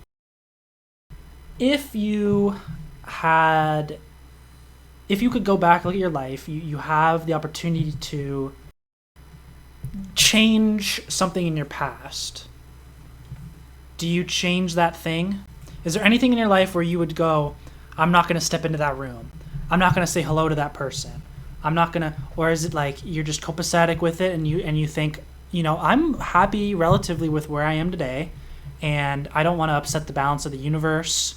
if you could go back, look at your life, you have the opportunity to change something in your past. Do you change that thing? Is there anything in your life where you would go, I'm not going to step into that room. I'm not going to say hello to that person. I'm not going to, or is it like you're just copacetic with it and you think I'm happy relatively with where I am today, and I don't want to upset the balance of the universe.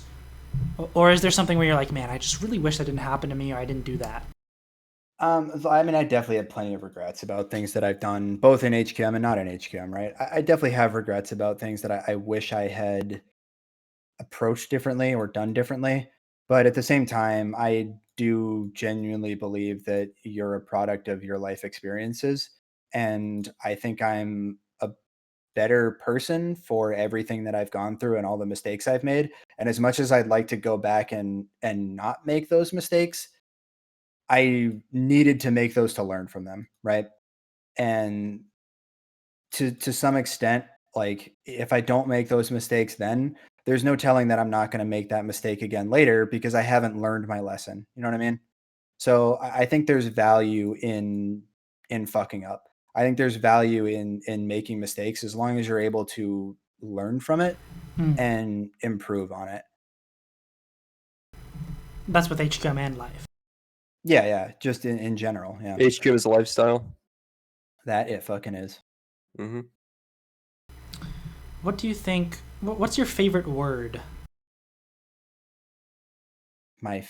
Or is there something where you're like, man, I just really wish that didn't happen to me, or I didn't do that? I mean, I definitely have plenty of regrets about things that I've done, both in HQM and not in HQM, right? I definitely have regrets about things that I wish I had approached differently or done differently. But at the same time, I do genuinely believe that you're a product of your life experiences. And I think I'm a better person for everything that I've gone through and all the mistakes I've made. And as much as I'd like to go back and not make those mistakes, I needed to make those to learn from them, right? And to some extent, like if I don't make those mistakes then, there's no telling that I'm not going to make that mistake again later because I haven't learned my lesson. You know what I mean? So I think there's value in fucking up. I think there's value in making mistakes as long as you're able to learn from it and improve on it. That's with HQM and life. Yeah, just in general. Yeah. HQ is a lifestyle. That it fucking is. Mm-hmm. What do you think? What's your favorite word? My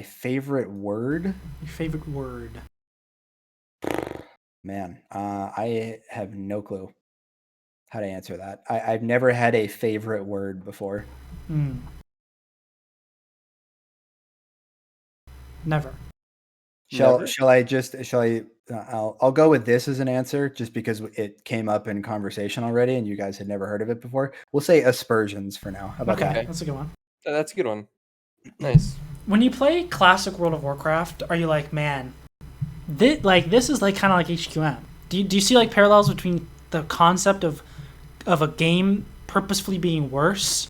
favorite word? Your favorite word? Man, I have no clue how to answer that. I've never had a favorite word before. Never. Shall I? I'll go with this as an answer, just because it came up in conversation already, and you guys had never heard of it before. We'll say aspersions for now. How about that? Okay, that's a good one. That's a good one. Nice. When you play classic World of Warcraft, are you like, man, this is like kind of like HQM? Do you see like parallels between the concept of a game purposefully being worse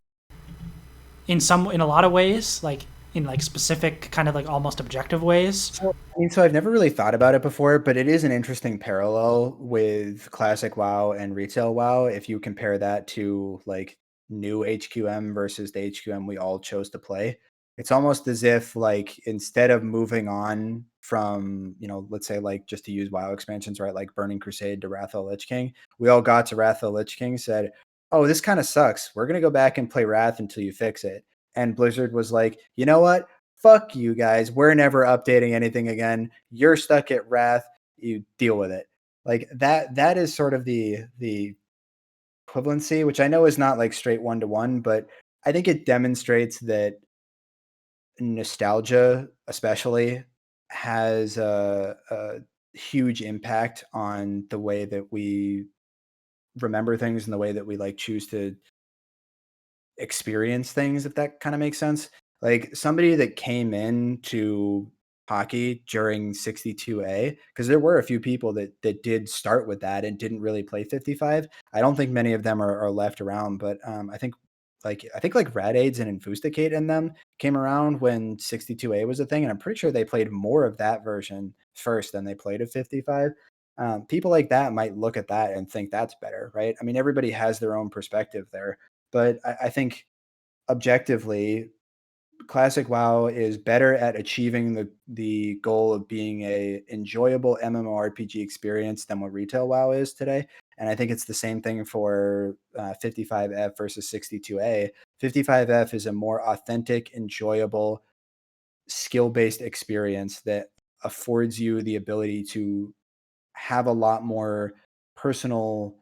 in a lot of ways, like in like specific kind of like almost objective ways? So I've never really thought about it before, but it is an interesting parallel with classic WoW and retail WoW. If you compare that to like new HQM versus the HQM we all chose to play, it's almost as if like instead of moving on from, let's say like just to use WoW expansions, right? Like Burning Crusade to Wrath of the Lich King, we all got to Wrath of the Lich King, said, oh, this kind of sucks. We're going to go back and play Wrath until you fix it. And Blizzard was like, you know what? Fuck you guys. We're never updating anything again. You're stuck at Wrath. You deal with it. Like that is sort of the equivalency, which I know is not like straight 1-to-1, but I think it demonstrates that nostalgia especially has a huge impact on the way that we remember things and the way that we like choose to experience things, if that kind of makes sense. Like somebody that came into hockey during 62A, because there were a few people that did start with that and didn't really play 55. I don't think many of them are left around, but I think like Rad Aids and Infusticate in them came around when 62A was a thing, and I'm pretty sure they played more of that version first than they played of 55. People like that might look at that and think that's better, right? I mean, everybody has their own perspective there. But I think objectively, classic WoW is better at achieving the goal of being a enjoyable MMORPG experience than what retail WoW is today. And I think it's the same thing for 55F versus 62A. 55F is a more authentic, enjoyable, skill-based experience that affords you the ability to have a lot more personal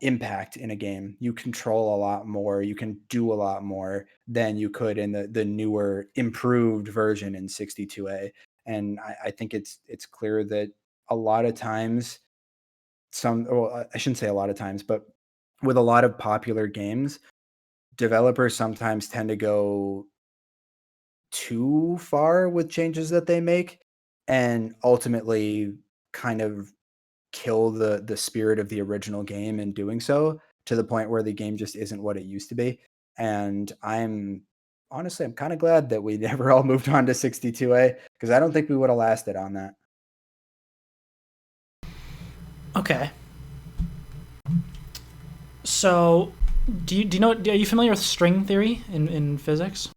impact in a game. You control a lot more. You can do a lot more than you could in the newer, improved version in 62A. And I think it's clear that a lot of times, I shouldn't say a lot of times, but with a lot of popular games, developers sometimes tend to go too far with changes that they make, and ultimately kind of kill the spirit of the original game in doing so, to the point where the game just isn't what it used to be. And I'm kind of glad that we never all moved on to 62A, because I don't think we would have lasted on that. Okay. So, do you know? Are you familiar with string theory in physics?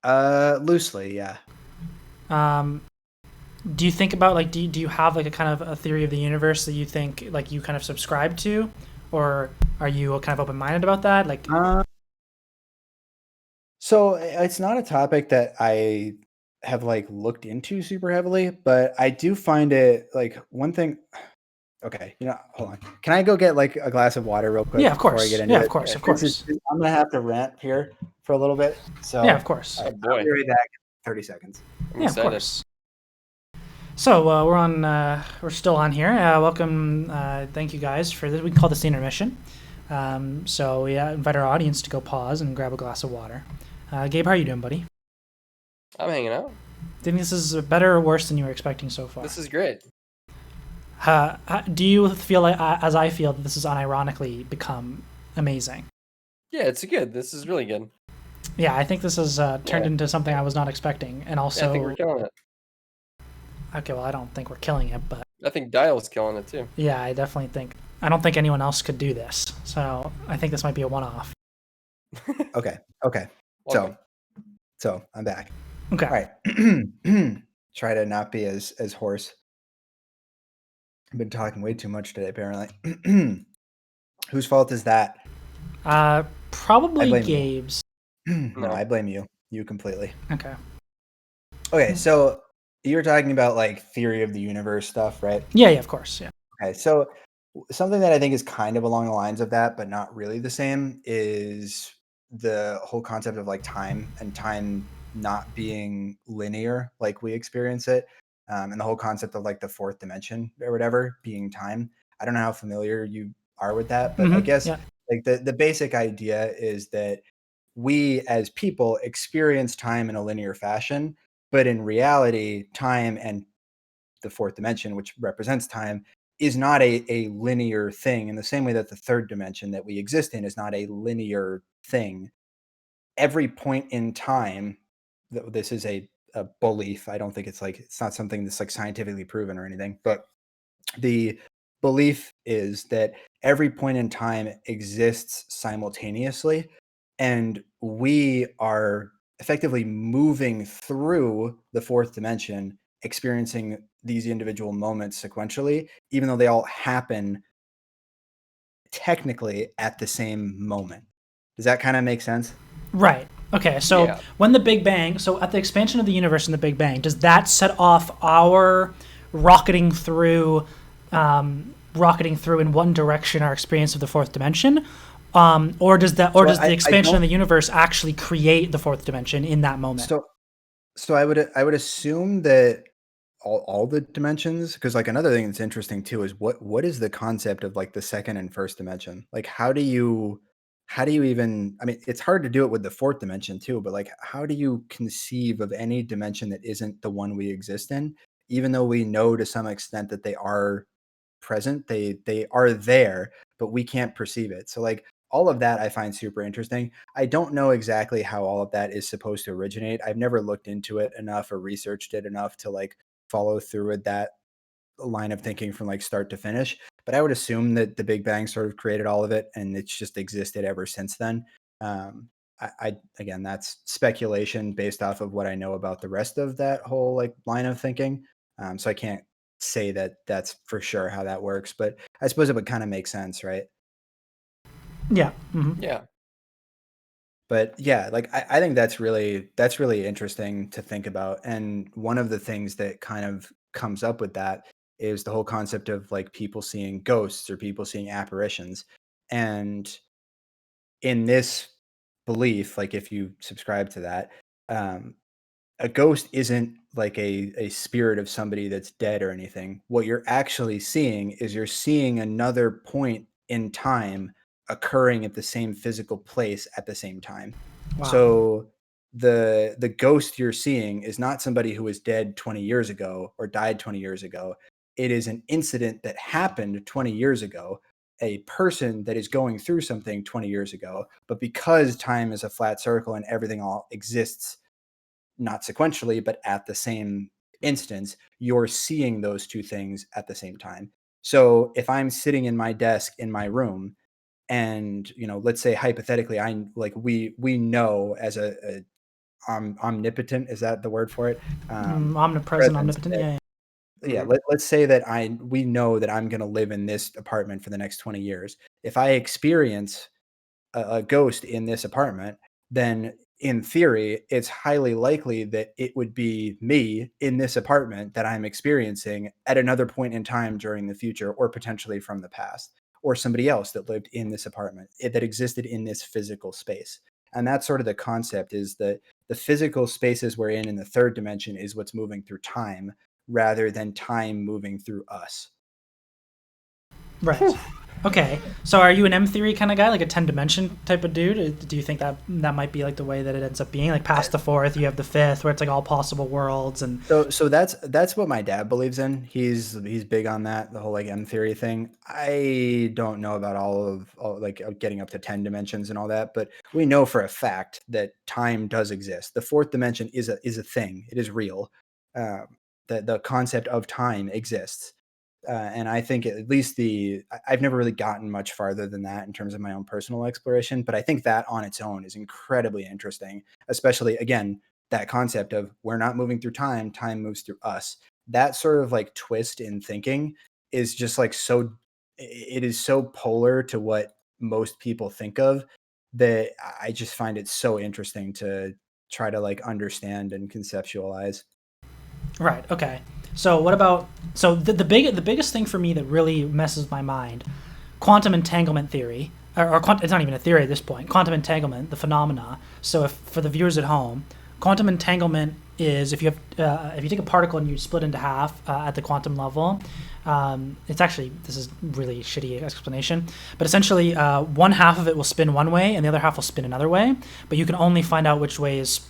Loosely, yeah. do you think about like do you have like a kind of a theory of the universe that you think like you kind of subscribe to, or are you kind of open-minded about that? Like, so it's not a topic that I have like looked into super heavily, but I do find it like one thing. Okay, hold on. Can I go get like a glass of water real quick? Yeah, of course. Before I get into Yeah, it? of course, of course. I'm gonna have to rant here for a little bit. So yeah, of course. Oh boy. I'll be right back in 30 seconds. Yeah, of course. So we're still on here. Welcome, thank you guys for this. We can call this the intermission. So we invite our audience to go pause and grab a glass of water. Gabe, how are you doing, buddy? I'm hanging out. Do you think this is better or worse than you were expecting so far? This is great. Do you feel like, as I feel, that this has unironically become amazing? Yeah, it's good. This is really good. Yeah, I think this has turned into something I was not expecting, and also. Yeah, I think we're killing it. Okay, well, I don't think we're killing it, but. I think Dyal's killing it too. Yeah, I definitely think. I don't think anyone else could do this, so I think this might be a one-off. Okay. So I'm back. Okay. All right. Try to not be as hoarse. I've been talking way too much today, apparently. Whose fault is that? Probably Gabe's. No, I blame you. You completely. Okay. Okay, so you're talking about like theory of the universe stuff, right? Yeah, of course, yeah. Okay, so something that I think is kind of along the lines of that, but not really the same, is the whole concept of like time and time not being linear like we experience it. And the whole concept of like the fourth dimension or whatever being time. I don't know how familiar you are with that, but I guess like the basic idea is that we as people experience time in a linear fashion, but in reality, time and the fourth dimension, which represents time, is not a linear thing in the same way that the third dimension that we exist in is not a linear thing. Every point in time, this is a belief. I don't think it's not something that's like scientifically proven or anything, but the belief is that every point in time exists simultaneously, and we are effectively moving through the fourth dimension, experiencing these individual moments sequentially, even though they all happen technically at the same moment. Does that kind of make sense? Right. Okay, so when the Big Bang, so at the expansion of the universe in the Big Bang, does that set off our rocketing through in one direction our experience of the fourth dimension? Or does the expansion of the universe actually create the fourth dimension in that moment? So I would assume that all the dimensions, because like another thing that's interesting too is what is the concept of like the second and first dimension? Like how do you even, I mean, it's hard to do it with the fourth dimension too, but like how do you conceive of any dimension that isn't the one we exist in, even though we know to some extent that they are present, they are there, but we can't perceive it. So like all of that I find super interesting. I don't know exactly how all of that is supposed to originate. I've never looked into it enough or researched it enough to like follow through with that line of thinking from like start to finish. But I would assume that the Big Bang sort of created all of it and it's just existed ever since then. I again, that's speculation based off of what I know about the rest of that whole like line of thinking. So I can't say that that's for sure how that works, but I suppose it would kind of make sense, right? Yeah. Mm-hmm. Yeah. But yeah, like I think that's really interesting to think about. And one of the things that kind of comes up with that is the whole concept of like people seeing ghosts or people seeing apparitions. And in this belief, like if you subscribe to that, a ghost isn't like a spirit of somebody that's dead or anything. What you're actually seeing is you're seeing another point in time occurring at the same physical place at the same time. Wow. So the ghost you're seeing is not somebody who was dead 20 years ago or died 20 years ago. It is an incident that happened 20 years ago, a person that is going through something 20 years ago, but because time is a flat circle and everything all exists not sequentially, but at the same instance, you're seeing those two things at the same time. So if I'm sitting in my desk in my room and, let's say hypothetically, we know as a omnipotent, is that the word for it? Omnipresent, omnipotent, yeah. yeah, let's say that we know that I'm going to live in this apartment for the next 20 years. If I experience a ghost in this apartment, then in theory, it's highly likely that it would be me in this apartment that I'm experiencing at another point in time during the future, or potentially from the past, or somebody else that lived in this apartment that existed in this physical space. And that's sort of the concept, is that the physical spaces we're in the third dimension is what's moving through time rather than time moving through us. Right. Whew. Okay. So are you an M theory kind of guy, like a 10-dimension type of dude? Do you think that might be like the way that it ends up being? Like past the fourth, you have the fifth, where it's like all possible worlds, and so that's what my dad believes in. He's big on that, the whole like M theory thing. I don't know about all like getting up to 10 dimensions and all that, but we know for a fact that time does exist. The fourth dimension is a thing. It is real. The concept of time exists. And I think at least I've never really gotten much farther than that in terms of my own personal exploration, but I think that on its own is incredibly interesting, especially, again, that concept of we're not moving through time, time moves through us. That sort of like twist in thinking is just like it is so polar to what most people think of, that I just find it so interesting to try to like understand and conceptualize. Right. Okay. So what about the biggest thing for me that really messes my mind, quantum entanglement theory, or it's not even a theory at this point. Quantum entanglement, the phenomena. So if for the viewers at home, quantum entanglement is if you take a particle and you split into half at the quantum level. It's actually, this is really shitty explanation, but essentially one half of it will spin one way and the other half will spin another way, but you can only find out which one's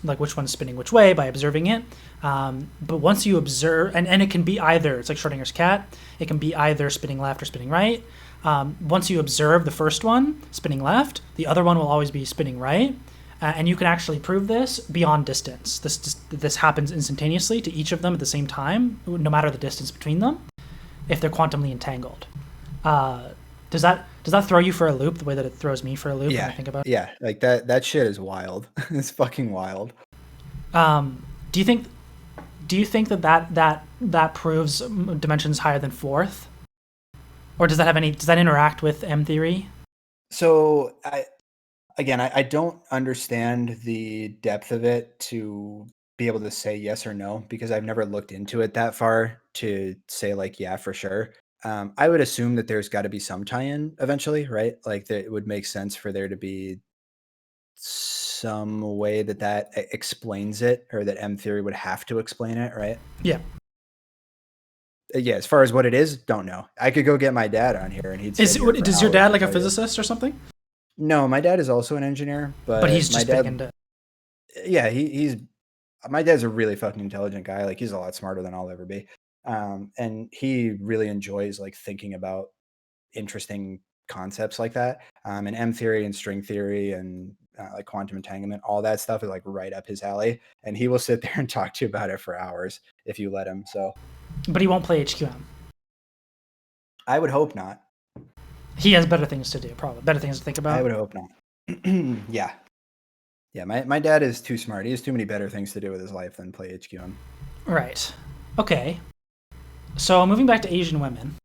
spinning which way by observing it. But once you observe, and it can be either, it's like Schrodinger's cat, it can be either spinning left or spinning right. Once you observe the first one spinning left, the other one will always be spinning right. And you can actually prove this beyond distance. This happens instantaneously to each of them at the same time, no matter the distance between them, if they're quantumly entangled. Does that throw you for a loop the way that it throws me for a loop when I think about it? Yeah, like that shit is wild. It's fucking wild. Do you think that proves dimensions higher than fourth? Or does that interact with M theory? So I don't understand the depth of it to be able to say yes or no, because I've never looked into it that far to say like, yeah, for sure. I would assume that there's got to be some tie-in eventually, right? Like that it would make sense for there to be some way that explains it, or that M theory would have to explain it, right? Yeah. Yeah, as far as what it is, don't know. I could go get my dad on here and he'd say. Does your dad like a physicist or something? No, my dad is also an engineer, but he's just big into. Yeah, my dad's a really fucking intelligent guy. Like he's a lot smarter than I'll ever be. And he really enjoys like thinking about interesting concepts like that. And M theory and string theory and like quantum entanglement, all that stuff is like right up his alley. And he will sit there and talk to you about it for hours if you let him. So, but he won't play HQM. I would hope not. He has better things to do, probably better things to think about. I would hope not. Yeah. My dad is too smart. He has too many better things to do with his life than play HQM. Right. Okay. So moving back to Asian women.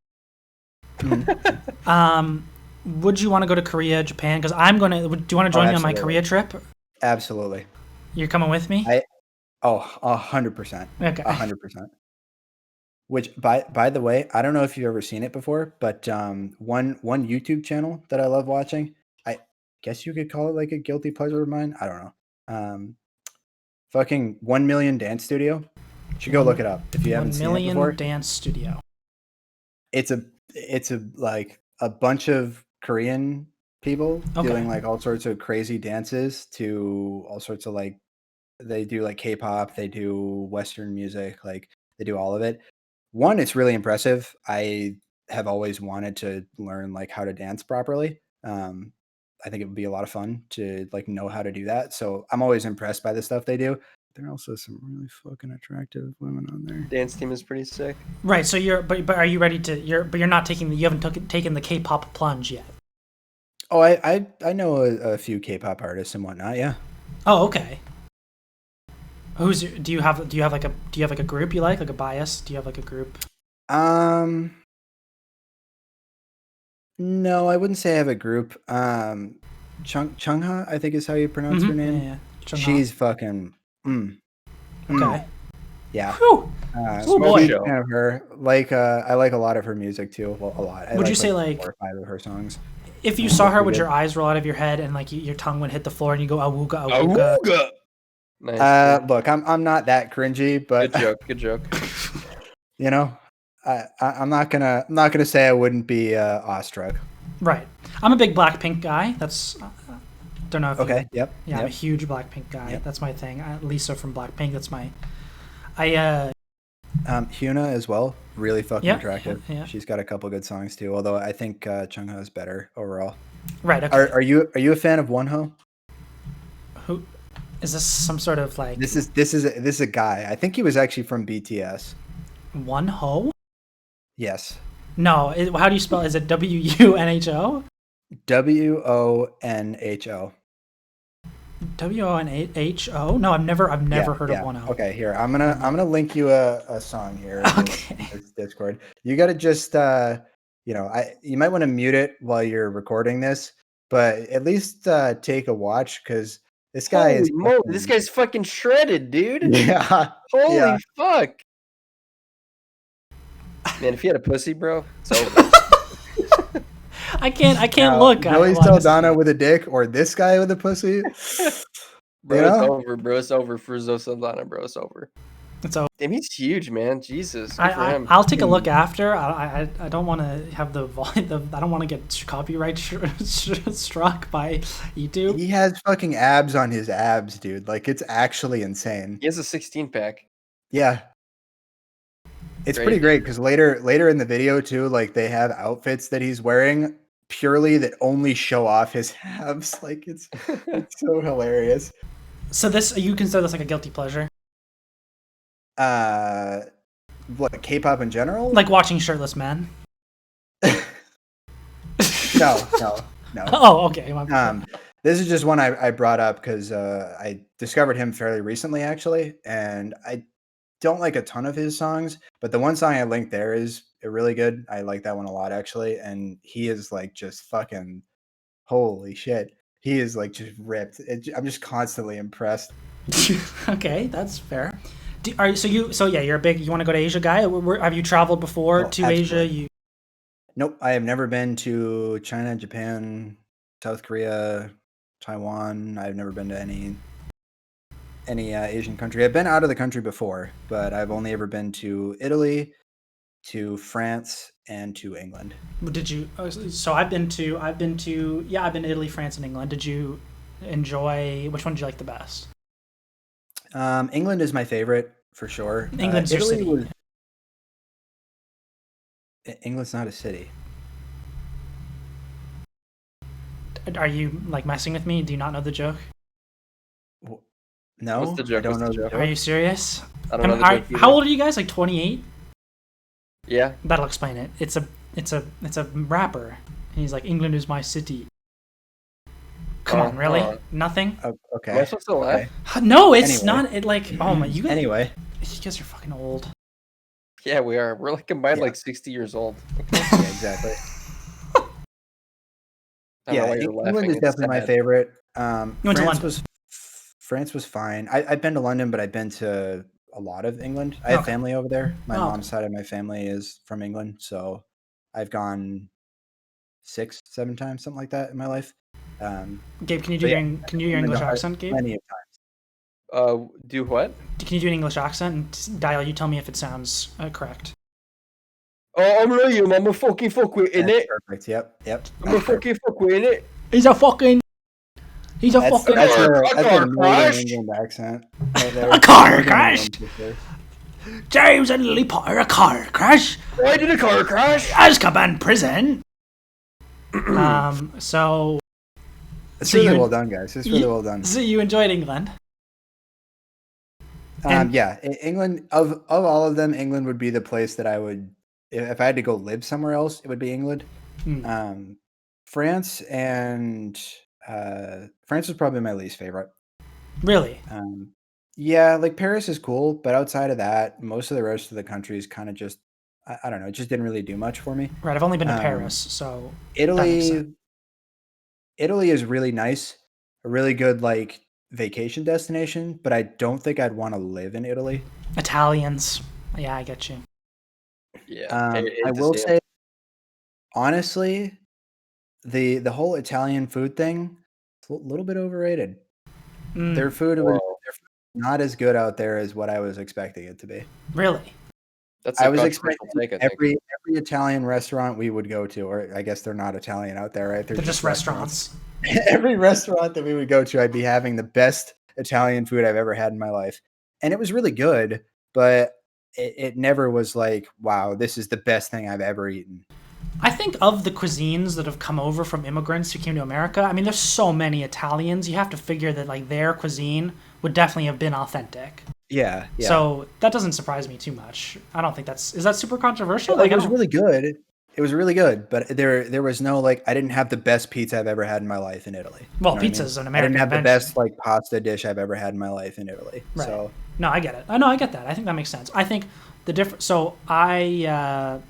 Would you want to go to Korea, Japan? Because I'm going to. Do you want to join me on my Korea trip? Absolutely. You're coming with me? 100%. Okay. 100%. Which, by the way, I don't know if you've ever seen it before, but one YouTube channel that I love watching, I guess you could call it like a guilty pleasure of mine. I don't know. Fucking 1 Million Dance Studio. You should go look it up if you haven't seen it before. 1 Million Dance Studio. It's a like a bunch of Korean people doing like all sorts of crazy dances to all sorts of like, they do like K-pop, they do Western music, like they do all of it. One, it's really impressive. I have always wanted to learn like how to dance properly. I think it would be a lot of fun to like know how to do that. So I'm always impressed by the stuff they do. There are also some really fucking attractive women on there. Dance team is pretty sick. Right. So but are you ready to? You haven't taken the K-pop plunge yet. Oh, I know a few K-pop artists and whatnot. Yeah. Oh, okay. Do you have like a group you like a bias? Do you have like a group? No, I wouldn't say I have a group. Chungha, I think is how you pronounce her name. Yeah. She's fucking. Okay. Yeah. Whew. Smoke boy. show. Fan of her. I like a lot of her music too. Well, a lot. Would you say like 4 or 5 of her songs? if you saw her, would your eyes roll out of your head and like your tongue would hit the floor and you go awooga awooga? Awooga. Nice. Look, I'm not that cringy, but Good joke. you know, I'm not gonna say I wouldn't be awestruck. Right. I'm a big Blackpink guy. That's don't know if Okay. you, Yep. Yeah, Yep. I'm a huge Blackpink guy. Yep. That's my thing. Lisa from Blackpink. That's my. Hyuna as well. Really fucking attractive. Yeah. She's got a couple good songs too. Although I think Chungha is better overall. Right. Okay. Are you a fan of Wonho? Who is this? Some sort of like This is a guy. I think he was actually from BTS. Wonho? Yes. No. How do you spell? Is it WUNHO? WONHO. WONHO? No, I've never heard of Wonho. Okay, here I'm gonna link you a song here. Okay. In Discord. You gotta just you might want to mute it while you're recording this, but at least take a watch because this guy is. This guy's fucking shredded, dude. Yeah. Holy fuck. Man, if you had a pussy, bro, it's over. I can't Now, look. Zoe Saldana with a dick or this guy with a pussy. Bro, it's over, bro. It's over for Zoe Saldana, bro. It's over. It's over. Damn, he's huge, man. Jesus. Good for him. I'll take a look after. I don't want to have the volume. I don't want to get copyright struck by YouTube. He has fucking abs on his abs, dude. Like it's actually insane. He has a 16-pack. Yeah. It's pretty great because later in the video too, like they have outfits that he's wearing purely that only show off his abs. Like it's so hilarious. So you consider this like a guilty pleasure? What, K-pop in general? Like watching shirtless men? No. Oh, okay. This is just one I brought up because I discovered him fairly recently, actually, and I don't like a ton of his songs, but the one song I linked there is really good. I like that one a lot, actually, and he is like just fucking holy shit. He is like just ripped. I'm just constantly impressed. Okay, that's fair. You're a big. You want to go to Asia guy? Have you traveled before to absolutely. Asia? Nope, I have never been to China, Japan, South Korea, Taiwan. I've never been to any Asian country. I've been out of the country before, but I've only ever been to Italy, to France, and to England. Did you? So I've been to Italy, France, and England. Did you enjoy? Which one did you like the best? England is my favorite for sure. England's your city. England's not a city. Are you like messing with me? Do you not know the joke? No, What's the joke? I don't know the joke. Are you serious? I don't know the joke either. How old are you guys? Like 28? Yeah. That'll explain it. It's a rapper. And he's like, England is my city. Come on, really? Nothing? Okay. Am I supposed to laugh? No, it's not. It like, oh my, you guys. Anyway, you guys are fucking old. Yeah, we are. We're like combined like 60 years old. Okay. Yeah, exactly. England is definitely my favorite. You went to London. France was fine. I've been to London, but I've been to a lot of England. I have family over there. My mom's side of my family is from England, so I've gone 6-7 times, something like that, in my life. Gabe, can you do your English accent, Gabe? Plenty of times. Do what? Can you do an English accent? And Dial, you tell me if it sounds correct. Oh, I'm Liam. I'm a fucking fuckwit, innit? Perfect. Yep. I'm a fucking fuckwit, innit? He's a fucking. That's a Northern England accent. Right there. A car crash. James and Lily Potter, a car crash. Why did a car crash? Azkaban prison. So. It's really well done, guys. It's really well done. So you enjoyed England? Yeah, England of all of them, England would be the place that I would, if I had to go live somewhere else, it would be England. France was probably my least favorite. Really? Yeah, like Paris is cool, but outside of that, most of the rest of the country is kind of just I don't know. It just didn't really do much for me. Right. I've only been to Paris, so Italy is really nice, a really good like vacation destination, but I don't think I'd want to live in Italy. Italians. Yeah, I get you. Yeah. I will say, honestly, the whole Italian food thing, it's a little bit overrated. Their food was not as good out there as what I was expecting it to be. Really? That's I was expecting every Italian restaurant we would go to, or I guess they're not Italian out there, right? They're just restaurants. Every restaurant that we would go to, I'd be having the best Italian food I've ever had in my life. And it was really good, but it never was like, wow, this is the best thing I've ever eaten. I think of the cuisines that have come over from immigrants who came to America, I mean, there's so many Italians. You have to figure that like their cuisine would definitely have been authentic. Yeah. So that doesn't surprise me too much. I don't think is that super controversial? Like, it was really good. It was really good, but there was no like, I didn't have the best pizza I've ever had in my life in Italy. Well, pizza's an American I didn't have invention. the best like pasta dish I've ever had in my life in Italy. Right. So no, I get it. I get that. I think that makes sense. I think the difference. So what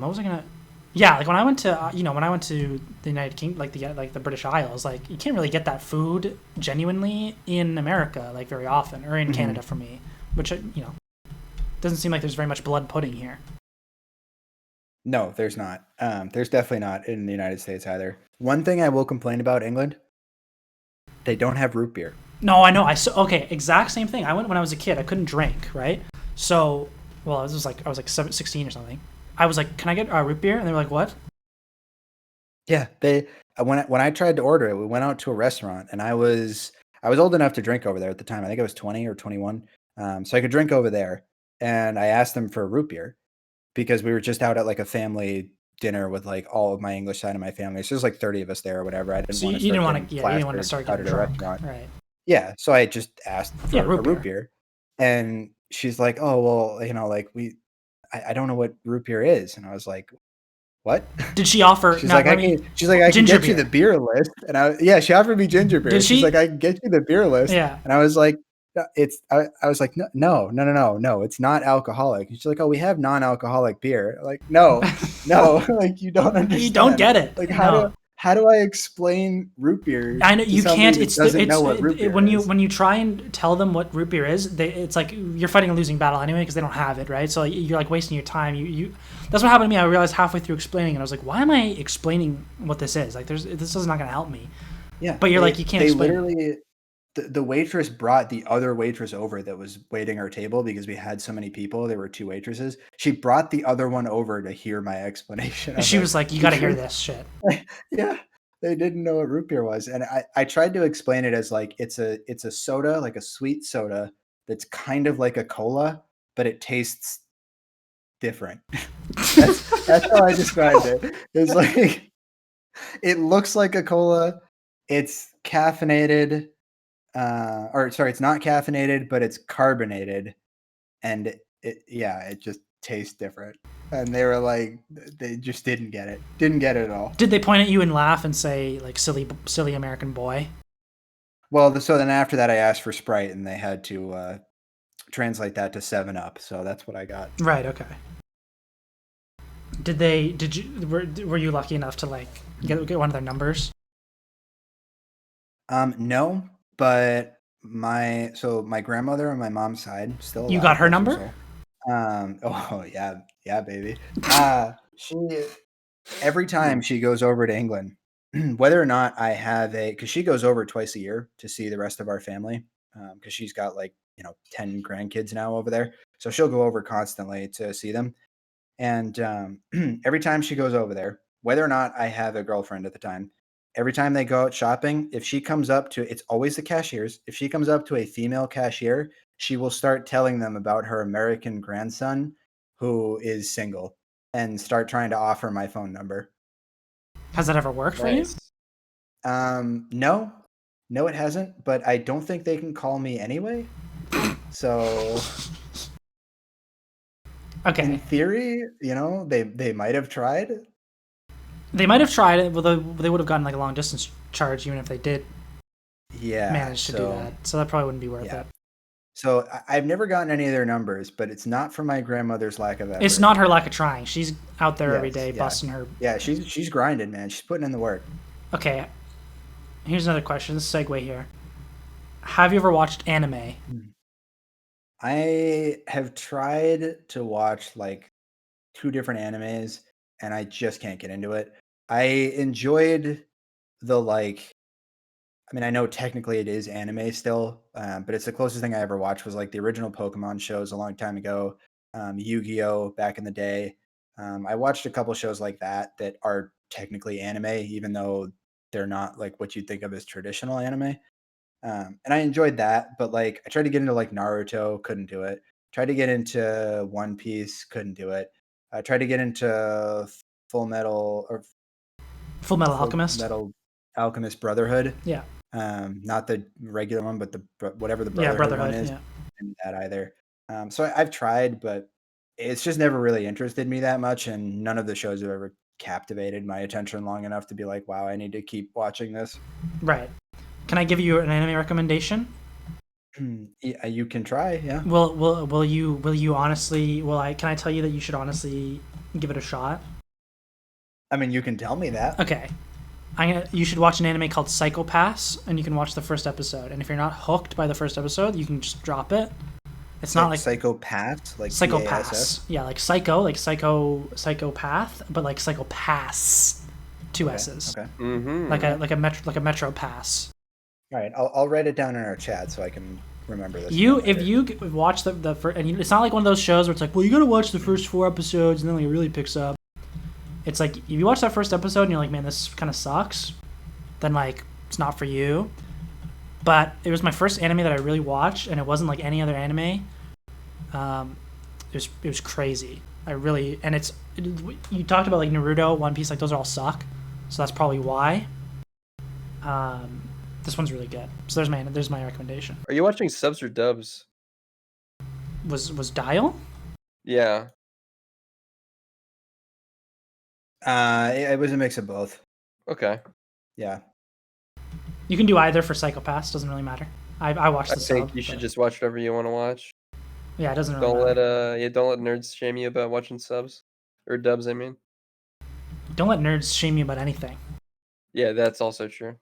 was I gonna? Yeah, like when I went to the United Kingdom, like the British Isles, like you can't really get that food genuinely in America like very often, or in Canada for me, which doesn't seem like there's very much blood pudding here. No, there's not. There's definitely not in the United States either. One thing I will complain about England, they don't have root beer. No, I know. Exact same thing. I went when I was a kid. I couldn't drink, right? So, well, I was like 16 or something. I was like, "Can I get root beer?" And they were like, "What?" Yeah, when I tried to order it, we went out to a restaurant, and I was old enough to drink over there at the time. I think I was 20 or 21, so I could drink over there. And I asked them for a root beer because we were just out at like a family dinner with like all of my English side of my family. So there's like 30 of us there or whatever. I didn't want to start getting drunk, right? Yeah, so I just asked for a root beer, and she's like, "Oh well, like I don't know what root beer is," and I was like, "What?" Did she offer? She's like, I can get you the beer list, and she offered me ginger beer. Did she? She's like, I can get you the beer list, yeah, and I was like, I was like, no, it's not alcoholic. And she's like, oh, we have non-alcoholic beer. Like, no, like you don't understand. You don't get it. Like how do I explain root beer? I know you can't. When is. When you try and tell them what root beer is, it's like you're fighting a losing battle anyway because they don't have it, right? So you're like wasting your time. You that's what happened to me. I realized halfway through explaining, and I was like, why am I explaining what this is? Like, this is not going to help me. Yeah, but you're like, you can't. They explain literally. The waitress brought the other waitress over that was waiting our table because we had so many people. There were two waitresses. She brought the other one over to hear my explanation. She was like, you got to hear this shit. Yeah, they didn't know what root beer was. And I tried to explain it as like, it's a soda, like a sweet soda that's kind of like a cola, but it tastes different. That's how I described it. It's like, it looks like a cola. It's caffeinated. It's not caffeinated, but it's carbonated, and it just tastes different. And they were like, they just didn't get it at all. Did they point at you and laugh and say like silly American boy? Well, so then after that I asked for Sprite, and they had to translate that to 7-Up, so that's what I got. Right. Okay. Were you lucky enough to like get one of their numbers? No. But my grandmother on my mom's side still alive. You got her number? Oh yeah, baby. She every time she goes over to England, whether or not I have because she goes over twice a year to see the rest of our family, because she's got like 10 grandkids now over there, so she'll go over constantly to see them. And every time she goes over there, whether or not I have a girlfriend at the time. Every time they go out shopping, if she comes up to, it's always the cashiers. If she comes up to a female cashier, she will start telling them about her American grandson who is single and start trying to offer my phone number. Has that ever worked for you? No, it hasn't, but I don't think they can call me anyway. So okay. In theory, they might have tried. They might have tried it, but they would have gotten like a long distance charge even if they did manage to do that. So that probably wouldn't be worth it. So I've never gotten any of their numbers, but it's not from my grandmother's lack of effort. It's not her lack of trying. She's out there every day busting her. Yeah, she's grinding, man. She's putting in the work. Okay, here's another question. This segue here. Have you ever watched anime? I have tried to watch like 2 different animes, and I just can't get into it. I enjoyed the like. I mean, I know technically it is anime still, but it's the closest thing I ever watched was like the original Pokemon shows a long time ago, Yu-Gi-Oh back in the day. I watched a couple shows like that are technically anime, even though they're not like what you'd think of as traditional anime. And I enjoyed that, but like I tried to get into like Naruto, couldn't do it. Tried to get into One Piece, couldn't do it. I tried to get into Full Metal Alchemist. Metal Alchemist Brotherhood. Yeah. Not the regular one, but the whatever the Brotherhood one is. Yeah. And that either. So I've tried, but it's just never really interested me that much, and none of the shows have ever captivated my attention long enough to be like, wow, I need to keep watching this. Right. Can I give you an anime recommendation? Yeah, you can try. Yeah. Will you honestly? Can I tell you that you should honestly give it a shot? I mean, you can tell me that. Okay. You should watch an anime called Psycho-Pass, and you can watch the first episode. And if you're not hooked by the first episode, you can just drop it. It's not like Psycho-Pass, like Psycho-Pass. Yeah, like psycho, like psychopath, but like Psycho-Pass, 2 S's. Okay. Mm-hmm. Like a Metro Pass. All right, I'll write it down in our chat so I can remember this. If you watch the first, and it's not like one of those shows where it's like, well, you gotta watch the first 4 episodes and then like, it really picks up. It's like if you watch that first episode and you're like, man, this kind of sucks, then like it's not for you. But it was my first anime that I really watched, and it wasn't like any other anime. It was crazy. You talked about like Naruto, One Piece, like those all suck, so that's probably why. This one's really good. So there's my recommendation. Are you watching subs or dubs? Was Dyal? Yeah. It was a mix of both. Okay. Yeah. You can do either for Psycho-Pass. Doesn't really matter. I watched the I think you should just watch whatever you want to watch. Yeah, it doesn't really matter. Don't let nerds shame you about watching subs or dubs. I mean, don't let nerds shame you about anything. Yeah, that's also true.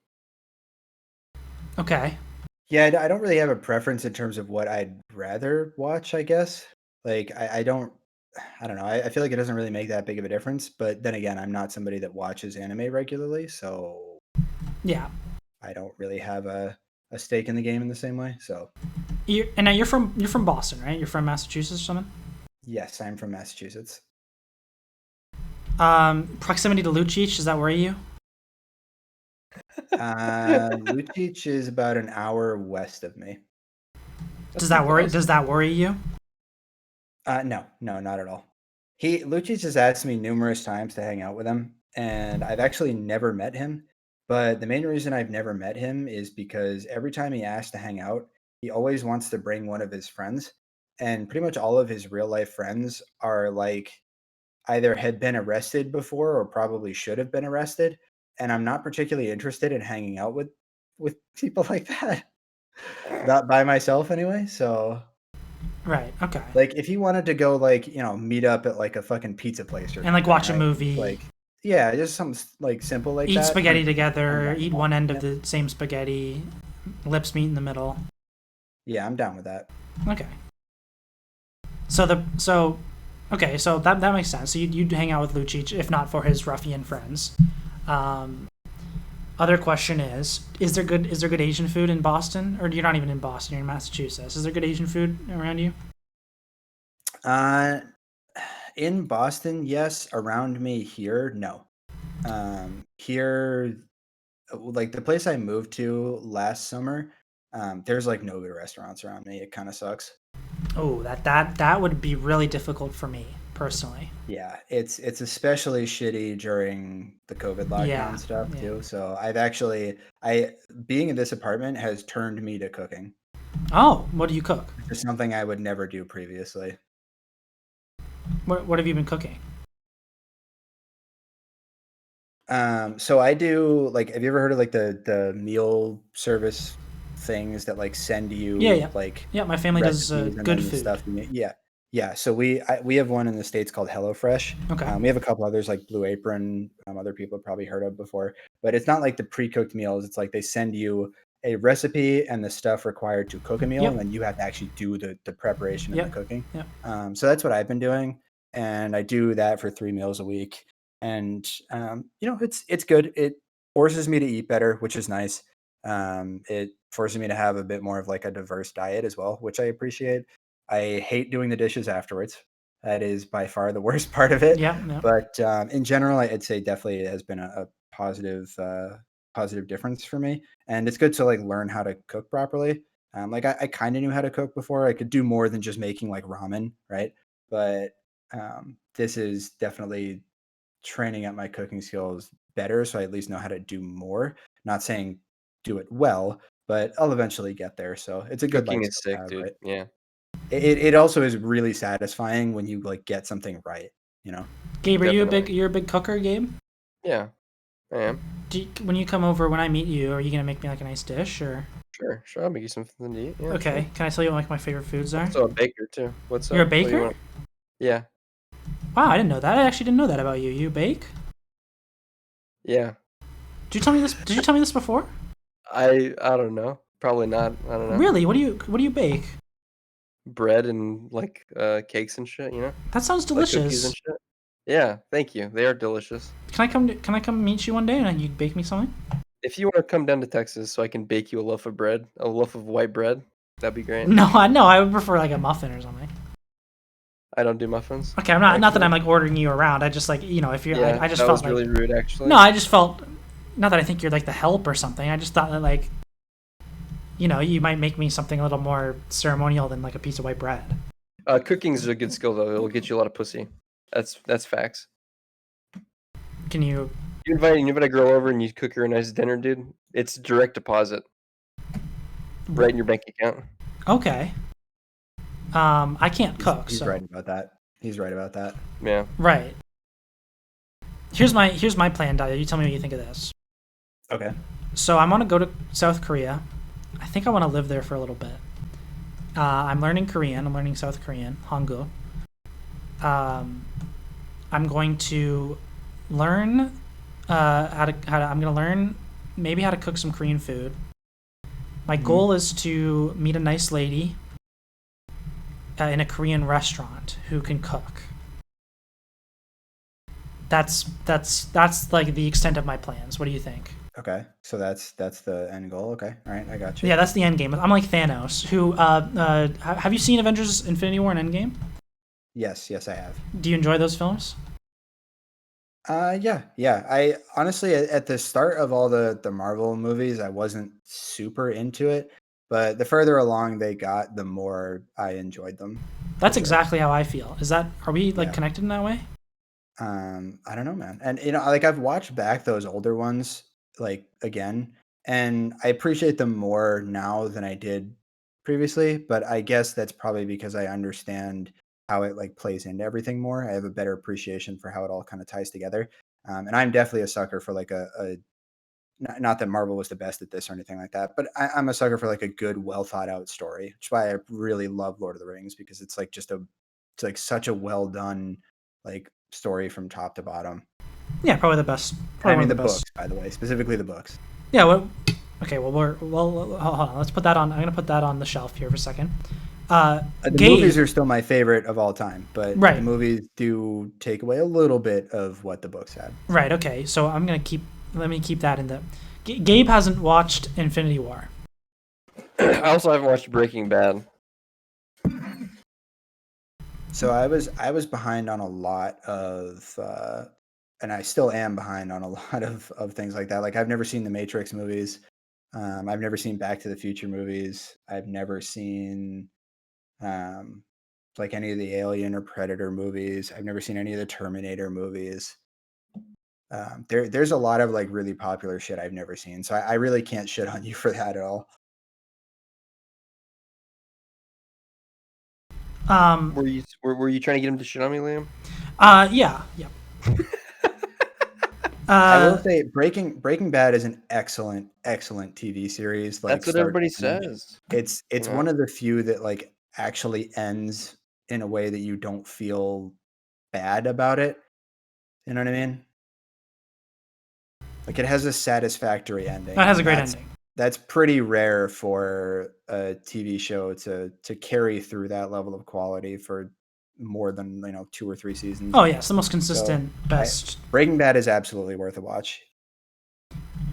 Okay. Yeah, I don't really have a preference in terms of what I'd rather watch. I guess like I don't know. I feel like it doesn't really make that big of a difference. But then again, I'm not somebody that watches anime regularly, so yeah, I don't really have a stake in the game in the same way. So, now you're from Boston, right? You're from Massachusetts or something? Yes, I'm from Massachusetts. Proximity to Lucic, does that worry you? Lucic is about an hour west of me. Does that worry you? No, not at all. Lucic has asked me numerous times to hang out with him, and I've actually never met him. But the main reason I've never met him is because every time he asks to hang out, he always wants to bring one of his friends, and pretty much all of his real life friends are like either had been arrested before or probably should have been arrested, and I'm not particularly interested in hanging out with people like that. Not by myself anyway, so right, okay. Like if he wanted to go like, meet up at like a fucking pizza place or and like watch a movie. Like yeah, just something like simple like eat that. Eat spaghetti together, eat one end of the same spaghetti, lips meet in the middle. Yeah, I'm down with that. Okay. So that makes sense. So you'd hang out with Lucic if not for his ruffian friends. Other question is there good Asian food in Boston? Or you're not even in Boston, you're in Massachusetts. Is there good Asian food around you? In Boston, yes. Around me here, no. Here, like the place I moved to last summer, there's like no good restaurants around me. It kind of sucks. Oh, that would be really difficult for me personally. Yeah, it's especially shitty during the COVID lockdown stuff too. So being in this apartment has turned me to cooking. Oh, what do you cook? It's something I would never do previously. What have you been cooking? So I do like. Have you ever heard of like the meal service things that like send you like my family does good food stuff. Yeah. So we have one in the States called HelloFresh. Okay. We have a couple others like Blue Apron. Other people have probably heard of before, but it's not like the pre-cooked meals. It's like they send you a recipe and the stuff required to cook a meal, and then you have to actually do the preparation and the cooking. So that's what I've been doing, and I do that for 3 meals a week. And it's good. It forces me to eat better, which is nice. It forces me to have a bit more of like a diverse diet as well, which I appreciate. I hate doing the dishes afterwards. That is by far the worst part of it. But in general, I'd say definitely it has been a positive difference for me. And it's good to like learn how to cook properly. Like I kind of knew how to cook before. I could do more than just making like ramen, right? But this is definitely training up my cooking skills better, so I at least know how to do more. Not saying do it well, but I'll eventually get there. So it's a good Cooking life is skill to sick, have, dude. right? Yeah. It also is really satisfying when you like get something right, you know. Gabe, you're a big cooker, Gabe? Yeah, I am. When you come over, when I meet you, are you gonna make me like a nice dish or? Sure, I'll make you something to eat. Yeah, okay, sure. Can I tell you what like my favorite foods are? Also a baker too. What's up? You're a baker? Yeah. Wow, I didn't know that. I actually didn't know that about you. You bake? Yeah. Did you tell me this? Did you tell me this before? I don't know. Probably not. I don't know. Really? What do you bake? Bread and like cakes and shit, you know? That sounds delicious. Like cookies and shit. Yeah, thank you. They are delicious. Can I come meet you one day and you bake me something? If you want to come down to Texas so I can bake you a loaf of bread, a loaf of white bread, that'd be great. No, I would prefer like a muffin or something. I don't do muffins. Okay, I'm not that I'm like ordering you around. I just like, if you're I just felt that was really rude actually. No, I just felt not that I think you're like the help or something. I just thought that like you might make me something a little more ceremonial than like a piece of white bread. Cooking is a good skill though. It'll get you a lot of pussy. That's facts. Can you invite a girl over and you cook her a nice dinner, dude? It's direct deposit. Right in your bank account. Okay. I can't cook. He's right about that. He's right about that. Yeah. Right. Here's my plan, Dyal. You tell me what you think of this. Okay. So I'm gonna go to South Korea. I think I want to live there for a little bit. I'm learning Korean. I'm learning South Korean, Hangul. I'm going to learn I'm gonna learn maybe how to cook some Korean food. My goal is to meet a nice lady in a Korean restaurant who can cook. That's like the extent of my plans. What do you think? Okay, so that's the end goal. Okay, all right, I got you. Yeah, that's the end game. I'm like Thanos. Who? Have you seen Avengers: Infinity War and Endgame? Yes, I have. Do you enjoy those films? Yeah. I honestly, at the start of all the Marvel movies, I wasn't super into it, but the further along they got, the more I enjoyed them. That's exactly how I feel. Are we like connected in that way? I don't know, man. And like I've watched back those older ones like again, and I appreciate them more now than I did previously, but I guess that's probably because I understand how it like plays into everything more. I have a better appreciation for how it all kind of ties together. And I'm definitely a sucker for like not that Marvel was the best at this or anything like that, but I'm a sucker for like a good, well thought out story, which is why I really love Lord of the Rings, because it's like it's like such a well done like story from top to bottom. Yeah, probably the best. I mean the books, by the way, specifically the books. Yeah. Well, okay. Well, hold on. Let's put that on. I'm gonna put that on the shelf here for a second. The movies are still my favorite of all time, but right. The movies do take away a little bit of what the books had. Right. Okay. So let me keep that in the. Gabe hasn't watched Infinity War. I also haven't watched Breaking Bad. So I was behind on a lot of, and I still am behind on a lot of things like that. Like I've never seen the Matrix movies. I've never seen Back to the Future movies. I've never seen like any of the Alien or Predator movies. I've never seen any of the Terminator movies. There's a lot of like really popular shit I've never seen. So I really can't shit on you for that at all. Were you trying to get him to shit on me, Liam? Yeah. I will say Breaking Bad is an excellent TV series. Like, That's what everybody says. It's one of the few that like actually ends in a way that you don't feel bad about it. You know what I mean? Like, it has a satisfactory ending. That has a great ending. That's pretty rare for a TV show to carry through that level of quality for more than 2 or 3 seasons. Oh yeah, it's the most consistent, best. Breaking Bad is absolutely worth a watch.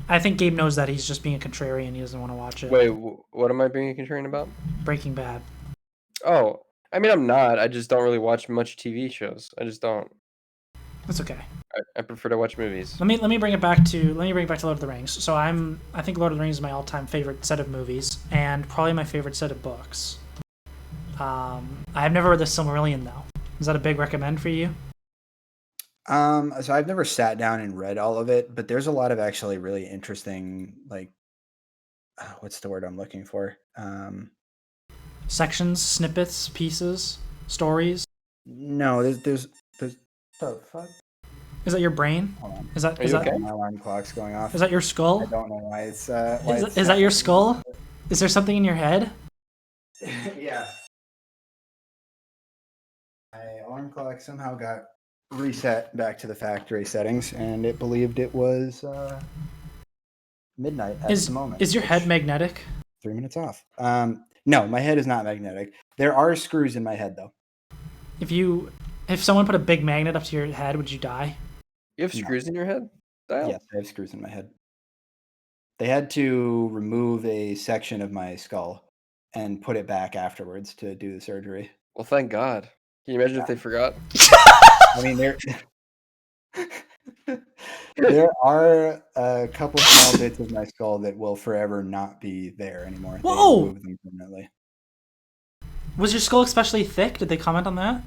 I think Gabe knows that he's just being a contrarian. He doesn't want to watch it. Wait, what am I being a contrarian about? Breaking Bad. Oh, I mean, I'm not. I just don't really watch much TV shows. I just don't. That's okay. I prefer to watch movies. Let me bring it back to Lord of the Rings. So I think Lord of the Rings is my all-time favorite set of movies and probably my favorite set of books. I have never read the Silmarillion though. Is that a big recommend for you? So I've never sat down and read all of it, but there's a lot of actually really interesting, like, what's the word I'm looking for? Sections, snippets, pieces, stories. No, there's the fuck. Is that your brain? Hold on. Is that okay? My alarm clock's going off. Is that your skull? I don't know why it's. Is that your skull? Is there something in your head? Yeah. My alarm clock somehow got reset back to the factory settings, and it believed it was midnight at the moment. Is your head magnetic? 3 minutes off. No, my head is not magnetic. There are screws in my head, though. If someone put a big magnet up to your head, would you die? You have screws in your head, Dyal? Yes, I have screws in my head. They had to remove a section of my skull and put it back afterwards to do the surgery. Well, thank God. Can you imagine if they forgot? I mean, there are a couple small bits of my skull that will forever not be there anymore. Whoa! They remove them permanently. Was your skull especially thick? Did they comment on that?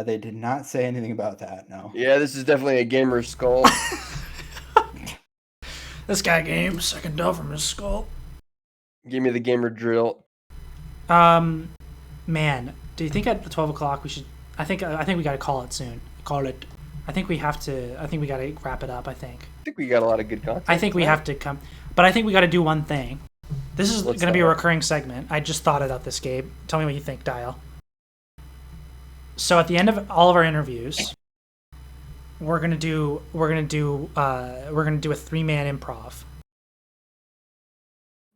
They did not say anything about that, no. Yeah, this is definitely a gamer skull. This guy Gabe, second dough from his skull. Give me the gamer drill. Man, do you think at 12 o'clock we should... I think we gotta call it soon. Call it. I think we gotta wrap it up, I think. I think we got a lot of good content. I think we have to come... But I think we gotta do one thing. This is gonna be a recurring segment. I just thought about this, Gabe. Tell me what you think, Dyal. So at the end of all of our interviews, we're gonna do a 3-man improv.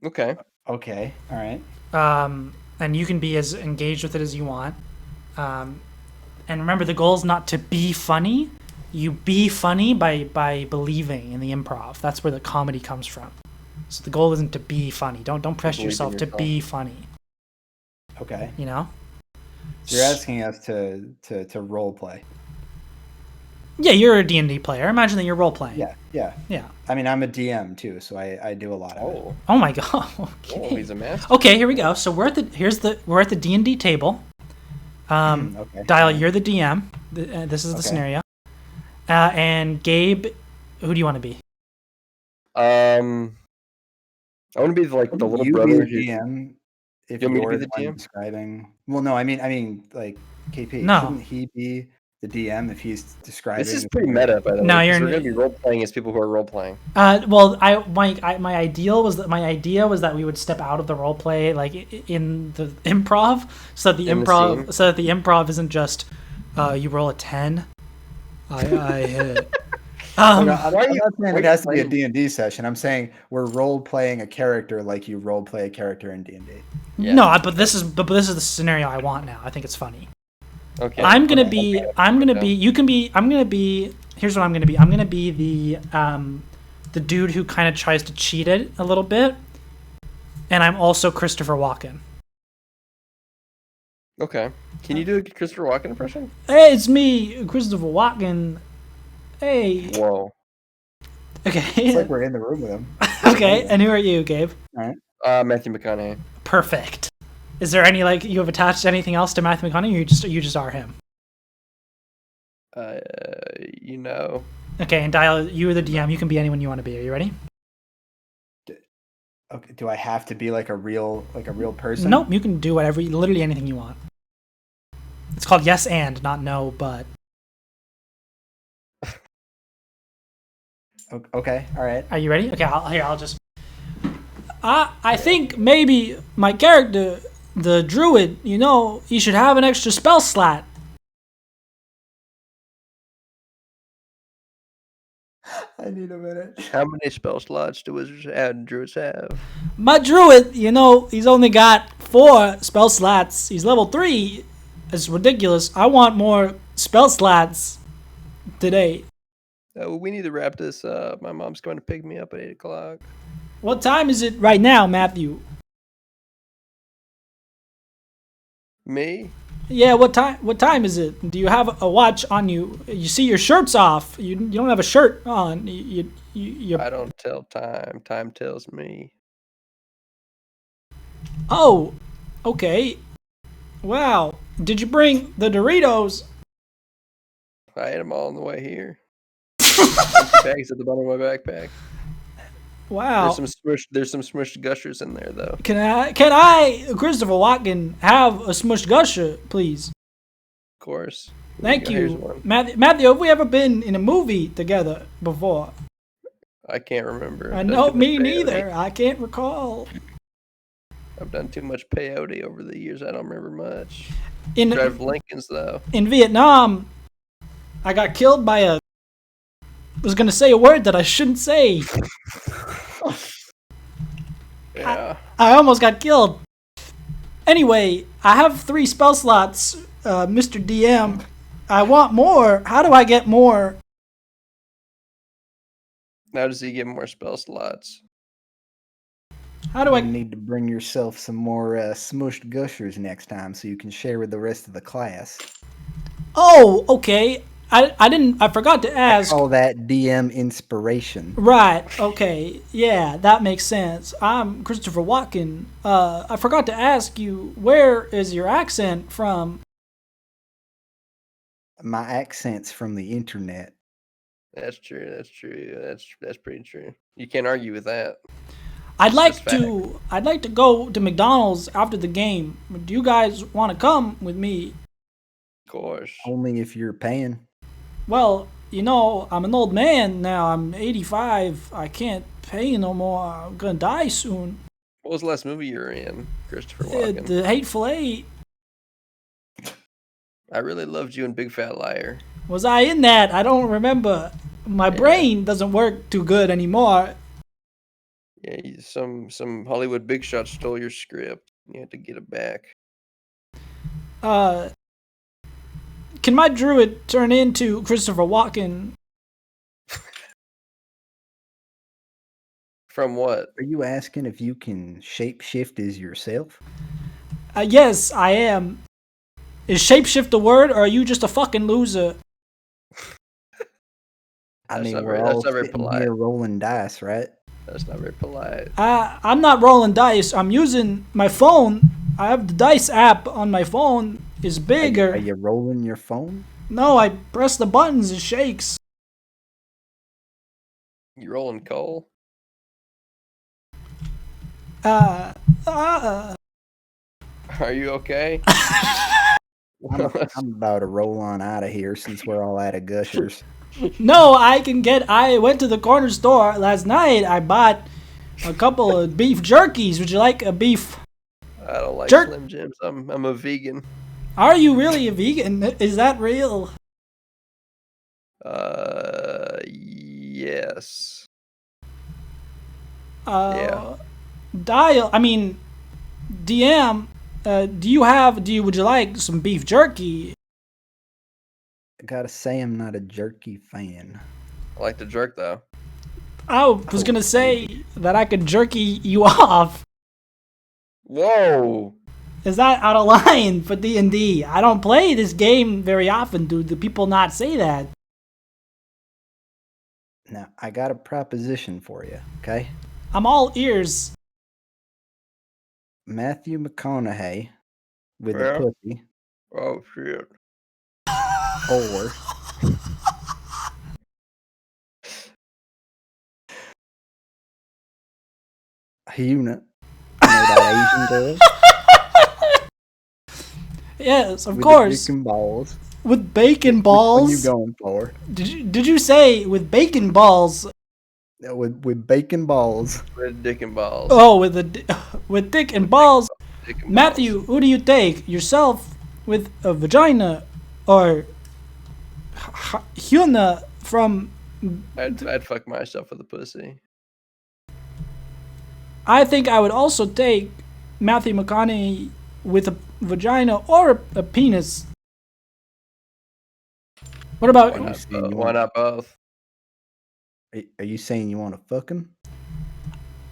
Okay. Okay. All right. And you can be as engaged with it as you want. And remember, the goal is not to be funny. You be funny by believing in the improv. That's where the comedy comes from. So the goal isn't to be funny. Don't press yourself to be funny. Okay. You know? So you're asking us to role play. Yeah, you're a D&D player. Imagine that you're role playing. Yeah. I mean, I'm a DM too, so I do a lot of it. Oh my god. Okay. Oh, he's a master. Okay, here we go. So we're at the D&D table. Okay. Dyal, you're the DM. This is the scenario. And Gabe, who do you want to be? I want to be like the little brother. Be the DM. If you want me you're to be the one DM? Describing. Well, no, I mean, like KP. No. Shouldn't he be the DM if he's describing? This is pretty meta, by the way. No, we're going to be role playing as people who are role playing. Well, my idea was that we would step out of the role play like in the improv, so that the improv isn't just you roll a 10. I hit it. I'm not saying it has to be a D&D session. I'm saying we're role playing a character like you role play a character in D&D. Yeah. No, but this is the scenario I want now. I think it's funny. Okay. I'm gonna be. Here's what I'm gonna be. I'm gonna be the dude who kind of tries to cheat it a little bit, and I'm also Christopher Walken. Okay. Can you do a Christopher Walken impression? Hey, it's me, Christopher Walken. Hey. Whoa. Okay. It's like we're in the room with him. Okay, and who are you, Gabe? All right. Matthew McConaughey. Perfect. Is there any you have attached anything else to Matthew McConaughey, or you just are him? Okay, and Dyal, you are the DM. You can be anyone you want to be. Are you ready? Okay. Do I have to be like a real person? Nope. You can do literally anything you want. It's called yes and, not no but. Okay, all right. Are you ready? Okay, I'll just. I think maybe my character, the druid, he should have an extra spell slot. I need a minute. How many spell slots do wizards and druids have? My druid, he's only got 4 spell slots. He's level 3. It's ridiculous. I want more spell slots today. We need to wrap this up. My mom's going to pick me up at 8 o'clock. What time is it right now, Matthew? Me? Yeah, what time is it? Do you have a watch on you? You see your shirt's off. You don't have a shirt on. I don't tell time. Time tells me. Oh, okay. Wow. Did you bring the Doritos? I ate them all on the way here. Bags at the bottom of my backpack. Wow. There's some smushed gushers in there though. Can I, Christopher Walken, have a smushed gusher, please? Of course. Thank you. Matthew, have we ever been in a movie together before? I can't remember. I know, me neither. I can't recall. I've done too much peyote over the years. I don't remember much. Drive Lincolns though. In Vietnam, I got killed by a. I was gonna say a word that I shouldn't say. Yeah. I almost got killed. Anyway, I have 3 spell slots, Mr. DM. I want more. How do I get more? How does he get more spell slots? How do I You need to bring yourself some more smushed gushers next time so you can share with the rest of the class. Oh, okay. I forgot to ask. Call that DM inspiration. Right, okay. Yeah, that makes sense. I'm Christopher Walken. I forgot to ask you, where is your accent from? My accent's from the internet. That's true. That's pretty true. You can't argue with that. I'd like to go to McDonald's after the game. Do you guys want to come with me? Of course. Only if you're paying. Well, I'm an old man now. I'm 85. I can't pay no more. I'm gonna die soon. What was the last movie you were in, Christopher Walken? The Hateful Eight. I really loved you in Big Fat Liar. Was I in that? I don't remember. My brain doesn't work too good anymore. Yeah, some Hollywood big shot stole your script. You had to get it back. Can my druid turn into Christopher Walken? From what? Are you asking if you can shapeshift as yourself? Yes, I am. Is shapeshift a word, or are you just a fucking loser? I mean, that's we're not all very sitting polite. here rolling dice, right? That's not very polite. I'm not rolling dice. I'm using my phone. I have the dice app on my phone. It's bigger. Are you rolling your phone? No, I press the buttons. It shakes. You rolling coal? Are you okay? I'm about to roll on out of here since we're all out of gushers. No, I went to the corner store last night. I bought a couple of beef jerkies. Would you like a beef? I don't like Slim Jims. I'm a vegan. Are you really a vegan? Is that real? Yes. Yeah. DM, would you like some beef jerky? I gotta say, I'm not a jerky fan. I like to jerk though. I was gonna say that I could jerky you off. Whoa. Is that out of line for D&D? I don't play this game very often. Do the people not say that? Now, I got a proposition for you, okay? I'm all ears. Matthew McConaughey with a pussy. Oh, shit. Or Hyuna. You know that Asian girl? Yes, of with course. Bacon balls. With bacon balls? What are you going for? Did you say with bacon balls? With bacon balls. With dick and balls. Oh, with dick and balls. Dick and Matthew, balls. who do you take? Yourself with a vagina or Hyuna from... I'd fuck myself with a pussy. I think I would also take Matthew McConaughey with a vagina or a penis. What about... Why not both? Are you saying you want to fuck him?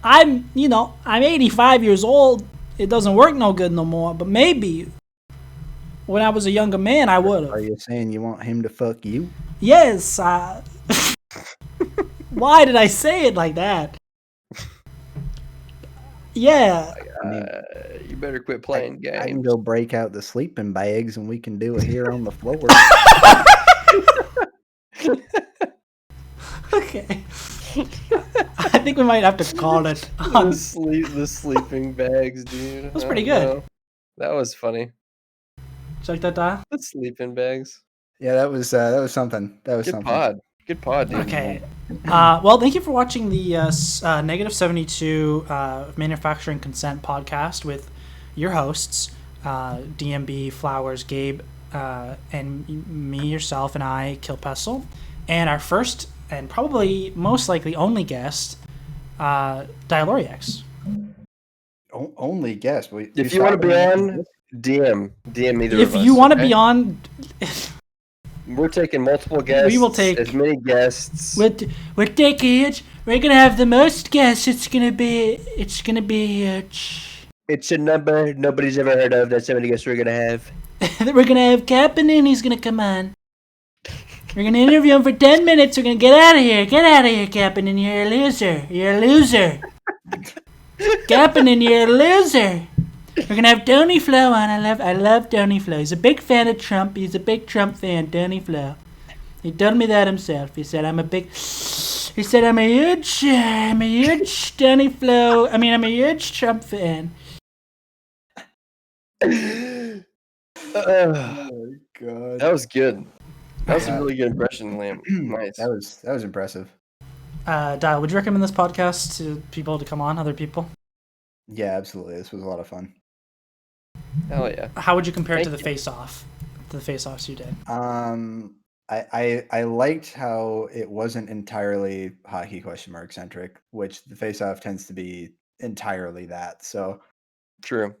I'm 85 years old. It doesn't work no good no more, but maybe when I was a younger man, I would Are have. you saying you want him to fuck you? Yes. Why did I say it like that? Yeah. I mean, You better quit playing games. I can go break out the sleeping bags and we can do it here on the floor. Okay. I think we might have to call it. The sleeping bags, dude. That was pretty good. That was funny. Check that out. The sleeping bags. Yeah, that was something. That was something. Good pod, dude. Okay. Well, thank you for watching the Negative 72 Manufacturing Consent podcast with your hosts, DMB, Flowers, Gabe, and me, yourself, and I, Kill Pestle. And our first and probably most likely only guest, Dyaloreax. Only guess. If you want to be on, DM either of us. If you want to be on... We're taking multiple guests. We will take as many guests. We're taking it. We're gonna have the most guests. It's gonna be huge. It's a number nobody's ever heard of. That's how many guests we're gonna have. We're gonna have Kapanen and he's gonna come on. We're gonna interview him for 10 minutes. We're gonna get out of here. Get out of here, Kapanen. You're a loser. You're a loser. Kapanen, you're a loser. We're gonna have Tony Flo on. I love Tony Flo. He's a big fan of Trump. He's a big Trump fan, Tony Flo. He told me that himself. He said I'm a huge Tony Flo. I'm a huge Trump fan. Oh my god. That was good. That was a really good impression, Liam. Nice. That was impressive. Dyal, would you recommend this podcast to people to come on, other people? Yeah, absolutely. This was a lot of fun. Hell yeah. How would you compare it to the face-off? To the face-offs you did? I liked how it wasn't entirely hockey ? Centric, which the face-off tends to be entirely that. So true.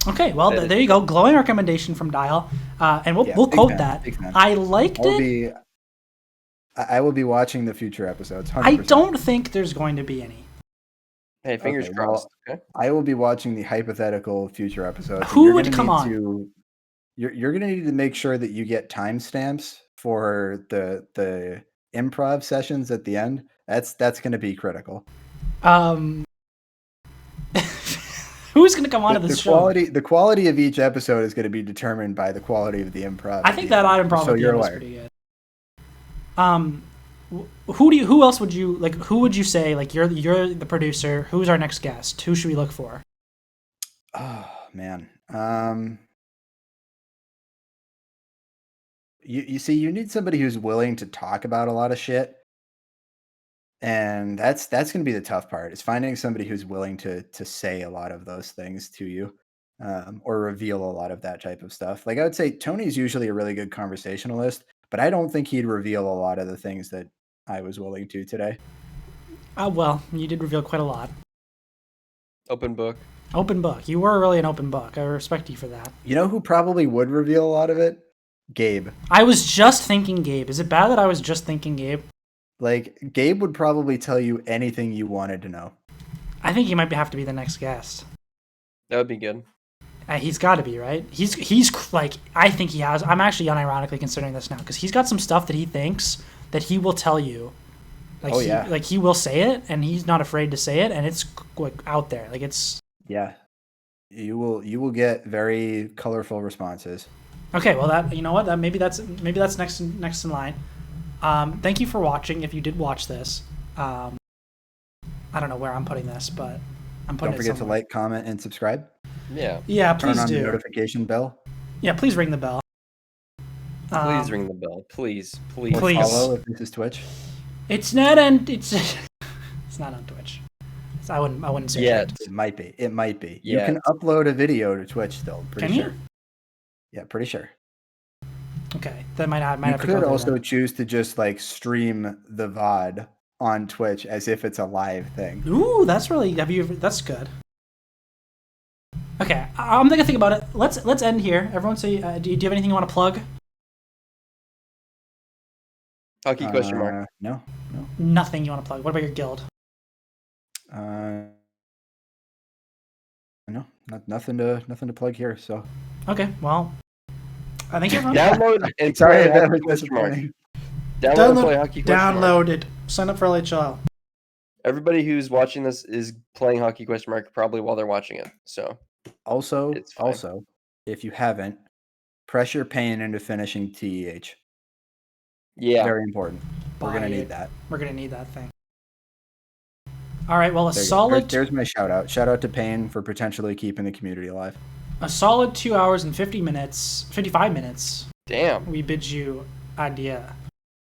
Okay, well there you go. Glowing recommendation from Dyal, and we'll quote that. I liked it. I will be watching the future episodes. 100%. I don't think there's going to be any. Hey, fingers crossed. Well, okay. I will be watching the hypothetical future episodes. Who would come on? You're going to need to make sure that you get timestamps for the improv sessions at the end. That's going to be critical. Who's going to come onto this show? The quality of each episode is going to be determined by the quality of the improv. I think that improv was pretty good. Who else would you like? Who would you say like you're the producer? Who's our next guest? Who should we look for? Oh man, you see, you need somebody who's willing to talk about a lot of shit, and that's going to be the tough part. Is finding somebody who's willing to say a lot of those things to you, or reveal a lot of that type of stuff. Like I would say, Tony's usually a really good conversationalist. But I don't think he'd reveal a lot of the things that I was willing to today. Well, you did reveal quite a lot. Open book. Open book. You were really an open book. I respect you for that. You know who probably would reveal a lot of it? Gabe. I was just thinking Gabe. Is it bad that I was just thinking Gabe? Like, Gabe would probably tell you anything you wanted to know. I think he might have to be the next guest. That would be good. He's got to be, right? He's like, I think he has. I'm actually unironically considering this now because he's got some stuff that he thinks that he will tell you. Like, he will say it, and he's not afraid to say it, and it's like out there. Like it's. Yeah, you will get very colorful responses. Okay, well that, you know what, that maybe that's next in line. Thank you for watching. If you did watch this, I don't know where I'm putting this, but I'm putting. Don't forget to like, comment, and subscribe. Yeah, please turn on do. the notification bell. Yeah, please ring the bell. Please ring the bell. Please. Or follow if this is Twitch. It's not on. It's not on Twitch. So I wouldn't search Yet. it. It might be. It might be. Yeah. You can upload a video to Twitch still. Pretty Can sure. you? Yeah, pretty sure. Okay, that might have You to go could there also then. choose to just like stream the VOD on Twitch as if it's a live thing. Ooh, that's really. That's good. Okay, I'm gonna think about it. Let's end here. Everyone, say, do you have anything you want to plug? Hockey question mark. No. Nothing you want to plug. What about your guild? No, nothing to plug here. So Okay, well, I think everyone. Download and sorry play that hockey was question mark. disappointing. Download and play hockey question mark. Download it. Sign up for LHL. Everybody who's watching this is playing hockey question mark probably while they're watching it. So Also, It's fine. if you haven't, pressure pain into finishing TEH. yeah, Very important. We're Buy gonna it. need that. We're gonna need that thing. All right. Well, There you go. solid. There's my shout out. Shout out to Payne for potentially keeping the community alive. A solid 2 hours and 55 minutes. damn. We bid you adieu.